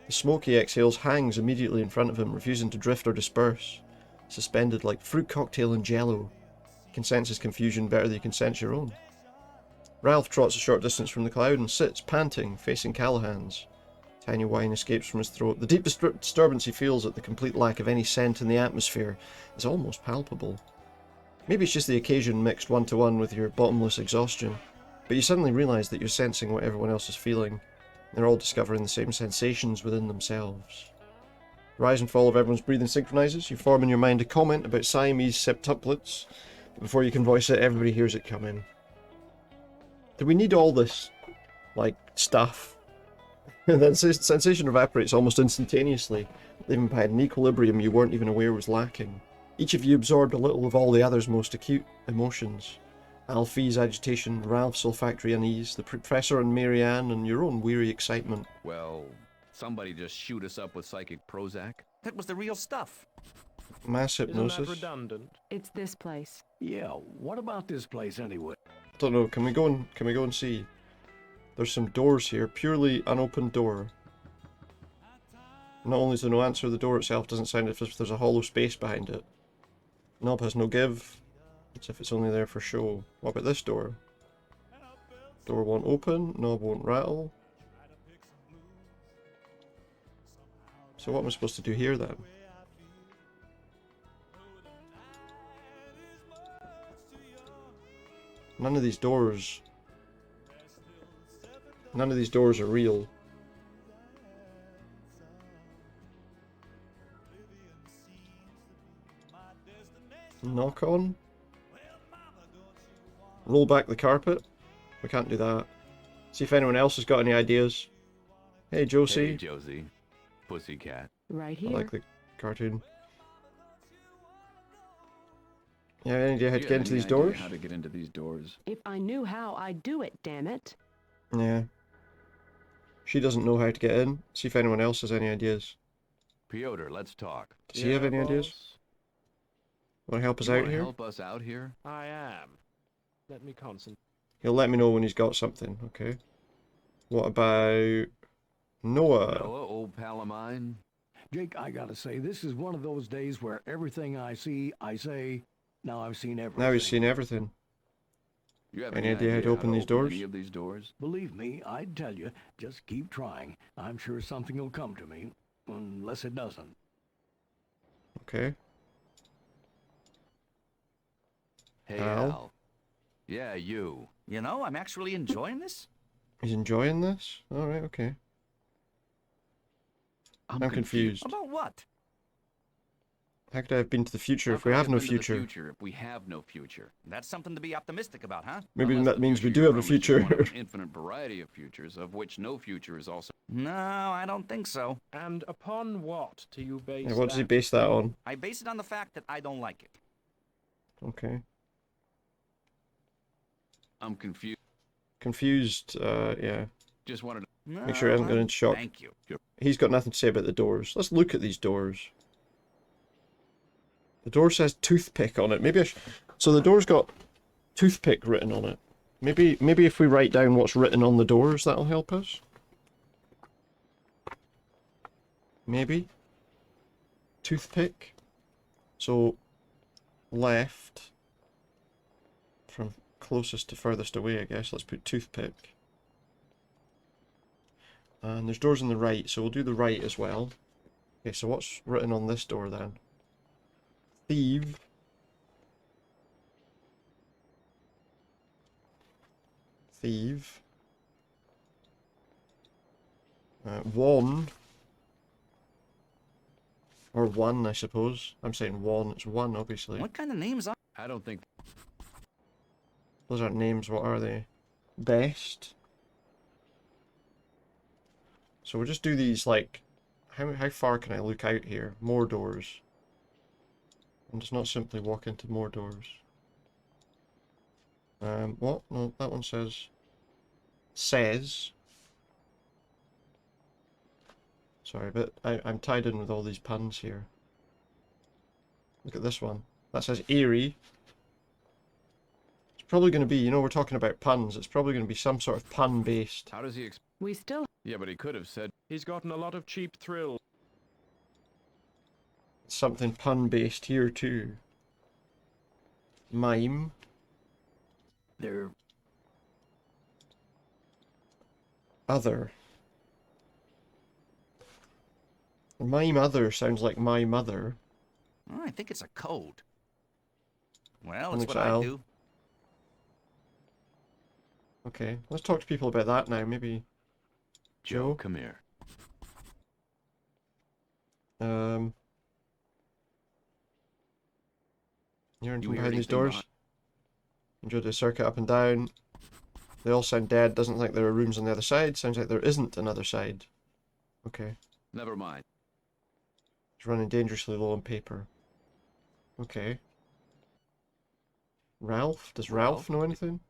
The smoke he exhales hangs immediately in front of him, refusing to drift or disperse. Suspended like fruit cocktail and jello. You can sense his confusion better than you can sense your own. Ralph trots a short distance from the cloud and sits, panting, facing Callahans. Tiny whine escapes from his throat. The deep disturbance he feels at the complete lack of any scent in the atmosphere is almost palpable. Maybe it's just the occasion mixed one-to-one with your bottomless exhaustion, but you suddenly realise that you're sensing what everyone else is feeling. They're all discovering the same sensations within themselves. The rise and fall of everyone's breathing synchronises. You form in your mind a comment about Siamese septuplets, but before you can voice it, everybody hears it coming. Do we need all this, like, stuff? That sensation evaporates almost instantaneously, leaving behind an equilibrium you weren't even aware was lacking. Each of you absorbed a little of all the others' most acute emotions. Alfie's agitation, Ralph's olfactory unease, the Professor and Marianne, and your own weary excitement. Well, somebody just shoot us up with psychic Prozac? That was the real stuff. Mass hypnosis. Isn't that redundant? It's this place. Yeah, what about this place anyway? Don't know. Can we go and see? There's some doors here. Purely unopened door. Not only is there no answer, the door itself doesn't sound as if there's a hollow space behind it. Knob has no give. As if it's only there for show. What about this door? Door won't open. Knob won't rattle. So what am I supposed to do here then? None of these doors are real. Knock on? Roll back the carpet? We can't do that. See if anyone else has got any ideas. Hey Josie. Hey Josie. Pussycat. Right I here. like the cartoon. You have any idea how to get into these doors? How to get into these doors? If I knew how, I'd do it, damn it. Yeah. She doesn't know how to get in. See if anyone else has any ideas. Piotr, let's talk. Does he have any ideas? Want to help us out here? Help us out here? I am. Let me concentrate. He'll let me know when he's got something, okay? What about Noah? Noah, old pal of mine? Jake, I gotta say, this is one of those days where everything I see, I say, now I've seen everything. Now he's seen everything. You have any idea how to open these doors? Any of these doors? Believe me, I'd tell you, just keep trying. I'm sure something will come to me, unless it doesn't. Okay. Hey, Al? Al. Yeah, you. You know, I'm actually enjoying this. He's enjoying this? Alright, okay. I'm confused. About what? How could I have been to the future if we How have could I no have been to the future? future if we have no future? That's something to be optimistic about, huh? Maybe Unless that the means we future do you have a promised is one future. of an infinite variety of futures, of which no future is also. No, I don't think so. And upon what do you base Yeah, what does he base that on? I base it on the fact that I don't like it. Okay. I'm confused. Confused, yeah. Just wanted to. Make sure he hasn't gone into shock. Thank you. He's got nothing to say about the doors. Let's look at these doors. The door says toothpick on it. Maybe so the door's got toothpick written on it. Maybe if we write down what's written on the doors, that'll help us. Maybe. Toothpick. So, left. From closest to furthest away, I guess. Let's put toothpick. And there's doors on the right, so we'll do the right as well. Okay, so what's written on this door then? Thief. Thief. One. Or one, I suppose. I'm saying one. It's one, obviously. What kind of names are... I don't think... Those aren't names. What are they? Best. So we'll just do these, like... How far can I look out here? More doors. And just not simply walk into more doors. What? No, that one says... Says. Sorry, but I'm tied in with all these puns here. Look at this one. That says eerie. It's probably going to be, you know, we're talking about puns. It's probably going to be some sort of pun-based. How does he We still... Yeah, but he could have said... He's gotten a lot of cheap thrills. Something pun-based here, too. Mime. They're... Other. My mother sounds like my mother. Oh, I think it's a code. Well, Only it's what I child. do. Okay, let's talk to people about that now. Maybe Joe? Come here. You're anything You hear behind these anything doors? behind- Enjoy the circuit up and down. They all sound dead. Doesn't think there are rooms on the other side. Sounds like there isn't another side. Okay. Never mind. It's running dangerously low on paper. Okay. Ralph? Does Ralph know anything?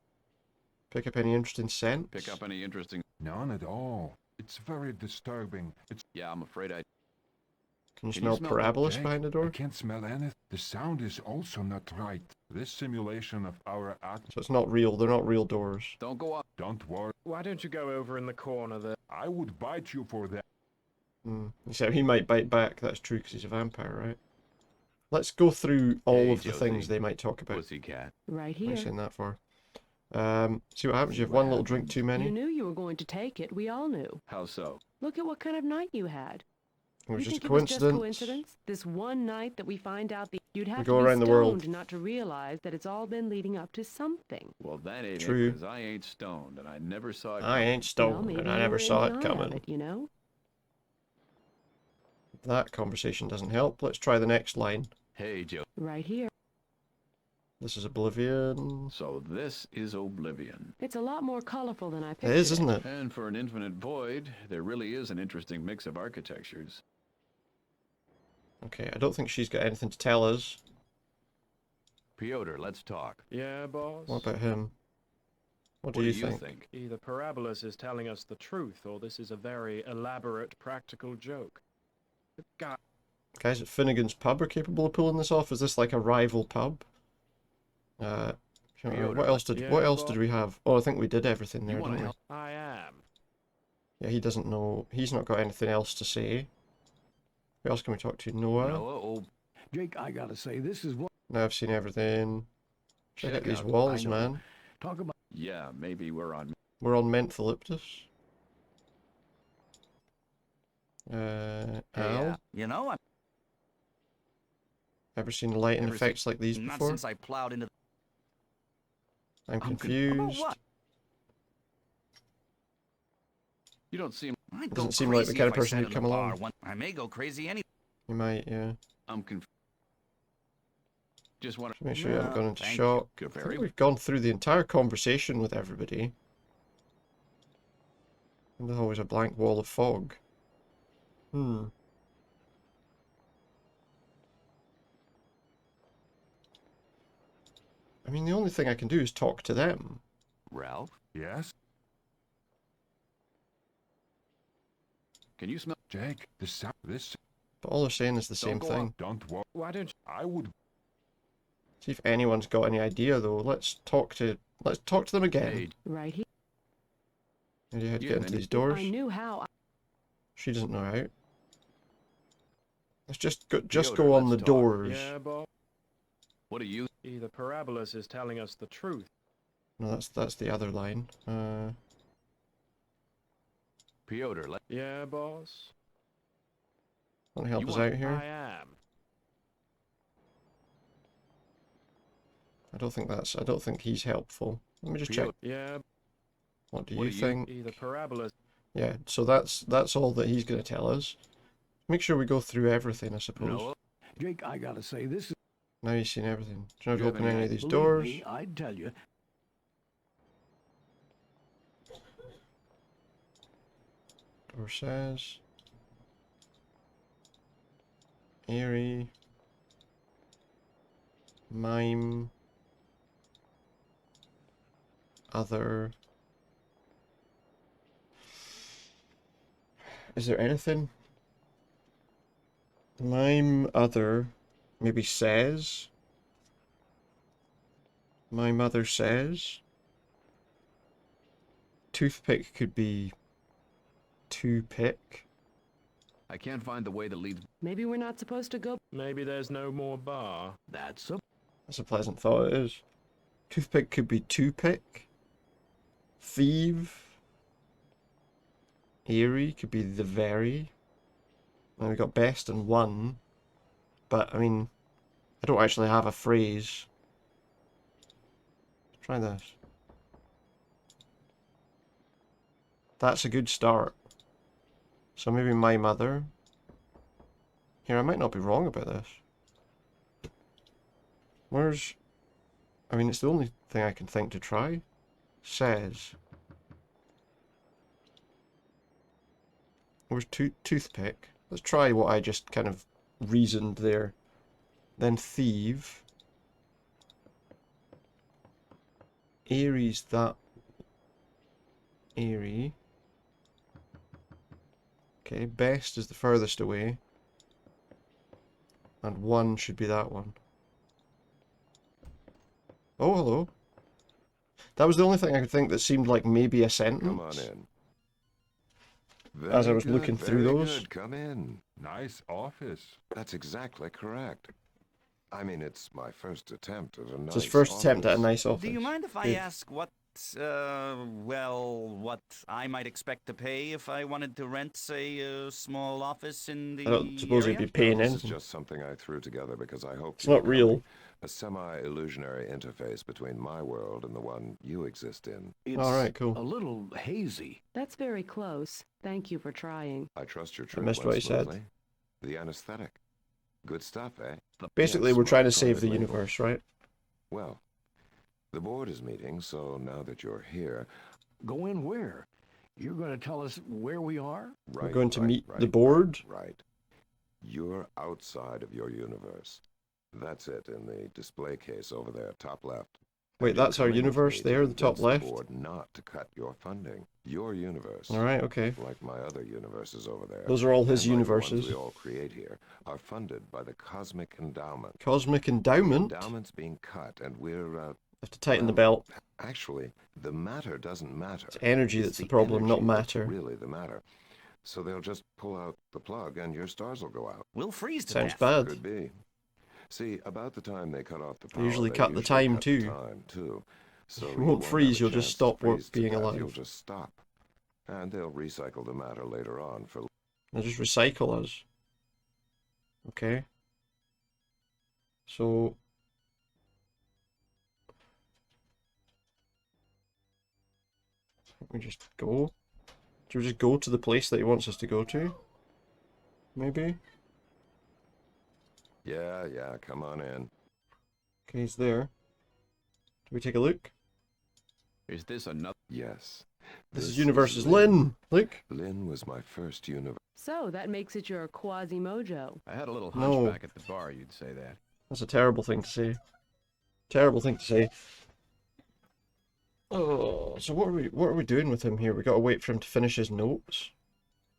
Pick up any interesting scents? Pick up any interesting... None at all. It's very disturbing. It's... Yeah, I'm afraid I... Can you Can you smell smell parabolas Jake, behind the door? I can't smell anything. The sound is also not right. This simulation of our act... So it's not real. They're not real doors. Don't go up. Don't worry. Why don't you go over in the corner there? I would bite you for that. Except he might bite back. That's true because he's a vampire, right? Let's go through all Hey, of the Josie. things they might talk about. Pussycat. Right What are here. you saying that for? See what happens. You have one little drink too many. You knew you were going to take it. We all knew. How so? Look at what kind of night you had. It was You just think it was just coincidence. coincidence? This one night that we find out you'd have go to be around the world. stoned not to realize that it's all been leading up to something. Well, that ain't True. it, because I ain't stoned, and I never saw it I coming. ain't stoned, Well, and maybe I you never were saw in it the eye of coming. it, you know? That conversation doesn't help. Let's try the next line. Hey, Joe. Right here. This is Oblivion. So this is Oblivion. It's a lot more colorful than I It pictured. is, isn't it? And for an infinite void, there really is an interesting mix of architectures. Okay, I don't think she's got anything to tell us. Piotr, let's talk. Yeah, boss? What about him? What do you think? Either Parabolas is telling us the truth, or this is a very elaborate practical joke. God. Guys at Finnegan's Pub are capable of pulling this off? Is this like a rival pub? Can't remember. What else did we have? Oh, I think we did everything there, didn't we? I am. Yeah, he doesn't know. He's not got anything else to say. Who else can we talk to? Noah? Jake, I gotta say, this is what... Now I've seen everything. Check out Check these out- walls, I know. man. Talk about... Yeah, maybe we're on... We're on Mentholyptus. Al? You know, Ever seen lighting Never effects seen- like these not before? since I plowed into... I'm confused. what? You don't seem... I'd Doesn't go seem like the crazy kind if of I person sat who'd in come the bar along. one- I may go crazy any... You might, yeah. I'm confused. Just want Just make sure you haven't gone into thank shock. you. I think we've gone through the entire conversation with everybody. And there's always a blank wall of fog. I mean, the only thing I can do is talk to them. Ralph? Yes? Can you smell... Jake, the sound... This... But all they're saying is the Don't same go thing. up. Don't worry. Why don't you... I would... See if anyone's got any idea though. Let's talk to them again. Right here. Maybe how to get into these doors. I knew how. She doesn't know how. Let's just go on the doors. Yeah, boss. What are you? Either Parabolus is telling us the truth. No, that's the other line. Piotr, Yeah, boss. Want to help us out here? I am. I don't think he's helpful. Let me just check. Yeah. What do you think? Either Parabolus. Yeah, so that's all that he's going to tell us. Make sure we go through everything, I suppose. No. Jake, I gotta say, this is... Now you've seen everything. Do you know how to open have any of these Believe doors? me, I'd tell you. Door says... Eerie... Mime... Other... Is there anything? Mime, other, maybe says? My mother says? Toothpick could be... Two-pick? I can't find the way that leads... Maybe we're not supposed to go. Maybe there's no more bar. That's a pleasant thought, it is. Toothpick could be two-pick. Thief. Eerie could be the very. And we got best and one. But, I mean, I don't actually have a phrase. Try this. That's a good start. So maybe my mother. Here, I might not be wrong about this. Where's... I mean, it's the only thing I can think to try. Says... Where's toothpick? Let's try what I just kind of reasoned there. Then thief. Eerie's that. Eerie. Okay, best is the furthest away. And one should be that one. Oh, hello. That was the only thing I could think that seemed like maybe a sentence. Come on in. As I was looking through those. Good. Come in. Nice office. That's exactly correct. I mean, it's my first attempt at a nice It's his first attempt at a nice office. Do you mind if I Good. ask what, what I might expect to pay if I wanted to rent, say, a small office in the I don't suppose area? he'd be paying This in. is just something I threw together because I hope It's not real. a semi-illusionary interface between my world and the one you exist in. It's Alright, cool. a little hazy. That's very close. Thank you for trying. I trust your I trip missed went what he said. smoothly. The anesthetic. Good stuff, eh? Basically, Yes, we're trying to my save the private label. universe, right? Well, the board is meeting, so now that you're here... Go in where? You're going to tell us where we are? Right, We're going to right, meet right, the board. Right. You're outside of your universe. That's it in the display case over there, top left. Wait, And you that's our come in with universe me to there, the top convince left? board not to cut your funding. Your universe. Alright, okay. Like my other universes over there. Those are all his and like the universes. ones we all create here are funded by the Cosmic Endowment. Cosmic Endowment? Endowment's being cut, and we're Have to tighten the belt. actually, the matter doesn't matter. It's energy that's the problem, not energy that's matter. really the matter. So they'll just pull out the plug, and your stars will go out. We'll freeze to Sounds death. bad. Could be. See, about the time they cut off the They power, usually cut the time, cut too. the time, too. So You won't have freeze, a you'll just chance to stop freeze to being death, alive. You'll just stop. And they'll recycle the matter later on for... They'll just recycle us. Okay. So... we just go? Do we just go to the place that he wants us to go to? Maybe? Yeah, come on in. Okay, he's there. Do we take a look? Is this another? Yes. This is Universe's Lynn! Look! Lynn was my first universe. So that makes it your Quasimodo. I had a little No. hunchback at the bar, you'd say that. That's a terrible thing to say. Terrible thing to say. Oh, so what are we doing with him here? We gotta wait for him to finish his notes.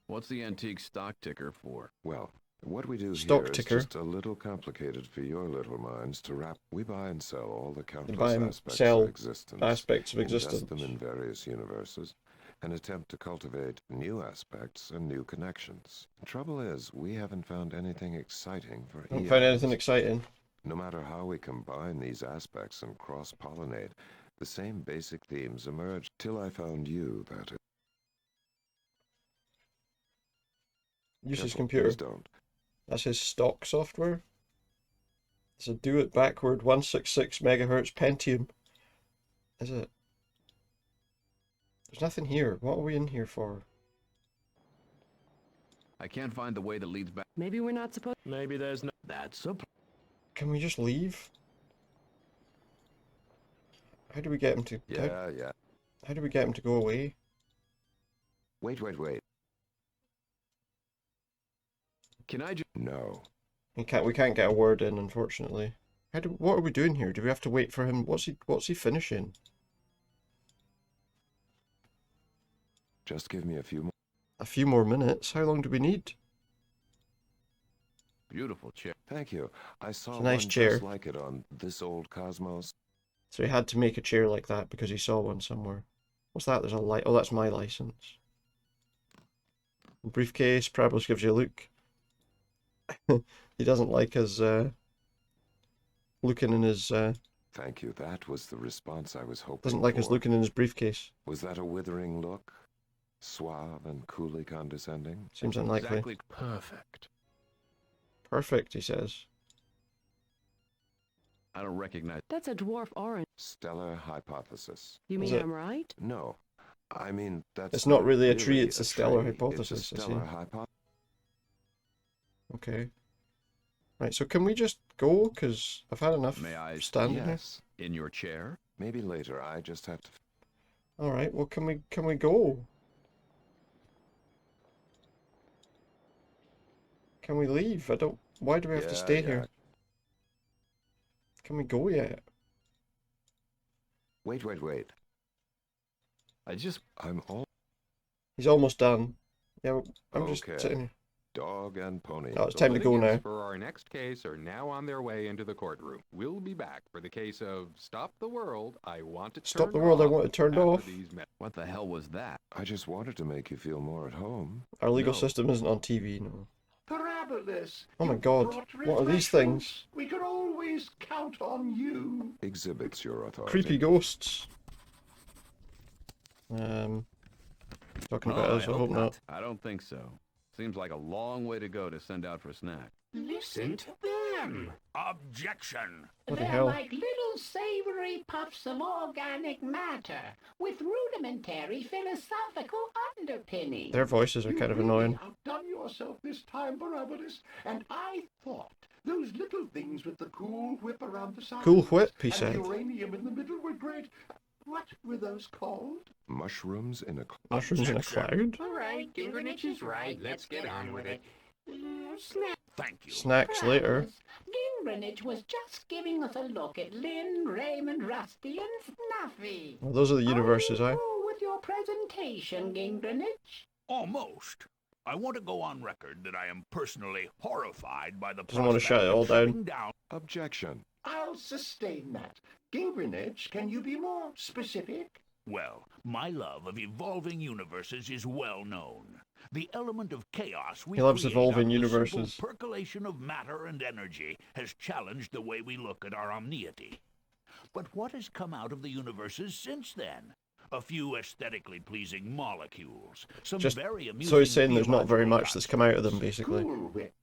What's the antique stock ticker for? Well, What we do Stock here ticker. is just a little complicated for your little minds to wrap. We buy and sell all the They countless buy and aspects sell of existence, aspects of ingest existence. them in various universes, and attempt to cultivate new aspects and new connections. The trouble is, we haven't found anything exciting for Haven't found anything eons. exciting. No matter how we combine these aspects and cross-pollinate, the same basic themes emerge till I found you, that is. Use his Careful, computer. please don't. That's his stock software. It's a do it backward 166 megahertz Pentium. Is it? There's nothing here. What are we in here for? I can't find the way that leads back. Maybe we're not supposed. Maybe there's no. That's a... Can we just leave? How do we get him to... Yeah. How do we get him to go away? Wait. Can I just... No. We can't get a word in, unfortunately. What are we doing here? Do we have to wait for him? What's he finishing? Just give me a few more. A few more minutes? How long do we need? Beautiful chair. Thank you. I saw It's a nice one chair. just like it on This Old Cosmos. So he had to make a chair like that because he saw one somewhere. What's that? There's a light. Oh, that's my license. Briefcase. Prablos gives you a look. He doesn't like us looking in his... Thank you. That was the response I was hoping doesn't like us for. looking in his briefcase. Was that a withering look? Suave and coolly condescending? Seems unlikely. Exactly perfect. Perfect, he says. I don't recognize... That's a dwarf orange. Stellar hypothesis. You Is mean it? I'm right? No. I mean, that's It's not really a tree, really it's a stellar tree. hypothesis, It's a I see. stellar hypothesis. Okay. Right, so can we just go? Because I've had enough May I... standing here. Yes. In your chair? Maybe later. I just have to... Alright, well can we go? Can we leave? Why do we have to stay here? Can we go yet? Wait. I'm all... He's almost done. Yeah, I'm just Okay. sitting here. Dog and pony. Oh, it's time to go now. litigants for our next case are now on their way into the courtroom. We'll be back for the case of Stop the World, I Want It Stop Turned the World, I Off Want It Turned after Off. these What the hell was that? I just wanted to make you feel more at home. Our legal No. system isn't on TV, no. Parabolus. Oh my you god, brought what are these refreshments. things? We could always count on you. Exhibits your authority. Creepy ghosts. Talking about us, I hope not. I don't think so. Seems like a long way to go to send out for a snack. Listen to them. Objection! What the They're hell? like little savory puffs of organic matter with rudimentary philosophical underpinnings. Their voices are kind of annoying. Outdone yourself this time, Parabolus. And I thought those little things with the cool whip around the side. Cool whip, he and said. the uranium in the middle were great. What were those called? Mushrooms in a... Mushrooms in a cloud? All right, Gingernich is right. Let's get on with it. Snap. Thank you. Snacks later. Gingernich was just giving us a look at Lynn, Raymond, Rusty, and Snuffy. Well, those are the universes, Are eh? you through with your presentation, Gingernich? Almost. I want to go on record that I am personally horrified by the Doesn't want to shut it all prospect of down. shutting Objection. I'll sustain that. Gingernich, can you be more specific? Well, my love of evolving universes is well known. The element of chaos we He loves create evolving out of the universes. simple percolation of matter and energy has challenged the way we look at our omniety. But what has come out of the universes since then? A few aesthetically pleasing molecules, some Just very amusing so he's saying there's not very theological much that's come out of them, basically. Cool whip.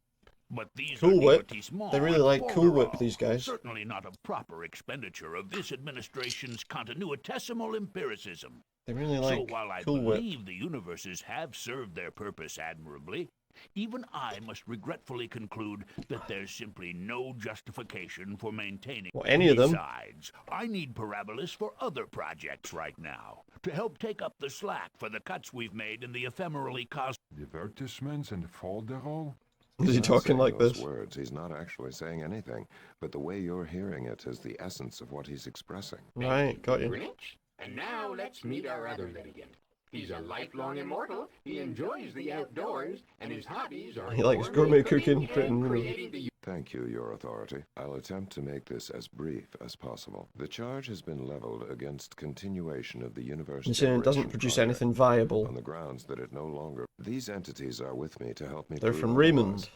But these Cool are Whip. divertissements They really and like Cool Whip, folderol. these guys. Certainly not a proper expenditure of this administration's continuitesimal empiricism. They really So like while I Cool Whip. believe the universes have served their purpose admirably, even I must regretfully conclude that there's simply no justification for maintaining. Well, any of them. Besides, I need Parabolus for other projects right now to help take up the slack for the cuts we've made in the ephemerally cosmic. Advertisements and folderol? Is he He's not talking saying like those this? words. He's not actually saying anything, but the way you're hearing it is the essence of what he's expressing. Right, got you. Grinch? And now let's meet our other litigant. He's a lifelong immortal. He enjoys the outdoors, and his hobbies are He likes gourmet cooking, putting, creating the Thank you, Your Authority. I'll attempt to make this as brief as possible. The charge has been leveled against continuation of the universe. You're saying it doesn't produce anything viable. On the grounds that it no longer... These entities are with me to help me... They're from Raymond,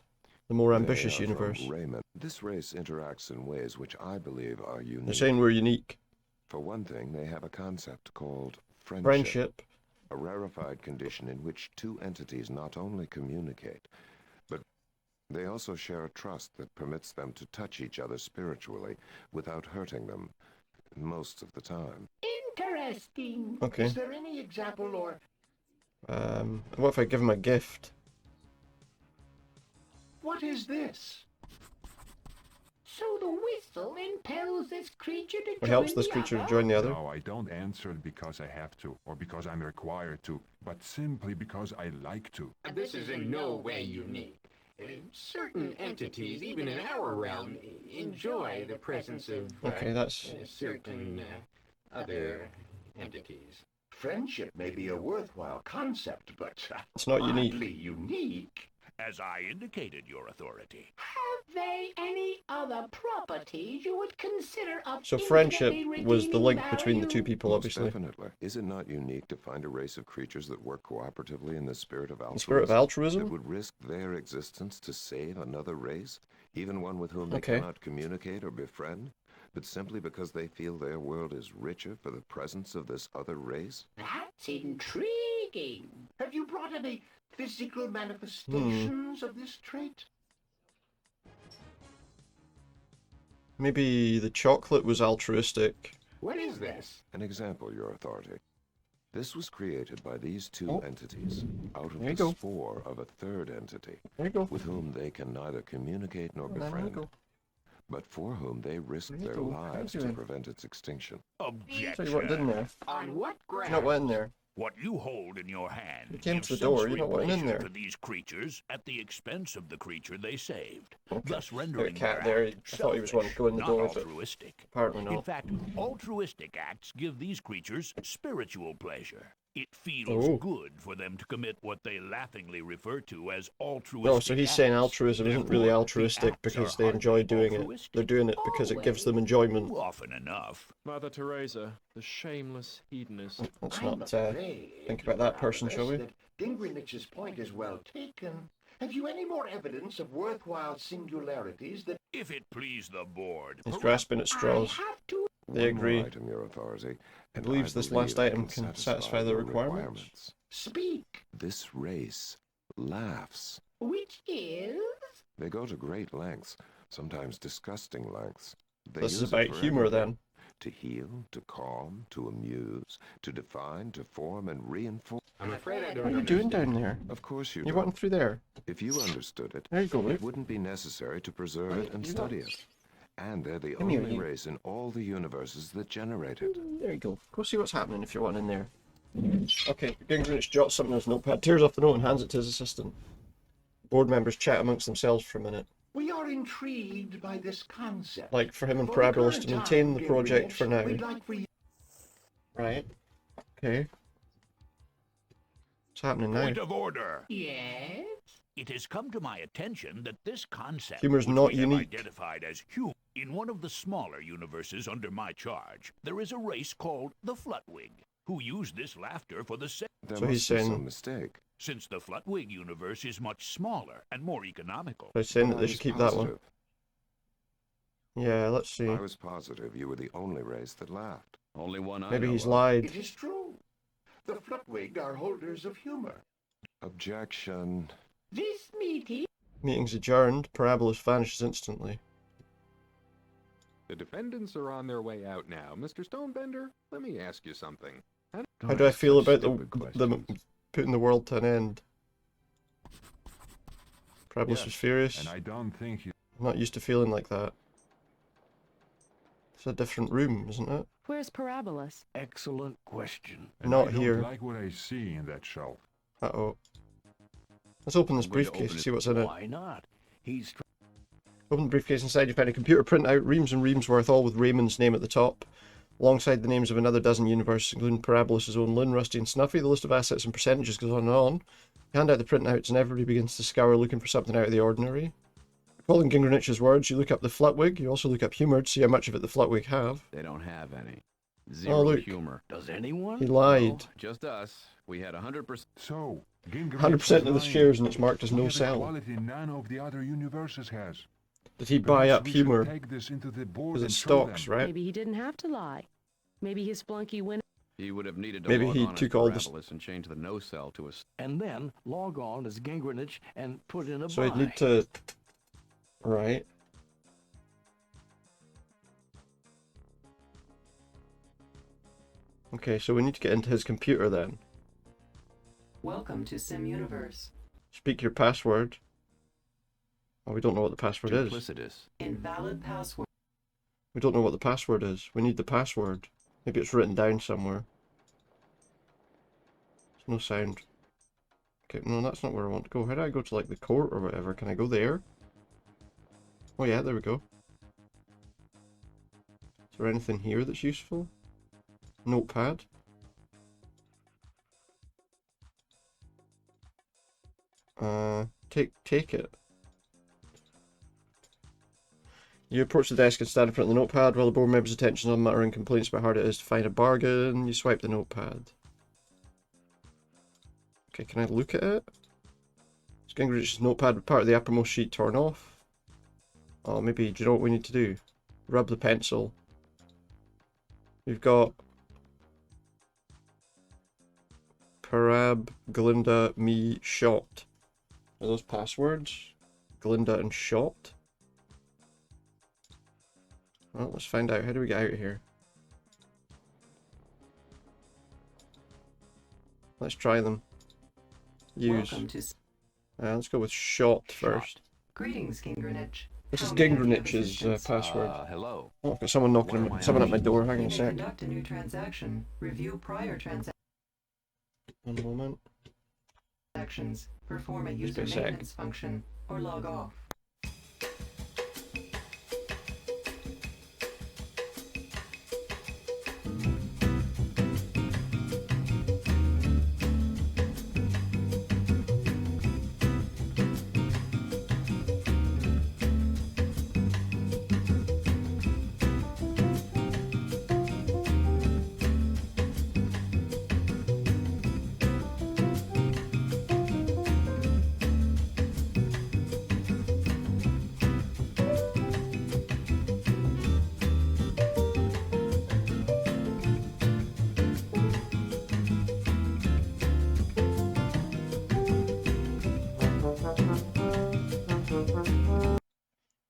the more ambitious universe. Raymond. This race interacts in ways which I believe are unique. They're saying we're unique. For one thing, they have a concept called friendship. A rarefied condition in which two entities not only communicate, but they also share a trust that permits them to touch each other spiritually without hurting them, most of the time. Interesting. Okay. Is there any example or... What if I give him a gift? What is this? So the whistle impels this creature to It helps this creature to join the other? No, I don't answer it because I have to, or because I'm required to, but simply because I like to. This is in no way unique. Certain entities, even in our realm, enjoy the presence of certain other entities. Friendship may be a worthwhile concept, but it's not unique. Unique. As I indicated, Your Authority. Have they any other properties you would consider of So friendship was the link between the two people, Most obviously. Definitely. Is it not unique to find a race of creatures that work cooperatively in the spirit of altruism? The spirit of altruism? That would risk their existence to save another race, even one with whom they cannot communicate or befriend, but simply because they feel their world is richer for the presence of this other race? That's intriguing. Have you brought any physical manifestations of this trait? Maybe the chocolate was altruistic. What is this? An example, Your Authority. This was created by these two entities out of the spore of a third entity with whom they can neither communicate nor befriend, but for whom they risk their lives to prevent its extinction. Objection. So you weren't in there. On what ground? You not went in there. What you hold in your hand You came gives to the door, sensory you not went in pleasure there. to these creatures at the expense of the creature they saved, Okay. thus rendering cat their there. act I thought he was one to go in the not door, but altruistic. apparently not. In fact, altruistic acts give these creatures spiritual pleasure. It feels good for them to commit what they laughingly refer to as altruistic No, so he's saying altruism isn't really Therefore, altruistic the acts because are they enjoy hardly doing it. altruistic. They're doing it because it gives them enjoyment. Often enough. Mother Teresa, the shameless hedonist. Let's not think about that person, shall we? Gingrinich's point is well taken. Have you any more evidence of worthwhile singularities that... If it please the board... He's grasping at straws. They agree. One more item, Your Authority, and believes I this believe last it item can satisfy the your requirements. Speak. This race laughs. Which is? They go to great lengths, sometimes disgusting lengths. They This is use it about for humor, everything. then. To heal, to calm, to amuse, to define, to form, and reinforce. I'm afraid I What don't are you doing down there? Of course you You're don't. walking through there. If you understood it, There you go, it Luke. wouldn't be necessary to preserve it and You study go. it. And they're the Come here, only you. race in all the universes that generate it. There you go. Go see what's happening if you're one in there. Okay, Gingrich jots something on his notepad, tears off the note and hands it to his assistant. Board members chat amongst themselves for a minute. We are intrigued by this concept. Like for him and For the Parabolas current to maintain time, the project Gingrich, for now. We'd like for you... Right. Okay. What's happening now? Point of order. Yes? It has come to my attention that this concept, Humor's which not we have unique. identified as human, in one of the smaller universes under my charge, there is a race called the Flutwig, who use this laughter for the same. There So must he's be saying- some mistake. Since the Flutwig universe is much smaller and more economical. So he's saying that I they was should keep that one. positive. Yeah, let's see. I was positive you were the only race that laughed. Only one I Maybe know he's of. lied. It is true. The Flutwig are holders of humor. Objection. This meeting? Meeting's adjourned. Parabolas vanishes instantly. The defendants are on their way out now. Mr. Stonebender, let me ask you something. How do I feel about them putting the world to an end? Parabolas Yes, was furious. And I don't think he... I'm not used to feeling like that. It's a different room, isn't it? Where's Parabolas? Excellent question. And Not I don't here. like what I see in that shelf. Uh-oh. Let's open this I'm going to briefcase open and it. see what's in it. Why not? He's Open the briefcase inside, you find a computer printout, reams and reams worth, all with Raymond's name at the top. Alongside the names of another dozen universes, including Parabolas' own Lynn, Rusty, and Snuffy, the list of assets and percentages goes on and on. You hand out the printouts and everybody begins to scour looking for something out of the ordinary. Following Gingrich's words, you look up the Flutwig. You also look up humour to see how much of it the Flutwig have. They don't have any. Oh, Zero look. humor. Does anyone? He lied. No, just us. We had 100%. So, Gingrich 100% of the is shares lying. and it's marked as We no have a sell. quality none of the other universes has. Did he buy Perhaps up we should humour? take this into the board Because and it's show stocks, them. right? Maybe he didn't have to lie. Maybe his flunky went. He would have needed to Maybe log he on as took all this- Parabolas and change the no cell to a... And then log on as Gingrich and put in a So buy. he'd need to... Right. Okay, so we need to get into his computer then. Welcome to Sim Universe. Speak your password. Oh, we don't know what the password is. Duplicitous. Invalid password. We don't know what the password is. We need the password. Maybe it's written down somewhere. There's no sound. Okay, no, that's not where I want to go. How do I go to, like, the court or whatever? Can I go there? Oh yeah, there we go. Is there anything here that's useful? Notepad. Take it. You approach the desk and stand in front of the notepad while the board members' attention is on muttering complaints about how hard it is to find a bargain. You swipe the notepad. Okay, can I look at it? Is Gingrich's notepad with part of the uppermost sheet torn off? Oh, maybe, do you know what we need to do? Rub the pencil. We've got Parab, Glinda, me, shot. Are those passwords? Glinda and shot? Well, let's find out. How do we get out of here? Let's try them. Use. Let's go with shot first. Greetings, Gingrich. This is Gingrich's password. Hello. Oh, I've got someone knocking, someone at my door. Hang on a sec. Conduct a new transaction. Review prior One moment. transactions. Perform a Just user a sec. maintenance function or log off.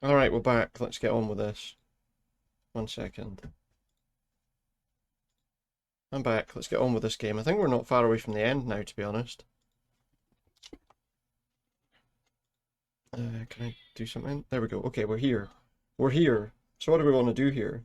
Alright, we're back. Let's get on with this. 1 second. I'm back. Let's get on with this game. I think we're not far away from the end now, to be honest. Can I do something? There we go. Okay, we're here. We're here. So what do we want to do here?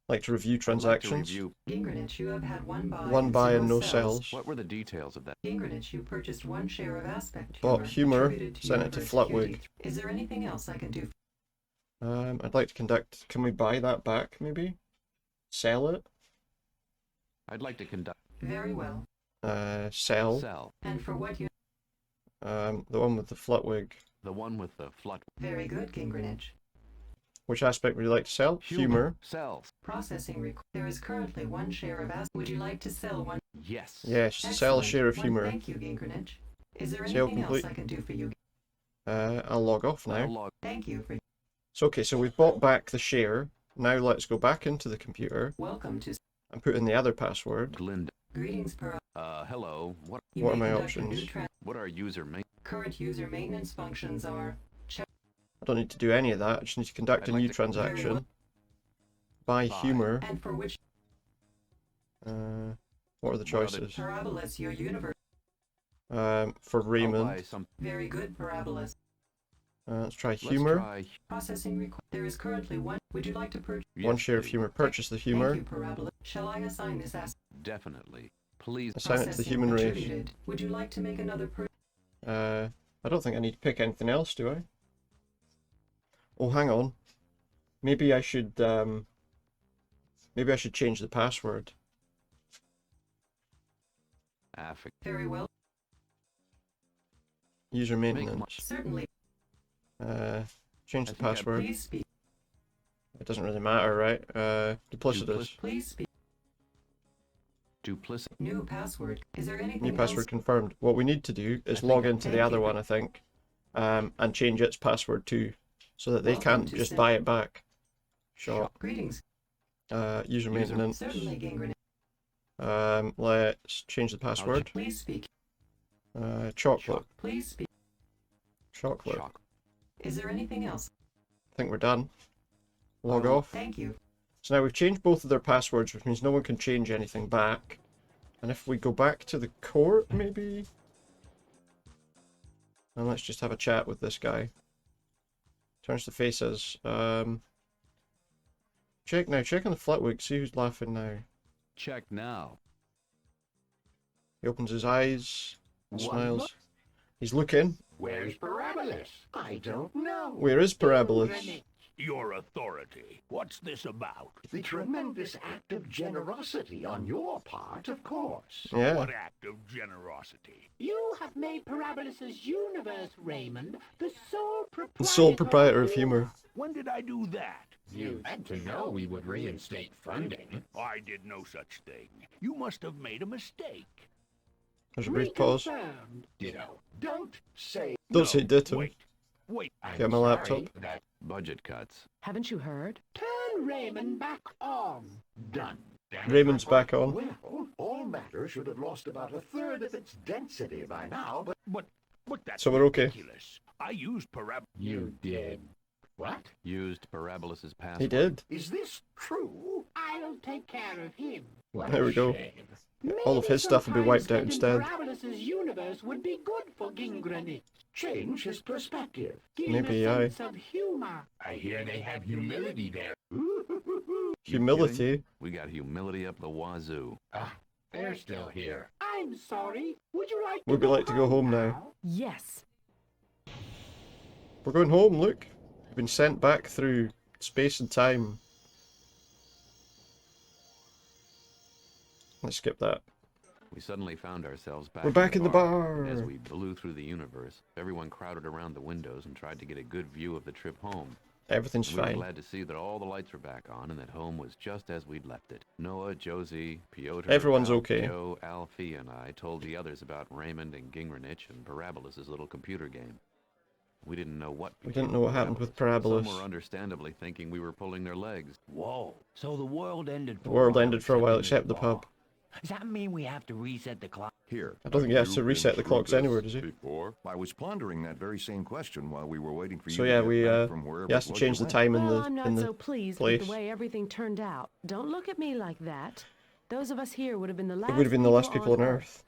Like to review transactions. Gingrich, you have had one buy. One buy and no sells. What were the details of that? Gingrich, you purchased one share of Aspect Bought humour, attributed to sent it to Universe Flutwig. QD. Is there anything else I can do? I'd like to conduct... Can we buy that back, maybe? Sell it? I'd like to conduct... Very well. Sell. Sell. And for what you... The one with the Flutwig. The one with the flut... Very good, Gingrich. Which aspect would you like to sell? Humour. Sells. Processing there is currently one share of Aspect. Would you like to sell one? Yes. Yes, sell a share of One, humour. Thank you, Gingrich. Is there Sale anything complete. else I can do for you? I'll log off now. Thank you for... So okay, so we've bought back the share. Now let's go back into the computer. Welcome to... And put in the other password. Glinda. Greetings, per... Hello. What are my options? What are user main... Current user maintenance functions are... I don't need to do any of that. I just need to conduct a new transaction. Buy humour. And for which... What are the choices? Parabolas, your universe. For Raymond. Very good, Parabolas. Let's try humour. Processing there is currently one. Would you like to purchase... One share of humour. Purchase the humour. Thank you, Parabolas. Shall I assign this as... Definitely. Please. Assign it to the human race. Attributed. Would you like to make another I don't think I need to pick anything else, do I? Oh, hang on. Maybe I should change the password. Very well. User maintenance. Certainly. Change the password. Please speak. It doesn't really matter, right? Duplicitous. Please speak. Duplicit. New password. Is there anything New password else? confirmed. What we need to do is log into the other one, I think, and change its password too, so that they Welcome can't to just Sim- buy it back. Shop. Greetings. User maintenance. Certainly, Gingrich. Let's change the password. Please speak. Chocolate. Please speak. Chocolate. Is there anything else? I think we're done. Log off. Thank you. So now we've changed both of their passwords, which means no one can change anything back. And if we go back to the court, maybe? And let's just have a chat with this guy. Turns to faces. Check now. Check on the Flitwick. See who's laughing now. Check now. He opens his eyes. What? Smiles. He's looking. Where's Parabolus? I don't know. Where is Parabolus? Your authority. What's this about? The tremendous act of generosity on your part, of course. Yeah. What act of generosity? You have made Parabolus's universe, Raymond, the sole proprietor. The sole proprietor of humor. When did I do that? You had to know we would reinstate funding. I did no such thing. You must have made a mistake. There's a brief pause. Reconfirmed. Ditto. Don't say Don't say ditto. Wait. Get my laptop. Budget cuts. Haven't you heard? Turn Raymond back on. done. Raymond's back on. Well, all matter should have lost about a third of its density by now, But that's So we're okay. ridiculous. I used You did. What? Used Parabolus's password. He did. Is this true? I'll take care of him. What There a we go. shame. All of his stuff would be wiped out instead. Parabolus's universe would be good for Gingrich. Change his perspective. Give Maybe him a I. sense of humor. I hear they have humility there. Humility. We got humility up the wazoo. Ah, they're still here. I'm sorry. Would you like Would we like to go home now? Yes. We're going home, look. We've been sent back through space and time. Let's skip that. We suddenly found ourselves back. We're back in the bar. As we blew through the universe, everyone crowded around the windows and tried to get a good view of the trip home. Everything's We were fine. glad to see that all the lights were back on and that home was just as we'd left it. Noah, Josie, Piotr, Everyone's Ralph, okay. Joe, Alfie, and I told the others about Raymond and Gingrich and Parabolus's little computer game. We didn't know what. We didn't know what happened with Parabolus. Some were understandably thinking we were pulling their legs. Whoa, so the world ended for The world ended for a while except the pub. Does that mean we have to reset the clock? Here. I don't think he has to reset the clocks anywhere, does he? Before? I was pondering that very same question while we were waiting for you So to yeah, get we back from wherever he has it to was change you the went. time in Well, the I'm not so pleased place. with the way everything turned out. Don't look at me like that. Those of us here would have been the last. It would have been the last people on Earth.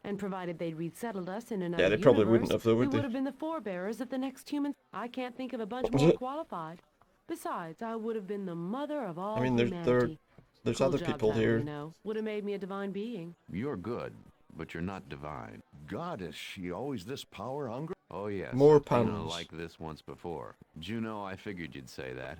And provided they'd resettled us in another Yeah, they probably universe, wouldn't have though, we would would they? have been the forebearers of the next human. I can't think of a bunch What was more it? qualified. Besides, I would have been the mother of all I mean, humanity. there's Cool other job people title, here. You know, would have made me a divine being. You're good, but you're not divine. God, is she always this power hungry? Oh yes. More I've seen a puns. like this once before. Juno, I figured you'd say that.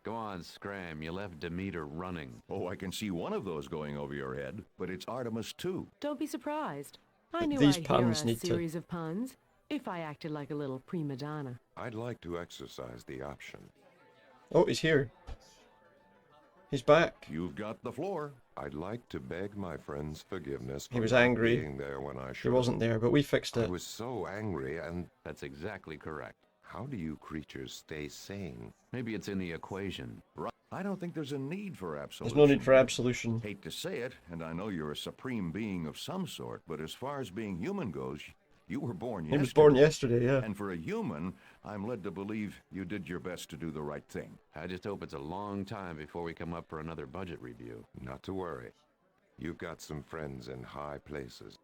Go on, Scram. You left Demeter running. Oh, I can see one of those going over your head, but it's Artemis too. Don't be surprised. I knew These I'd puns hear a need to- series of puns if I acted like a little prima donna. I'd like to exercise the option. Oh, he's here. He's back. You've got the floor. I'd like to beg my friend's forgiveness for He was not angry. being there when I He should. wasn't there, but we fixed I it. was so angry, and That's exactly correct. how do you creatures stay sane? Maybe it's in the equation. Right. I don't think there's a need for There's absolution. no need for absolution. Hate to say it, and I know you're a supreme being of some sort, but as far as being human goes, you were born yesterday. He was born yesterday, yeah. And for a human, I'm led to believe you did your best to do the right thing. I just hope it's a long time before we come up for another budget review. Not to worry. You've got some friends in high places.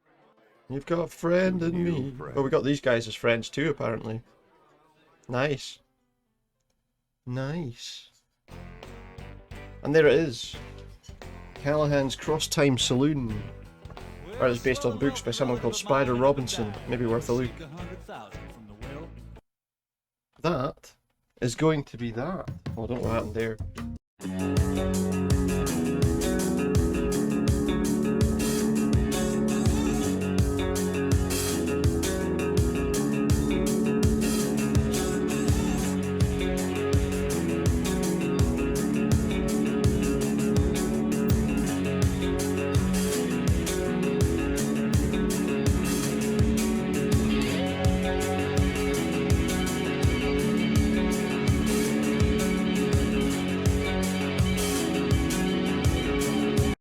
You've got a friend in New me. friend. Oh, we got these guys as friends too, apparently. Nice. Nice. And there it is. Callahans Crosstime Saloon. Art is based on books by someone called Spider Robinson. Maybe worth a look. That is going to be that. Oh, I don't know what happened there.